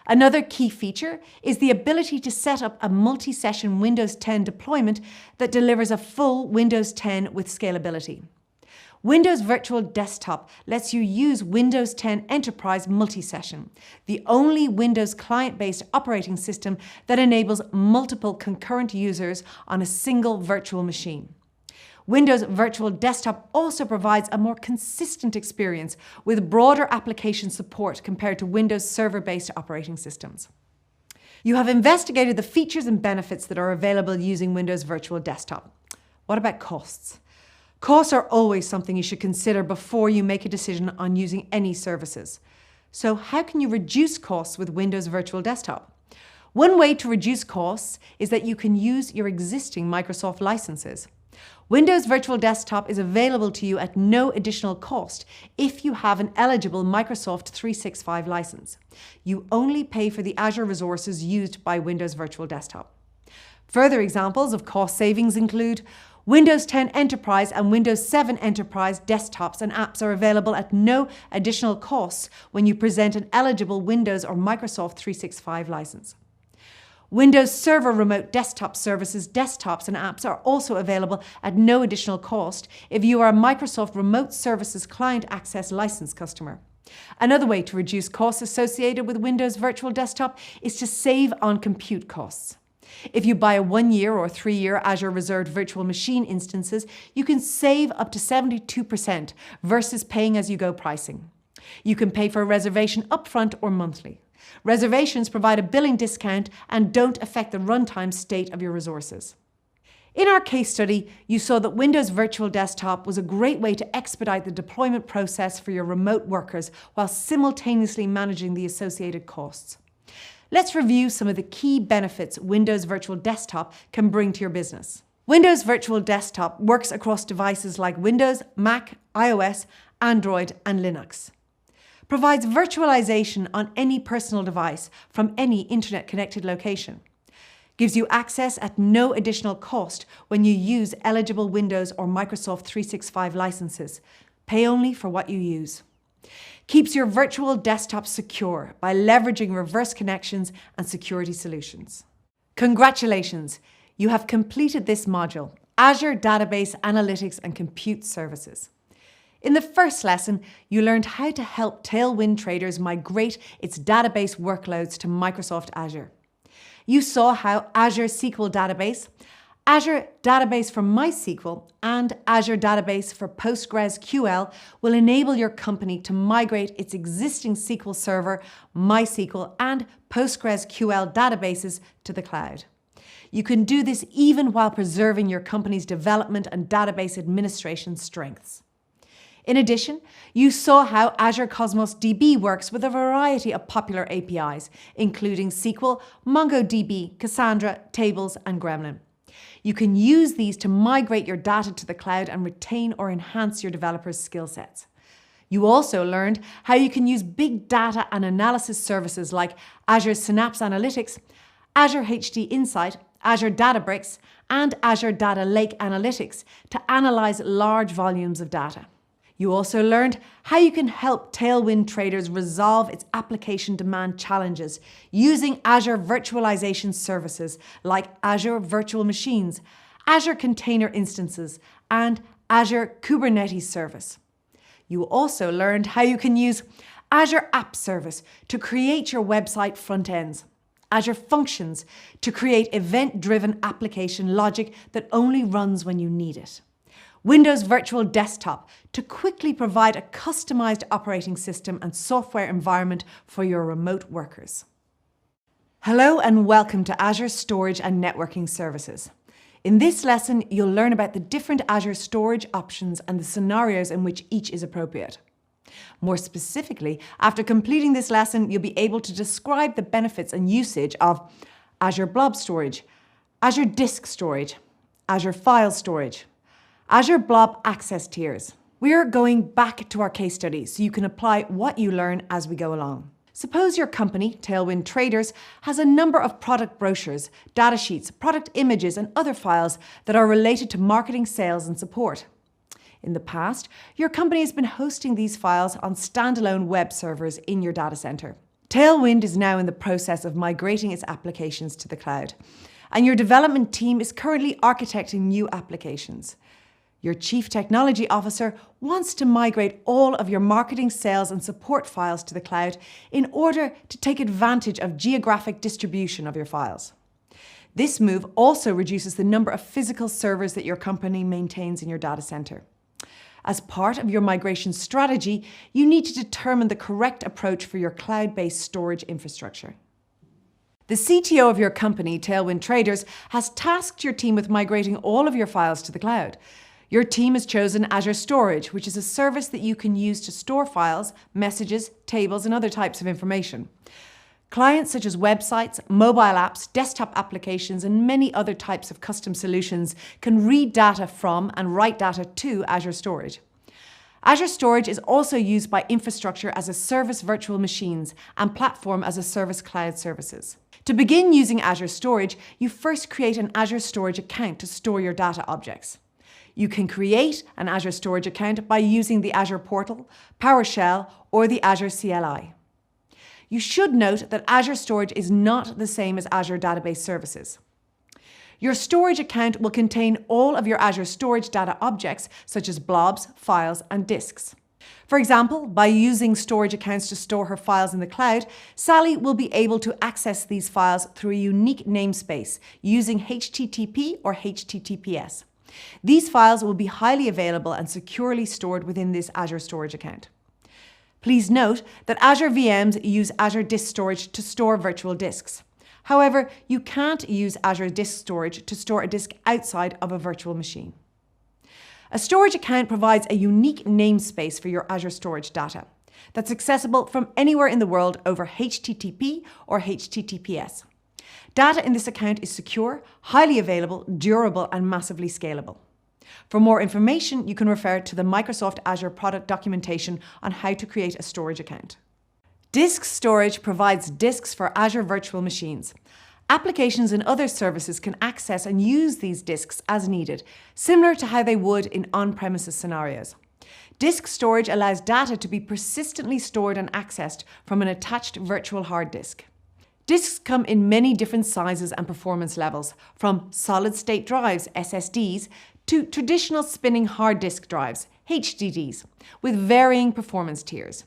Another key feature is the ability to set up a multi-session Windows 10 deployment that delivers a full Windows 10 with scalability. Windows Virtual Desktop lets you use Windows 10 Enterprise Multi-Session, the only Windows client-based operating system that enables multiple concurrent users on a single virtual machine. Windows Virtual Desktop also provides a more consistent experience with broader application support compared to Windows server-based operating systems. You have investigated the features and benefits that are available using Windows Virtual Desktop. What about costs? Costs are always something you should consider before you make a decision on using any services. So how can you reduce costs with Windows Virtual Desktop? One way to reduce costs is that you can use your existing Microsoft licenses. Windows Virtual Desktop is available to you at no additional cost if you have an eligible Microsoft 365 license. You only pay for the Azure resources used by Windows Virtual Desktop. Further examples of cost savings include Windows 10 Enterprise and Windows 7 Enterprise desktops and apps are available at no additional costs when you present an eligible Windows or Microsoft 365 license. Windows Server Remote Desktop Services desktops and apps are also available at no additional cost if you are a Microsoft Remote Services Client Access license customer. Another way to reduce costs associated with Windows Virtual Desktop is to save on compute costs. If you buy a 1-year or 3-year Azure Reserved Virtual Machine instances, you can save up to 72% versus paying as you go pricing. You can pay for a reservation upfront or monthly. Reservations provide a billing discount and don't affect the runtime state of your resources. In our case study, you saw that Windows Virtual Desktop was a great way to expedite the deployment process for your remote workers while simultaneously managing the associated costs. Let's review some of the key benefits Windows Virtual Desktop can bring to your business. Windows Virtual Desktop works across devices like Windows, Mac, iOS, Android, and Linux. Provides virtualization on any personal device from any internet-connected location. Gives you access at no additional cost when you use eligible Windows or Microsoft 365 licenses. Pay only for what you use. Keeps your virtual desktop secure by leveraging reverse connections and security solutions. Congratulations! You have completed this module, Azure Database Analytics and Compute Services. In the first lesson, you learned how to help Tailwind Traders migrate its database workloads to Microsoft Azure. You saw how Azure SQL Database, Azure Database for MySQL, and Azure Database for PostgreSQL will enable your company to migrate its existing SQL Server, MySQL, and PostgreSQL databases to the cloud. You can do this even while preserving your company's development and database administration strengths. In addition, you saw how Azure Cosmos DB works with a variety of popular APIs, including SQL, MongoDB, Cassandra, Tables, and Gremlin. You can use these to migrate your data to the cloud and retain or enhance your developers' skill sets. You also learned how you can use big data and analysis services like Azure Synapse Analytics, Azure HD Insight, Azure Databricks, and Azure Data Lake Analytics to analyze large volumes of data. You also learned how you can help Tailwind Traders resolve its application demand challenges using Azure Virtualization services like Azure Virtual Machines, Azure Container Instances, and Azure Kubernetes Service. You also learned how you can use Azure App Service to create your website front ends, Azure Functions to create event-driven application logic that only runs when you need it, Windows Virtual Desktop to quickly provide a customized operating system and software environment for your remote workers. Hello and welcome to Azure Storage and Networking Services. In this lesson, you'll learn about the different Azure storage options and the scenarios in which each is appropriate. More specifically, after completing this lesson, you'll be able to describe the benefits and usage of Azure Blob Storage, Azure Disk Storage, Azure File Storage, Azure Blob Access Tiers. We are going back to our case study so you can apply what you learn as we go along. Suppose your company, Tailwind Traders, has a number of product brochures, data sheets, product images, and other files that are related to marketing, sales, and support. In the past, your company has been hosting these files on standalone web servers in your data center. Tailwind is now in the process of migrating its applications to the cloud, and your development team is currently architecting new applications. Your Chief Technology Officer wants to migrate all of your marketing, sales, and support files to the cloud in order to take advantage of geographic distribution of your files. This move also reduces the number of physical servers that your company maintains in your data center. As part of your migration strategy, you need to determine the correct approach for your cloud-based storage infrastructure. The CTO of your company, Tailwind Traders, has tasked your team with migrating all of your files to the cloud. Your team has chosen Azure Storage, which is a service that you can use to store files, messages, tables, and other types of information. Clients such as websites, mobile apps, desktop applications, and many other types of custom solutions can read data from and write data to Azure Storage. Azure Storage is also used by infrastructure as a service virtual machines and platform as a service cloud services. To begin using Azure Storage, you first create an Azure Storage account to store your data objects. You can create an Azure Storage account by using the Azure Portal, PowerShell, or the Azure CLI. You should note that Azure Storage is not the same as Azure Database Services. Your storage account will contain all of your Azure Storage data objects, such as blobs, files, and disks. For example, by using storage accounts to store her files in the cloud, Sally will be able to access these files through a unique namespace using HTTP or HTTPS. These files will be highly available and securely stored within this Azure Storage account. Please note that Azure VMs use Azure Disk Storage to store virtual disks. However, you can't use Azure Disk Storage to store a disk outside of a virtual machine. A storage account provides a unique namespace for your Azure Storage data that's accessible from anywhere in the world over HTTP or HTTPS. Data in this account is secure, highly available, durable, and massively scalable. For more information, you can refer to the Microsoft Azure product documentation on how to create a storage account. Disk Storage provides disks for Azure virtual machines. Applications and other services can access and use these disks as needed, similar to how they would in on-premises scenarios. Disk storage allows data to be persistently stored and accessed from an attached virtual hard disk. Disks come in many different sizes and performance levels, from solid-state drives, SSDs, to traditional spinning hard disk drives, HDDs, with varying performance tiers.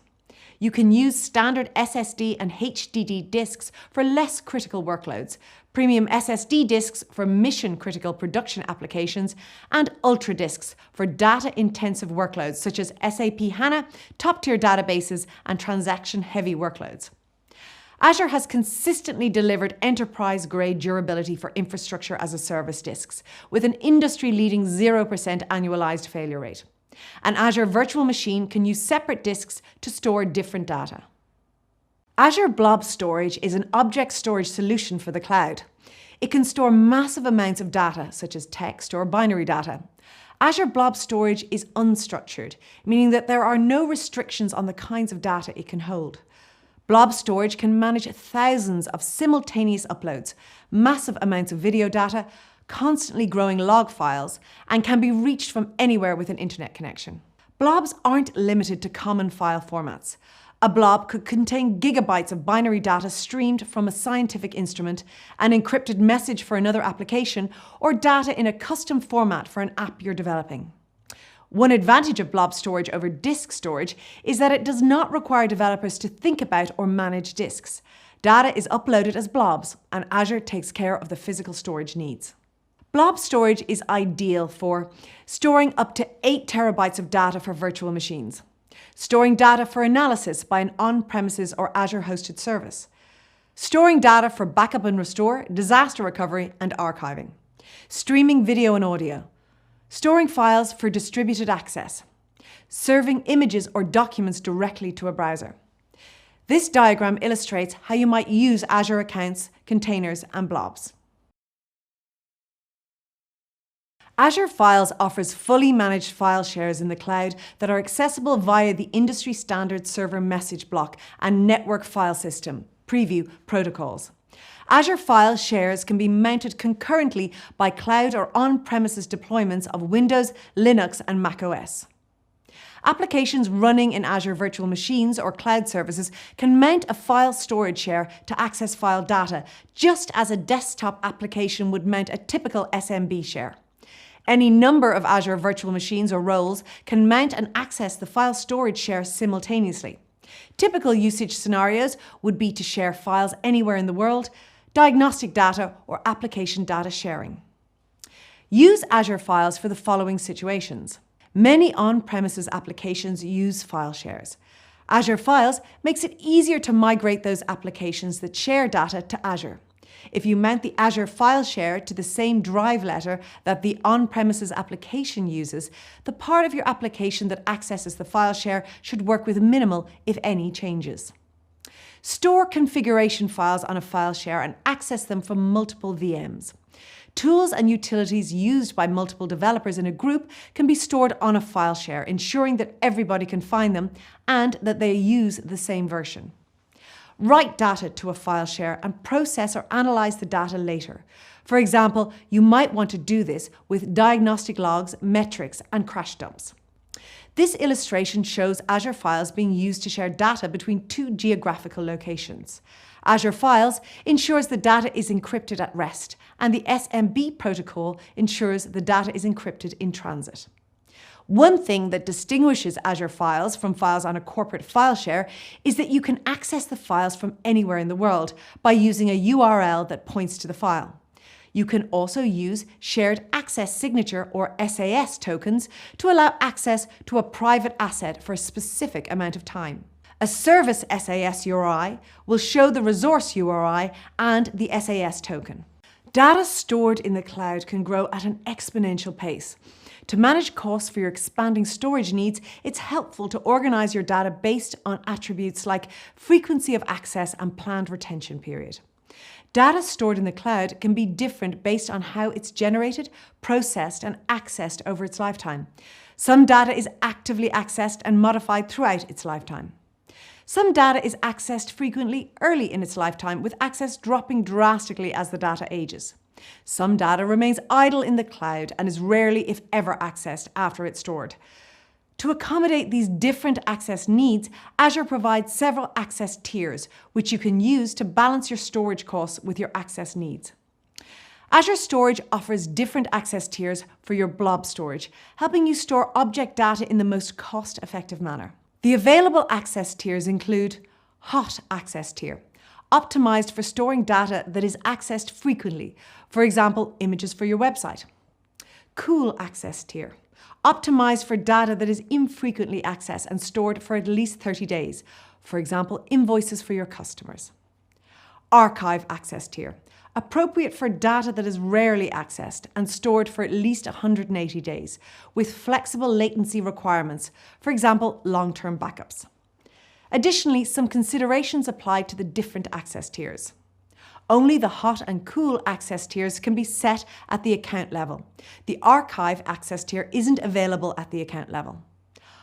You can use standard SSD and HDD disks for less critical workloads, premium SSD disks for mission-critical production applications, and ultra disks for data-intensive workloads such as SAP HANA, top-tier databases, and transaction-heavy workloads. Azure has consistently delivered enterprise-grade durability for infrastructure as a service disks, with an industry-leading 0% annualized failure rate. An Azure virtual machine can use separate disks to store different data. Azure Blob Storage is an object storage solution for the cloud. It can store massive amounts of data, such as text or binary data. Azure Blob Storage is unstructured, meaning that there are no restrictions on the kinds of data it can hold. Blob Storage can manage thousands of simultaneous uploads, massive amounts of video data, constantly growing log files, and can be reached from anywhere with an internet connection. Blobs aren't limited to common file formats. A blob could contain gigabytes of binary data streamed from a scientific instrument, an encrypted message for another application, or data in a custom format for an app you're developing. One advantage of blob storage over disk storage is that it does not require developers to think about or manage disks. Data is uploaded as blobs, and Azure takes care of the physical storage needs. Blob storage is ideal for storing up to 8 terabytes of data for virtual machines, storing data for analysis by an on-premises or Azure-hosted service, storing data for backup and restore, disaster recovery, and archiving, streaming video and audio, storing files for distributed access, serving images or documents directly to a browser. This diagram illustrates how you might use Azure accounts, containers, and blobs. Azure Files offers fully managed file shares in the cloud that are accessible via the industry standard server message block and network file system preview protocols. Azure File shares can be mounted concurrently by cloud or on-premises deployments of Windows, Linux, and macOS. Applications running in Azure virtual machines or cloud services can mount a file storage share to access file data, just as a desktop application would mount a typical SMB share. Any number of Azure virtual machines or roles can mount and access the file storage share simultaneously. Typical usage scenarios would be to share files anywhere in the world, diagnostic data, or application data sharing. Use Azure Files for the following situations. Many on-premises applications use file shares. Azure Files makes it easier to migrate those applications that share data to Azure. If you mount the Azure file share to the same drive letter that the on-premises application uses, the part of your application that accesses the file share should work with minimal, if any, changes. Store configuration files on a file share and access them from multiple VMs. Tools and utilities used by multiple developers in a group can be stored on a file share, ensuring that everybody can find them and that they use the same version. Write data to a file share and process or analyze the data later. For example, you might want to do this with diagnostic logs, metrics, and crash dumps. This illustration shows Azure Files being used to share data between 2 geographical locations. Azure Files ensures the data is encrypted at rest, and the SMB protocol ensures the data is encrypted in transit. One thing that distinguishes Azure Files from files on a corporate file share is that you can access the files from anywhere in the world by using a URL that points to the file. You can also use Shared Access Signature or SAS tokens to allow access to a private asset for a specific amount of time. A service SAS URI will show the resource URI and the SAS token. Data stored in the cloud can grow at an exponential pace. To manage costs for your expanding storage needs, it's helpful to organize your data based on attributes like frequency of access and planned retention period. Data stored in the cloud can be different based on how it's generated, processed, and accessed over its lifetime. Some data is actively accessed and modified throughout its lifetime. Some data is accessed frequently early in its lifetime, with access dropping drastically as the data ages. Some data remains idle in the cloud and is rarely, if ever, accessed after it's stored. To accommodate these different access needs, Azure provides several access tiers, which you can use to balance your storage costs with your access needs. Azure Storage offers different access tiers for your blob storage, helping you store object data in the most cost-effective manner. The available access tiers include Hot Access Tier, optimized for storing data that is accessed frequently, for example, images for your website. Cool Access Tier, optimized for data that is infrequently accessed and stored for at least 30 days, for example, invoices for your customers. Archive Access Tier, appropriate for data that is rarely accessed and stored for at least 180 days, with flexible latency requirements, for example, long-term backups. Additionally, some considerations apply to the different access tiers. Only the hot and cool access tiers can be set at the account level. The archive access tier isn't available at the account level.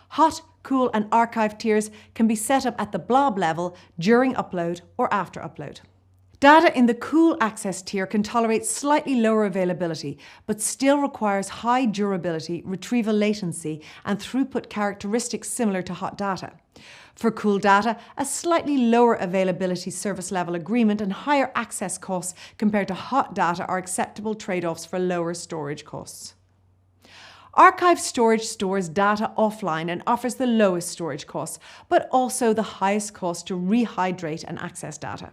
Hot, cool and archive tiers can be set up at the blob level during upload or after upload. Data in the cool access tier can tolerate slightly lower availability, but still requires high durability, retrieval latency, and throughput characteristics similar to hot data. For cool data, a slightly lower availability service level agreement and higher access costs compared to hot data are acceptable trade-offs for lower storage costs. Archive storage stores data offline and offers the lowest storage costs, but also the highest cost to rehydrate and access data.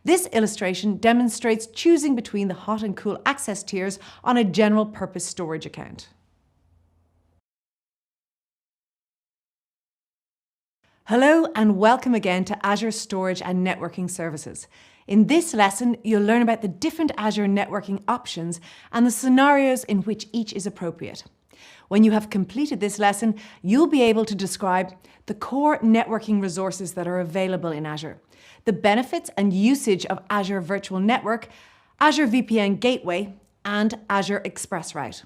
This illustration demonstrates choosing between the hot and cool access tiers on a general purpose storage account. Hello and welcome again to Azure Storage and Networking Services. In this lesson, you'll learn about the different Azure networking options and the scenarios in which each is appropriate. When you have completed this lesson, you'll be able to describe the core networking resources that are available in Azure, the benefits and usage of Azure Virtual Network, Azure VPN Gateway, and Azure ExpressRoute.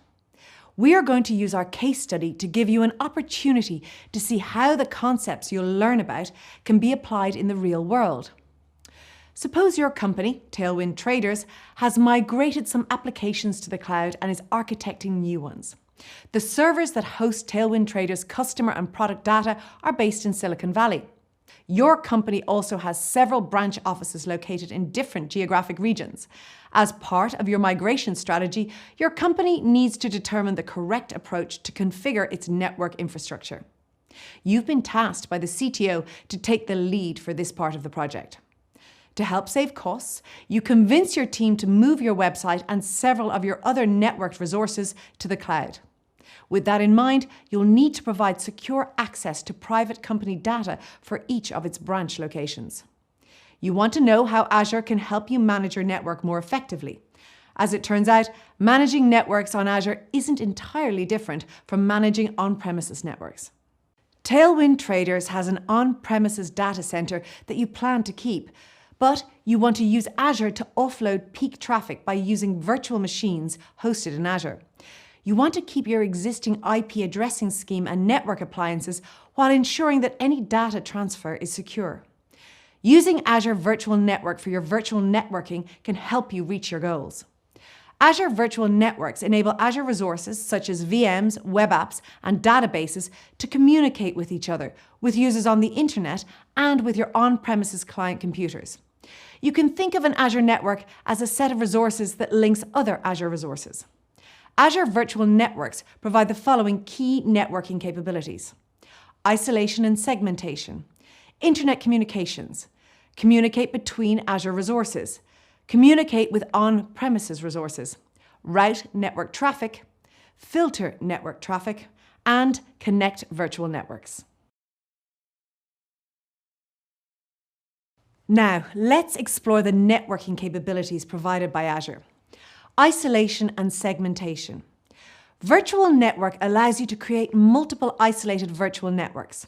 We are going to use our case study to give you an opportunity to see how the concepts you'll learn about can be applied in the real world. Suppose your company, Tailwind Traders, has migrated some applications to the cloud and is architecting new ones. The servers that host Tailwind Traders' customer and product data are based in Silicon Valley. Your company also has several branch offices located in different geographic regions. As part of your migration strategy, your company needs to determine the correct approach to configure its network infrastructure. You've been tasked by the CTO to take the lead for this part of the project. To help save costs, you convince your team to move your website and several of your other networked resources to the cloud. With that in mind, you'll need to provide secure access to private company data for each of its branch locations. You want to know how Azure can help you manage your network more effectively. As it turns out, managing networks on Azure isn't entirely different from managing on-premises networks. Tailwind Traders has an on-premises data center that you plan to keep, but you want to use Azure to offload peak traffic by using virtual machines hosted in Azure. You want to keep your existing IP addressing scheme and network appliances while ensuring that any data transfer is secure. Using Azure Virtual Network for your virtual networking can help you reach your goals. Azure Virtual Networks enable Azure resources such as VMs, web apps, and databases to communicate with each other, with users on the internet, and with your on-premises client computers. You can think of an Azure network as a set of resources that links other Azure resources. Azure Virtual Networks provide the following key networking capabilities: isolation and segmentation, internet communications, communicate between Azure resources, communicate with on-premises resources, route network traffic, filter network traffic, and connect virtual networks. Now, let's explore the networking capabilities provided by Azure. Isolation and segmentation. Virtual Network allows you to create multiple isolated virtual networks.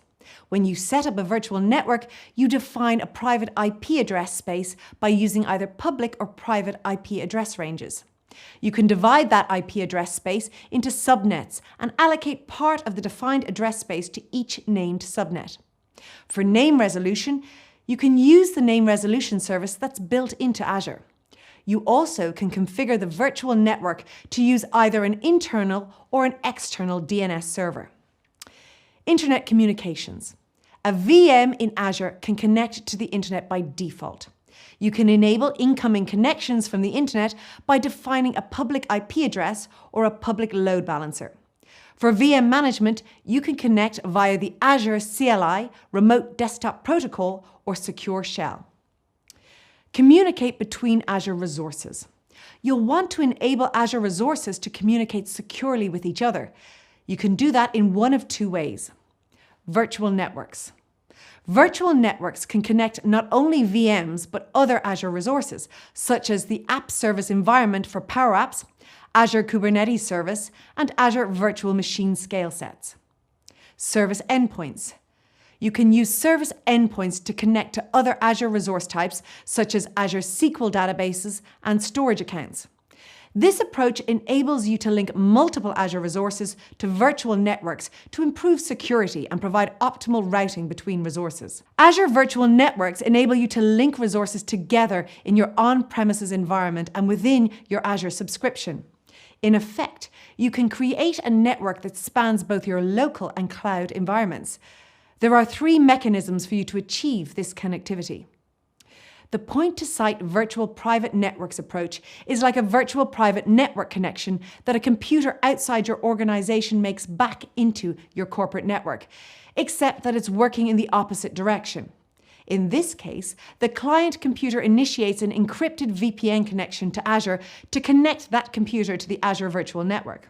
When you set up a virtual network, you define a private IP address space by using either public or private IP address ranges. You can divide that IP address space into subnets and allocate part of the defined address space to each named subnet. For name resolution, you can use the name resolution service that's built into Azure. You also can configure the virtual network to use either an internal or an external DNS server. Internet communications. A VM in Azure can connect to the internet by default. You can enable incoming connections from the internet by defining a public IP address or a public load balancer. For VM management, you can connect via the Azure CLI, Remote Desktop Protocol, or Secure Shell. Communicate between Azure resources. You'll want to enable Azure resources to communicate securely with each other. You can do that in one of two ways. Virtual networks. Virtual networks can connect not only VMs, but other Azure resources, such as the App Service Environment for Power Apps, Azure Kubernetes Service, and Azure Virtual Machine Scale Sets. Service endpoints. You can use service endpoints to connect to other Azure resource types, such as Azure SQL databases and storage accounts. This approach enables you to link multiple Azure resources to virtual networks to improve security and provide optimal routing between resources. Azure Virtual Networks enable you to link resources together in your on-premises environment and within your Azure subscription. In effect, you can create a network that spans both your local and cloud environments. There are 3 mechanisms for you to achieve this connectivity. The point-to-site virtual private networks approach is like a virtual private network connection that a computer outside your organization makes back into your corporate network, except that it's working in the opposite direction. In this case, the client computer initiates an encrypted VPN connection to Azure to connect that computer to the Azure virtual network.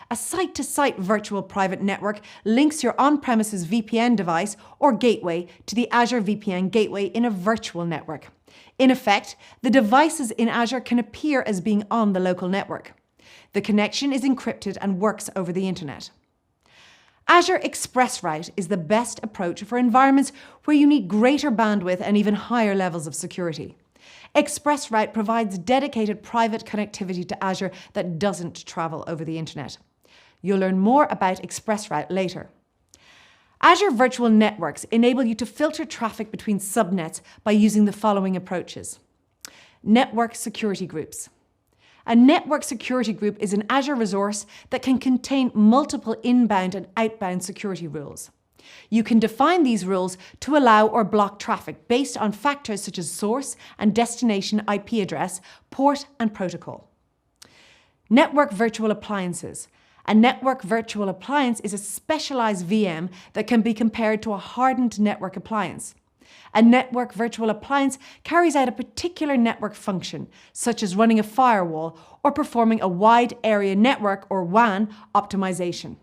A site-to-site virtual private network links your on-premises VPN device or gateway to the Azure VPN gateway in a virtual network. In effect, the devices in Azure can appear as being on the local network. The connection is encrypted and works over the internet. Azure ExpressRoute is the best approach for environments where you need greater bandwidth and even higher levels of security. ExpressRoute provides dedicated private connectivity to Azure that doesn't travel over the internet. You'll learn more about ExpressRoute later. Azure Virtual Networks enable you to filter traffic between subnets by using the following approaches. Network security groups. A network security group is an Azure resource that can contain multiple inbound and outbound security rules. You can define these rules to allow or block traffic based on factors such as source and destination IP address, port, and protocol. Network virtual appliances. A network virtual appliance is a specialized VM that can be compared to a hardened network appliance. A network virtual appliance carries out a particular network function, such as running a firewall or performing a wide area network or WAN optimization.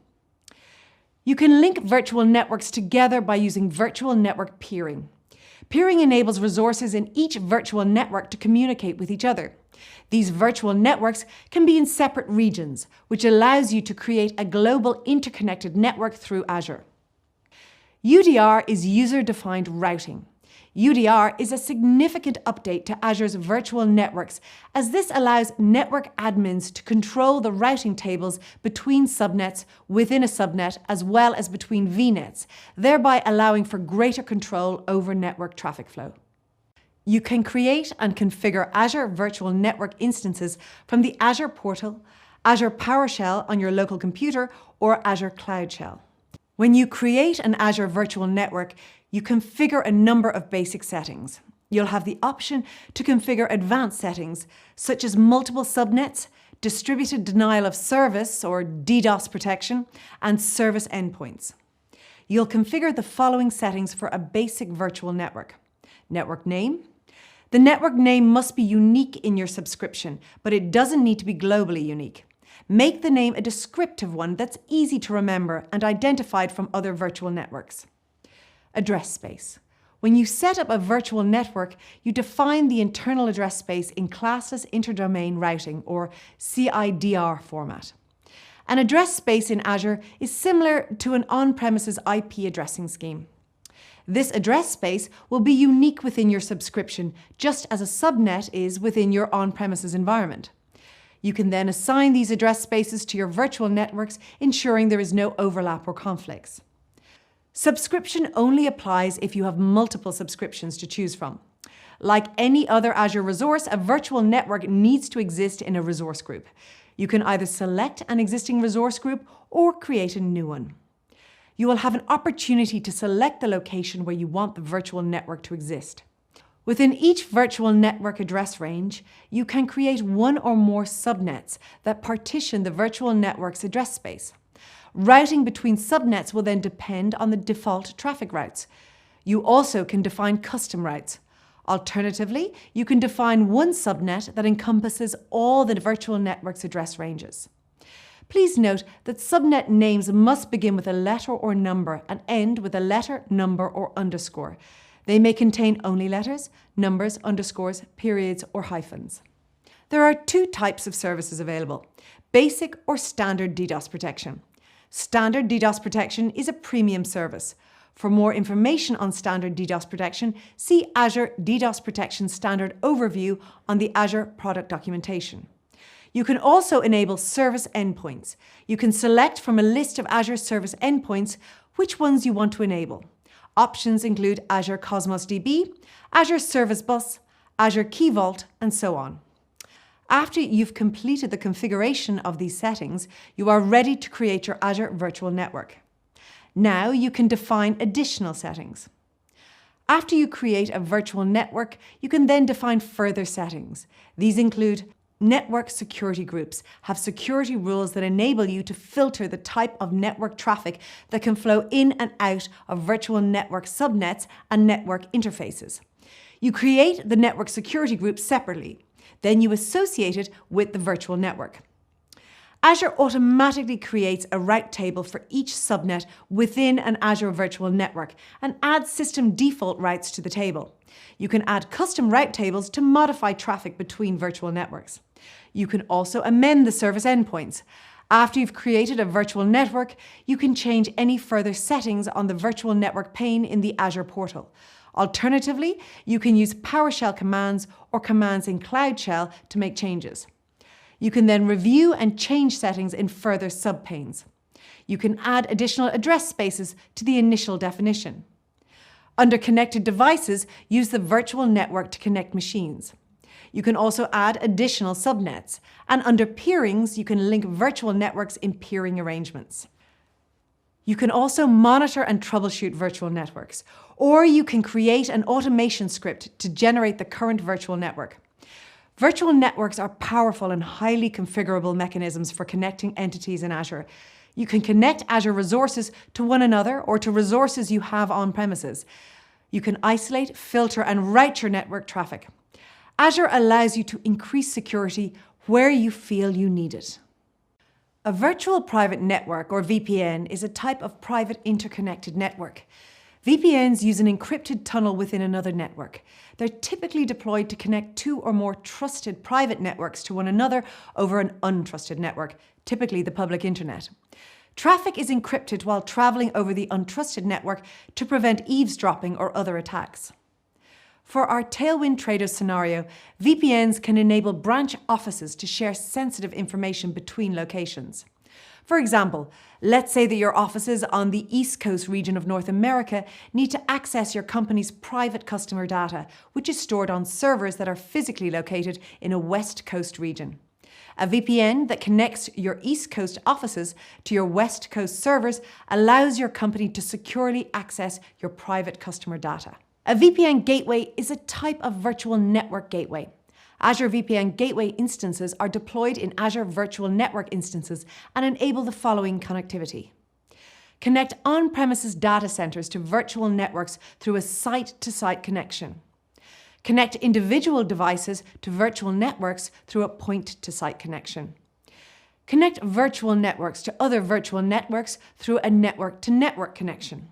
You can link virtual networks together by using virtual network peering. Peering enables resources in each virtual network to communicate with each other. These virtual networks can be in separate regions, which allows you to create a global interconnected network through Azure. UDR is user-defined routing. UDR is a significant update to Azure's virtual networks, as this allows network admins to control the routing tables between subnets within a subnet as well as between VNets, thereby allowing for greater control over network traffic flow. You can create and configure Azure Virtual Network instances from the Azure portal, Azure PowerShell on your local computer, or Azure Cloud Shell. When you create an Azure Virtual Network, you configure a number of basic settings. You'll have the option to configure advanced settings, such as multiple subnets, distributed denial of service or DDoS protection, and service endpoints. You'll configure the following settings for a basic virtual network. Network name. The network name must be unique in your subscription, but it doesn't need to be globally unique. Make the name a descriptive one that's easy to remember and identified from other virtual networks. Address space. When you set up a virtual network, you define the internal address space in classless interdomain routing, or CIDR format. An address space in Azure is similar to an on-premises IP addressing scheme. This address space will be unique within your subscription, just as a subnet is within your on-premises environment. You can then assign these address spaces to your virtual networks, ensuring there is no overlap or conflicts. Subscription only applies if you have multiple subscriptions to choose from. Like any other Azure resource, a virtual network needs to exist in a resource group. You can either select an existing resource group or create a new one. You will have an opportunity to select the location where you want the virtual network to exist. Within each virtual network address range, you can create one or more subnets that partition the virtual network's address space. Routing between subnets will then depend on the default traffic routes. You also can define custom routes. Alternatively, you can define one subnet that encompasses all the virtual network's address ranges. Please note that subnet names must begin with a letter or number and end with a letter, number, or underscore. They may contain only letters, numbers, underscores, periods, or hyphens. There are 2 types of services available: basic or standard DDoS protection. Standard DDoS protection is a premium service. For more information on standard DDoS protection, see Azure DDoS Protection Standard Overview on the Azure product documentation. You can also enable service endpoints. You can select from a list of Azure service endpoints which ones you want to enable. Options include Azure Cosmos DB, Azure Service Bus, Azure Key Vault, and so on. After you've completed the configuration of these settings, you are ready to create your Azure Virtual Network. Now you can define additional settings. After you create a virtual network, you can then define further settings. These include network security groups, have security rules that enable you to filter the type of network traffic that can flow in and out of virtual network subnets and network interfaces. You create the network security group separately. Then you associate it with the virtual network. Azure automatically creates a route table for each subnet within an Azure virtual network and adds system default routes to the table. You can add custom route tables to modify traffic between virtual networks. You can also amend the service endpoints. After you've created a virtual network, you can change any further settings on the virtual network pane in the Azure portal. Alternatively, you can use PowerShell commands or commands in Cloud Shell to make changes. You can then review and change settings in further subpanes. You can add additional address spaces to the initial definition. Under Connected Devices, use the virtual network to connect machines. You can also add additional subnets. And under Peerings, you can link virtual networks in peering arrangements. You can also monitor and troubleshoot virtual networks, or you can create an automation script to generate the current virtual network. Virtual networks are powerful and highly configurable mechanisms for connecting entities in Azure. You can connect Azure resources to one another or to resources you have on premises. You can isolate, filter, and route your network traffic. Azure allows you to increase security where you feel you need it. A virtual private network, or VPN, is a type of private interconnected network. VPNs use an encrypted tunnel within another network. They're typically deployed to connect two or more trusted private networks to one another over an untrusted network, typically the public internet. Traffic is encrypted while traveling over the untrusted network to prevent eavesdropping or other attacks. For our Tailwind Traders scenario, VPNs can enable branch offices to share sensitive information between locations. For example, let's say that your offices on the East Coast region of North America need to access your company's private customer data, which is stored on servers that are physically located in a West Coast region. A VPN that connects your East Coast offices to your West Coast servers allows your company to securely access your private customer data. A VPN gateway is a type of virtual network gateway. Azure VPN gateway instances are deployed in Azure Virtual Network instances and enable the following connectivity. Connect on-premises data centers to virtual networks through a site-to-site connection. Connect individual devices to virtual networks through a point-to-site connection. Connect virtual networks to other virtual networks through a network-to-network connection.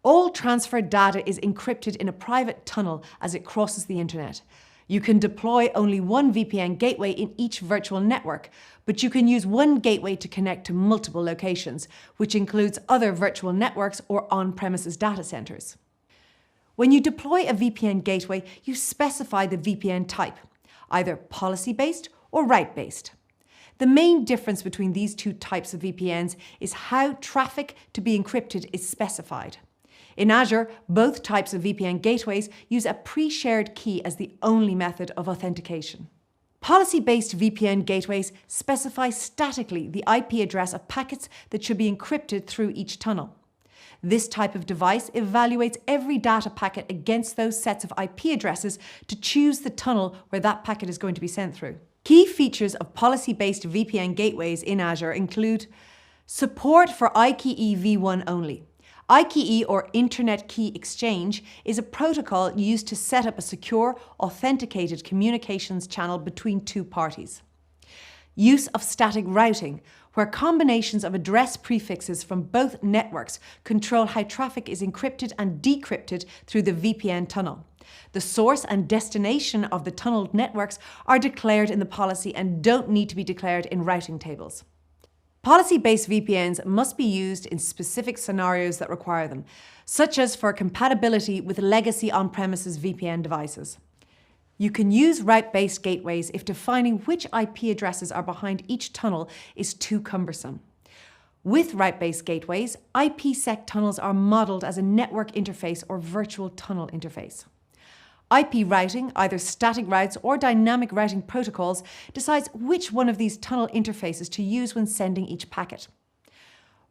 All transferred data is encrypted in a private tunnel as it crosses the internet. You can deploy only one VPN gateway in each virtual network, but you can use one gateway to connect to multiple locations, which includes other virtual networks or on-premises data centers. When you deploy a VPN gateway, you specify the VPN type, either policy-based or route-based. The main difference between these two types of VPNs is how traffic to be encrypted is specified. In Azure, both types of VPN gateways use a pre-shared key as the only method of authentication. Policy-based VPN gateways specify statically the IP address of packets that should be encrypted through each tunnel. This type of device evaluates every data packet against those sets of IP addresses to choose the tunnel where that packet is going to be sent through. Key features of policy-based VPN gateways in Azure include support for IKE v1 only. IKE, or Internet Key Exchange, is a protocol used to set up a secure, authenticated communications channel between two parties. Use of static routing, where combinations of address prefixes from both networks control how traffic is encrypted and decrypted through the VPN tunnel. The source and destination of the tunneled networks are declared in the policy and don't need to be declared in routing tables. Policy-based VPNs must be used in specific scenarios that require them, such as for compatibility with legacy on-premises VPN devices. You can use route-based gateways if defining which IP addresses are behind each tunnel is too cumbersome. With route-based gateways, IPsec tunnels are modeled as a network interface or virtual tunnel interface. IP routing, either static routes or dynamic routing protocols, decides which one of these tunnel interfaces to use when sending each packet.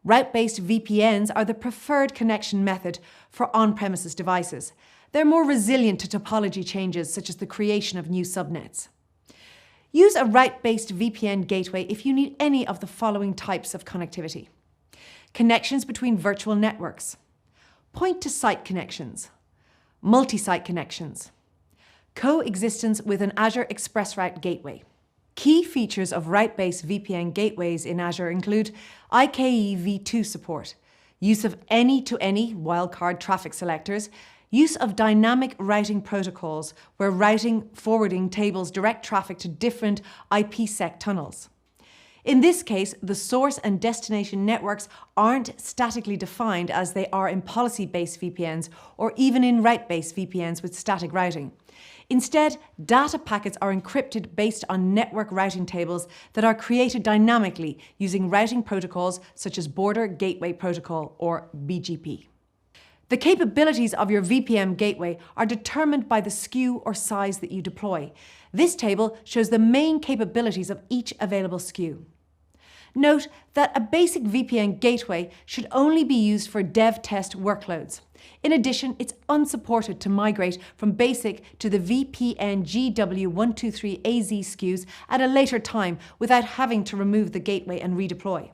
Route-based VPNs are the preferred connection method for on-premises devices. They're more resilient to topology changes such as the creation of new subnets. Use a route-based VPN gateway if you need any of the following types of connectivity. Connections between virtual networks, point-to-site connections, multi-site connections, coexistence with an Azure ExpressRoute gateway. Key features of route-based VPN gateways in Azure include IKE v2 support, use of any-to-any wildcard traffic selectors, use of dynamic routing protocols where routing forwarding tables direct traffic to different IPsec tunnels. In this case, the source and destination networks aren't statically defined as they are in policy-based VPNs or even in route-based VPNs with static routing. Instead, data packets are encrypted based on network routing tables that are created dynamically using routing protocols such as Border Gateway Protocol or BGP. The capabilities of your VPN gateway are determined by the SKU or size that you deploy. This table shows the main capabilities of each available SKU. Note that a basic VPN gateway should only be used for dev test workloads. In addition, it's unsupported to migrate from basic to the VPN GW123AZ SKUs at a later time without having to remove the gateway and redeploy.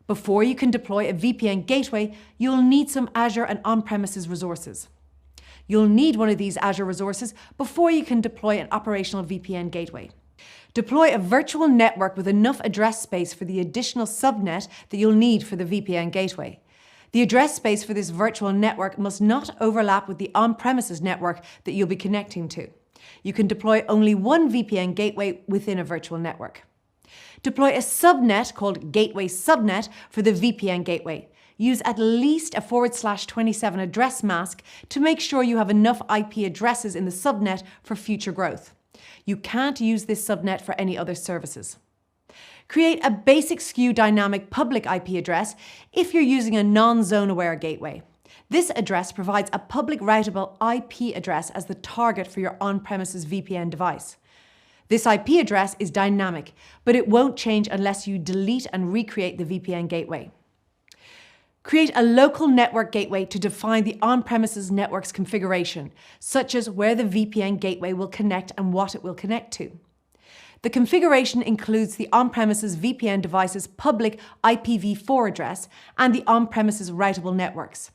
Before you can deploy a VPN gateway, you'll need some Azure and on-premises resources. You'll need one of these Azure resources before you can deploy an operational VPN gateway. Deploy a virtual network with enough address space for the additional subnet that you'll need for the VPN gateway. The address space for this virtual network must not overlap with the on-premises network that you'll be connecting to. You can deploy only one VPN gateway within a virtual network. Deploy a subnet called Gateway Subnet for the VPN gateway. Use at least a /27 address mask to make sure you have enough IP addresses in the subnet for future growth. You can't use this subnet for any other services. Create a basic SKU dynamic public IP address if you're using a non-zone aware gateway. This address provides a public routable IP address as the target for your on-premises VPN device. This IP address is dynamic, but it won't change unless you delete and recreate the VPN gateway. Create a local network gateway to define the on-premises network's configuration, such as where the VPN gateway will connect and what it will connect to. The configuration includes the on-premises VPN device's public IPv4 address and the on-premises routable networks.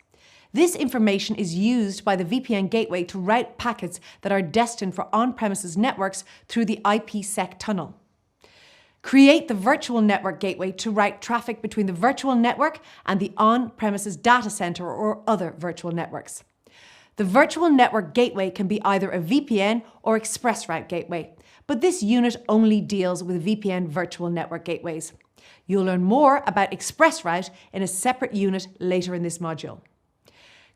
This information is used by the VPN gateway to route packets that are destined for on-premises networks through the IPsec tunnel. Create the virtual network gateway to route traffic between the virtual network and the on-premises data center or other virtual networks. The virtual network gateway can be either a VPN or ExpressRoute gateway, but this unit only deals with VPN virtual network gateways. You'll learn more about ExpressRoute in a separate unit later in this module.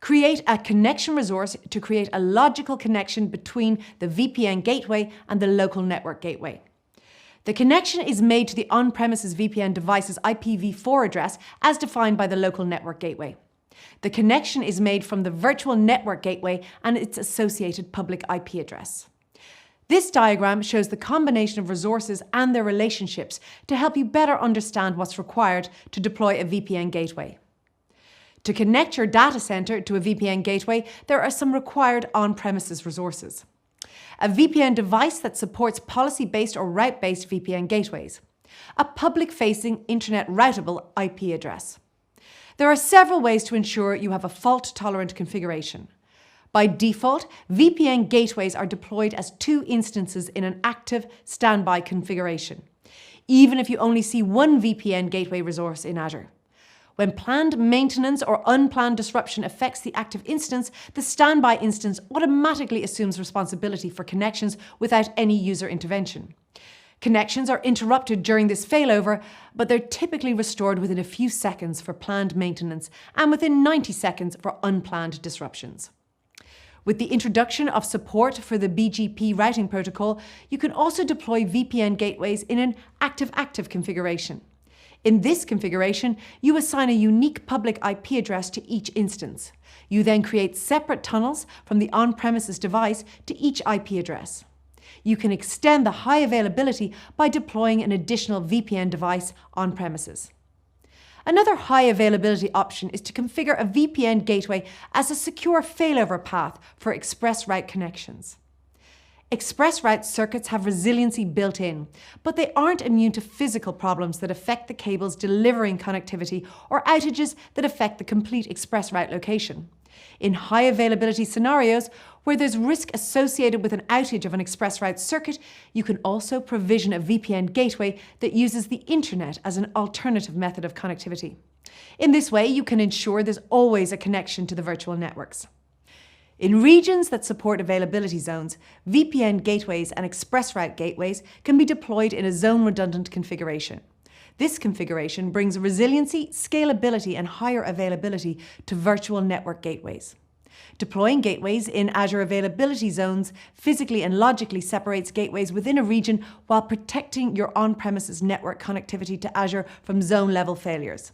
Create a connection resource to create a logical connection between the VPN gateway and the local network gateway. The connection is made to the on-premises VPN device's IPv4 address as defined by the local network gateway. The connection is made from the virtual network gateway and its associated public IP address. This diagram shows the combination of resources and their relationships to help you better understand what's required to deploy a VPN gateway. To connect your data center to a VPN gateway, there are some required on-premises resources. A VPN device that supports policy-based or route-based VPN gateways. A public-facing internet routable IP address. There are several ways to ensure you have a fault-tolerant configuration. By default, VPN gateways are deployed as 2 instances in an active standby configuration, even if you only see one VPN gateway resource in Azure. When planned maintenance or unplanned disruption affects the active instance, the standby instance automatically assumes responsibility for connections without any user intervention. Connections are interrupted during this failover, but they're typically restored within a few seconds for planned maintenance and within 90 seconds for unplanned disruptions. With the introduction of support for the BGP routing protocol, you can also deploy VPN gateways in an active-active configuration. In this configuration, you assign a unique public IP address to each instance. You then create separate tunnels from the on-premises device to each IP address. You can extend the high availability by deploying an additional VPN device on premises. Another high availability option is to configure a VPN gateway as a secure failover path for ExpressRoute connections. ExpressRoute circuits have resiliency built in, but they aren't immune to physical problems that affect the cables delivering connectivity or outages that affect the complete ExpressRoute location. In high availability scenarios, where there's risk associated with an outage of an ExpressRoute circuit, you can also provision a VPN gateway that uses the internet as an alternative method of connectivity. In this way, you can ensure there's always a connection to the virtual networks. In regions that support availability zones, VPN gateways and ExpressRoute gateways can be deployed in a zone-redundant configuration. This configuration brings resiliency, scalability, and higher availability to virtual network gateways. Deploying gateways in Azure availability zones physically and logically separates gateways within a region while protecting your on-premises network connectivity to Azure from zone-level failures.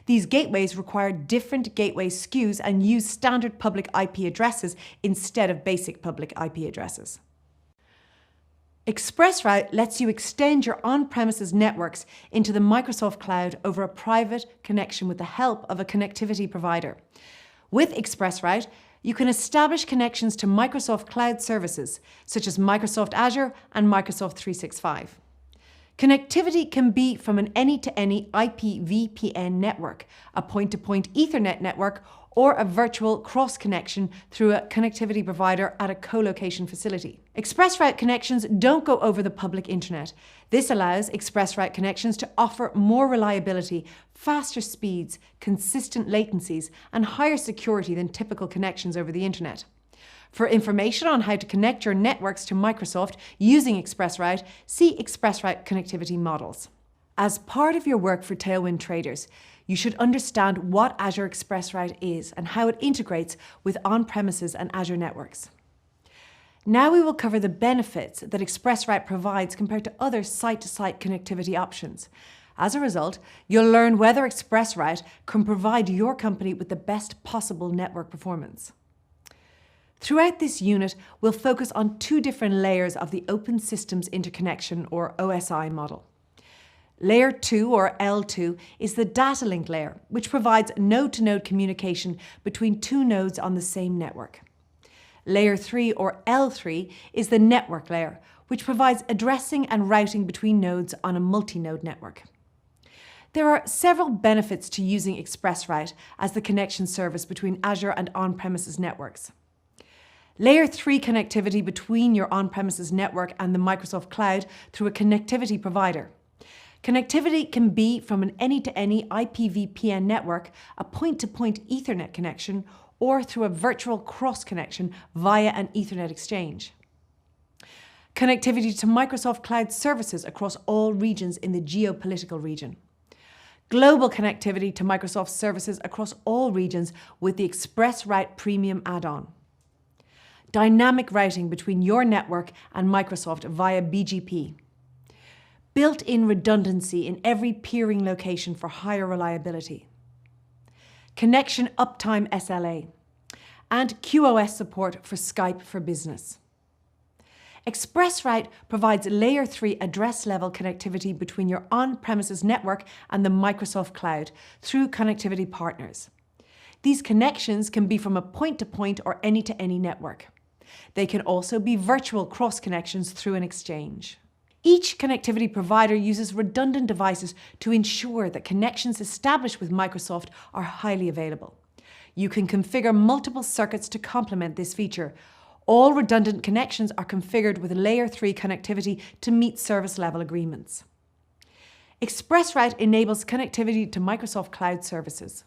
These gateways require different gateway SKUs and use standard public IP addresses instead of basic public IP addresses. ExpressRoute lets you extend your on-premises networks into the Microsoft Cloud over a private connection with the help of a connectivity provider. With ExpressRoute, you can establish connections to Microsoft Cloud services, such as Microsoft Azure and Microsoft 365. Connectivity can be from an any-to-any IPVPN network, a point-to-point Ethernet network, or a virtual cross-connection through a connectivity provider at a co-location facility. ExpressRoute connections don't go over the public internet. This allows ExpressRoute connections to offer more reliability, faster speeds, consistent latencies, and higher security than typical connections over the internet. For information on how to connect your networks to Microsoft using ExpressRoute, see ExpressRoute connectivity models. As part of your work for Tailwind Traders, you should understand what Azure ExpressRoute is and how it integrates with on-premises and Azure networks. Now we will cover the benefits that ExpressRoute provides compared to other site-to-site connectivity options. As a result, you'll learn whether ExpressRoute can provide your company with the best possible network performance. Throughout this unit, we'll focus on two different layers of the Open Systems Interconnection, or OSI model. Layer 2, or L2, is the data link layer, which provides node-to-node communication between two nodes on the same network. Layer 3, or L3, is the network layer, which provides addressing and routing between nodes on a multi-node network. There are several benefits to using ExpressRoute as the connection service between Azure and on-premises networks. Layer 3 connectivity between your on-premises network and the Microsoft Cloud through a connectivity provider. Connectivity can be from an any-to-any IPVPN network, a point-to-point Ethernet connection, or through a virtual cross-connection via an Ethernet exchange. Connectivity to Microsoft Cloud services across all regions in the geopolitical region. Global connectivity to Microsoft services across all regions with the ExpressRoute Premium add-on. Dynamic routing between your network and Microsoft via BGP. Built-in redundancy in every peering location for higher reliability. Connection uptime SLA. And QoS support for Skype for Business. ExpressRoute provides layer 3 address-level connectivity between your on-premises network and the Microsoft Cloud through connectivity partners. These connections can be from a point-to-point or any-to-any network. They can also be virtual cross-connections through an exchange. Each connectivity provider uses redundant devices to ensure that connections established with Microsoft are highly available. You can configure multiple circuits to complement this feature. All redundant connections are configured with layer 3 connectivity to meet service level agreements. ExpressRoute enables connectivity to Microsoft Cloud services.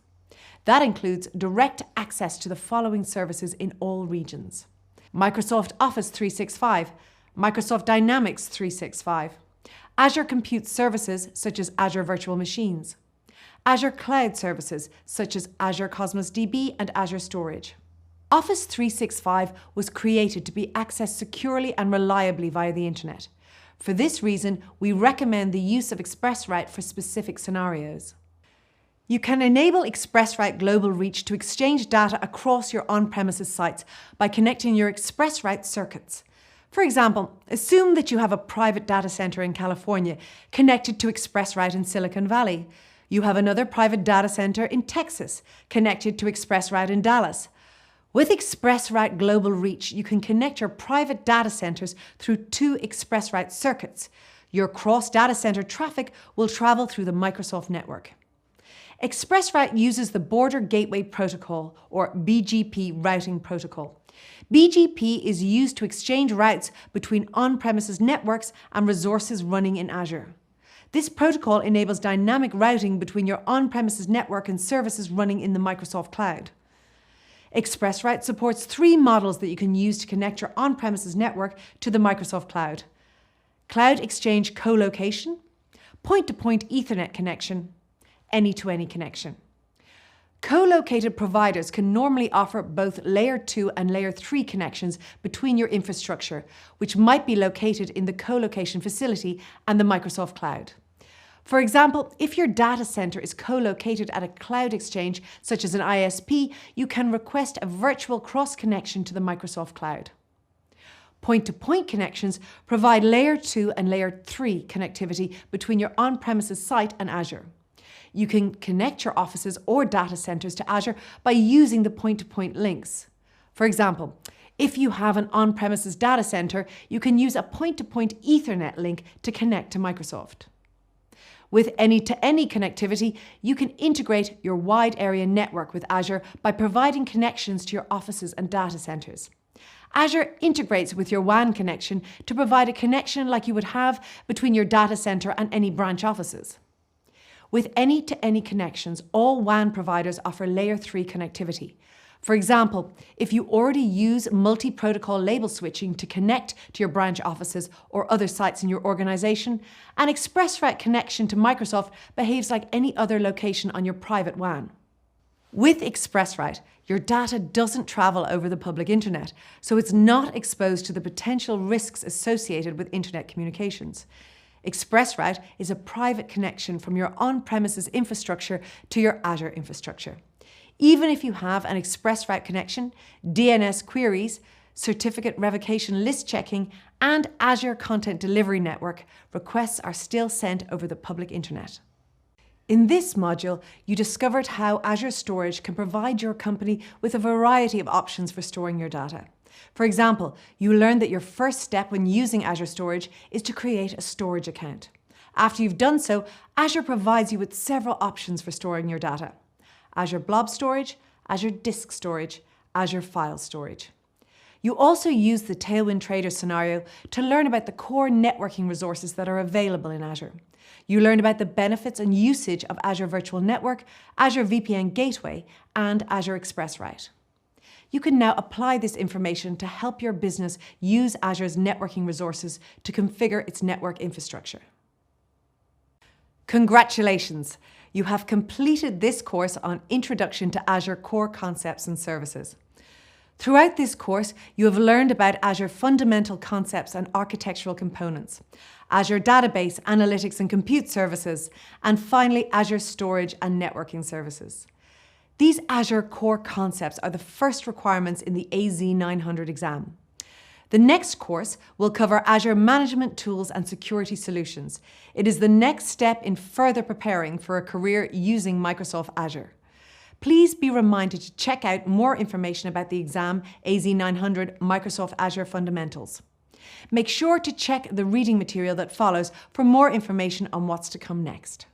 That includes direct access to the following services in all regions: Microsoft Office 365, Microsoft Dynamics 365, Azure Compute Services, such as Azure Virtual Machines, Azure Cloud Services, such as Azure Cosmos DB and Azure Storage. Office 365 was created to be accessed securely and reliably via the internet. For this reason, we recommend the use of ExpressRoute for specific scenarios. You can enable ExpressRoute Global Reach to exchange data across your on-premises sites by connecting your ExpressRoute circuits. For example, assume that you have a private data center in California connected to ExpressRoute in Silicon Valley. You have another private data center in Texas connected to ExpressRoute in Dallas. With ExpressRoute Global Reach, you can connect your private data centers through 2 ExpressRoute circuits. Your cross-data center traffic will travel through the Microsoft network. ExpressRoute uses the Border Gateway Protocol, or BGP routing protocol. BGP is used to exchange routes between on-premises networks and resources running in Azure. This protocol enables dynamic routing between your on-premises network and services running in the Microsoft cloud. ExpressRoute supports 3 models that you can use to connect your on-premises network to the Microsoft cloud: Cloud Exchange Co-location, Point-to-Point Ethernet connection, Any-to-Any connection. Co-located providers can normally offer both Layer 2 and Layer 3 connections between your infrastructure, which might be located in the co-location facility and the Microsoft cloud. For example, if your data center is co-located at a cloud exchange, such as an ISP, you can request a virtual cross-connection to the Microsoft cloud. Point-to-point connections provide Layer 2 and Layer 3 connectivity between your on-premises site and Azure. You can connect your offices or data centers to Azure by using the point-to-point links. For example, if you have an on-premises data center, you can use a point-to-point Ethernet link to connect to Microsoft. With any-to-any connectivity, you can integrate your wide area network with Azure by providing connections to your offices and data centers. Azure integrates with your WAN connection to provide a connection like you would have between your data center and any branch offices. With any-to-any connections, all WAN providers offer Layer 3 connectivity. For example, if you already use multi-protocol label switching to connect to your branch offices or other sites in your organization, an ExpressRoute connection to Microsoft behaves like any other location on your private WAN. With ExpressRoute, your data doesn't travel over the public internet, so it's not exposed to the potential risks associated with internet communications. ExpressRoute is a private connection from your on-premises infrastructure to your Azure infrastructure. Even if you have an ExpressRoute connection, DNS queries, certificate revocation list checking, and Azure Content Delivery Network, requests are still sent over the public internet. In this module, you discovered how Azure Storage can provide your company with a variety of options for storing your data. For example, you learned that your first step when using Azure Storage is to create a storage account. After you've done so, Azure provides you with several options for storing your data: Azure Blob Storage, Azure Disk Storage, Azure File Storage. You also use the Tailwind Traders scenario to learn about the core networking resources that are available in Azure. You learn about the benefits and usage of Azure Virtual Network, Azure VPN Gateway, and Azure ExpressRoute. You can now apply this information to help your business use Azure's networking resources to configure its network infrastructure. Congratulations! You have completed this course on Introduction to Azure Core Concepts and Services. Throughout this course, you have learned about Azure fundamental concepts and architectural components, Azure Database, Analytics and Compute Services, and finally Azure Storage and Networking Services. These Azure core concepts are the first requirements in the AZ-900 exam. The next course will cover Azure Management Tools and Security Solutions. It is the next step in further preparing for a career using Microsoft Azure. Please be reminded to check out more information about the exam AZ-900 Microsoft Azure Fundamentals. Make sure to check the reading material that follows for more information on what's to come next.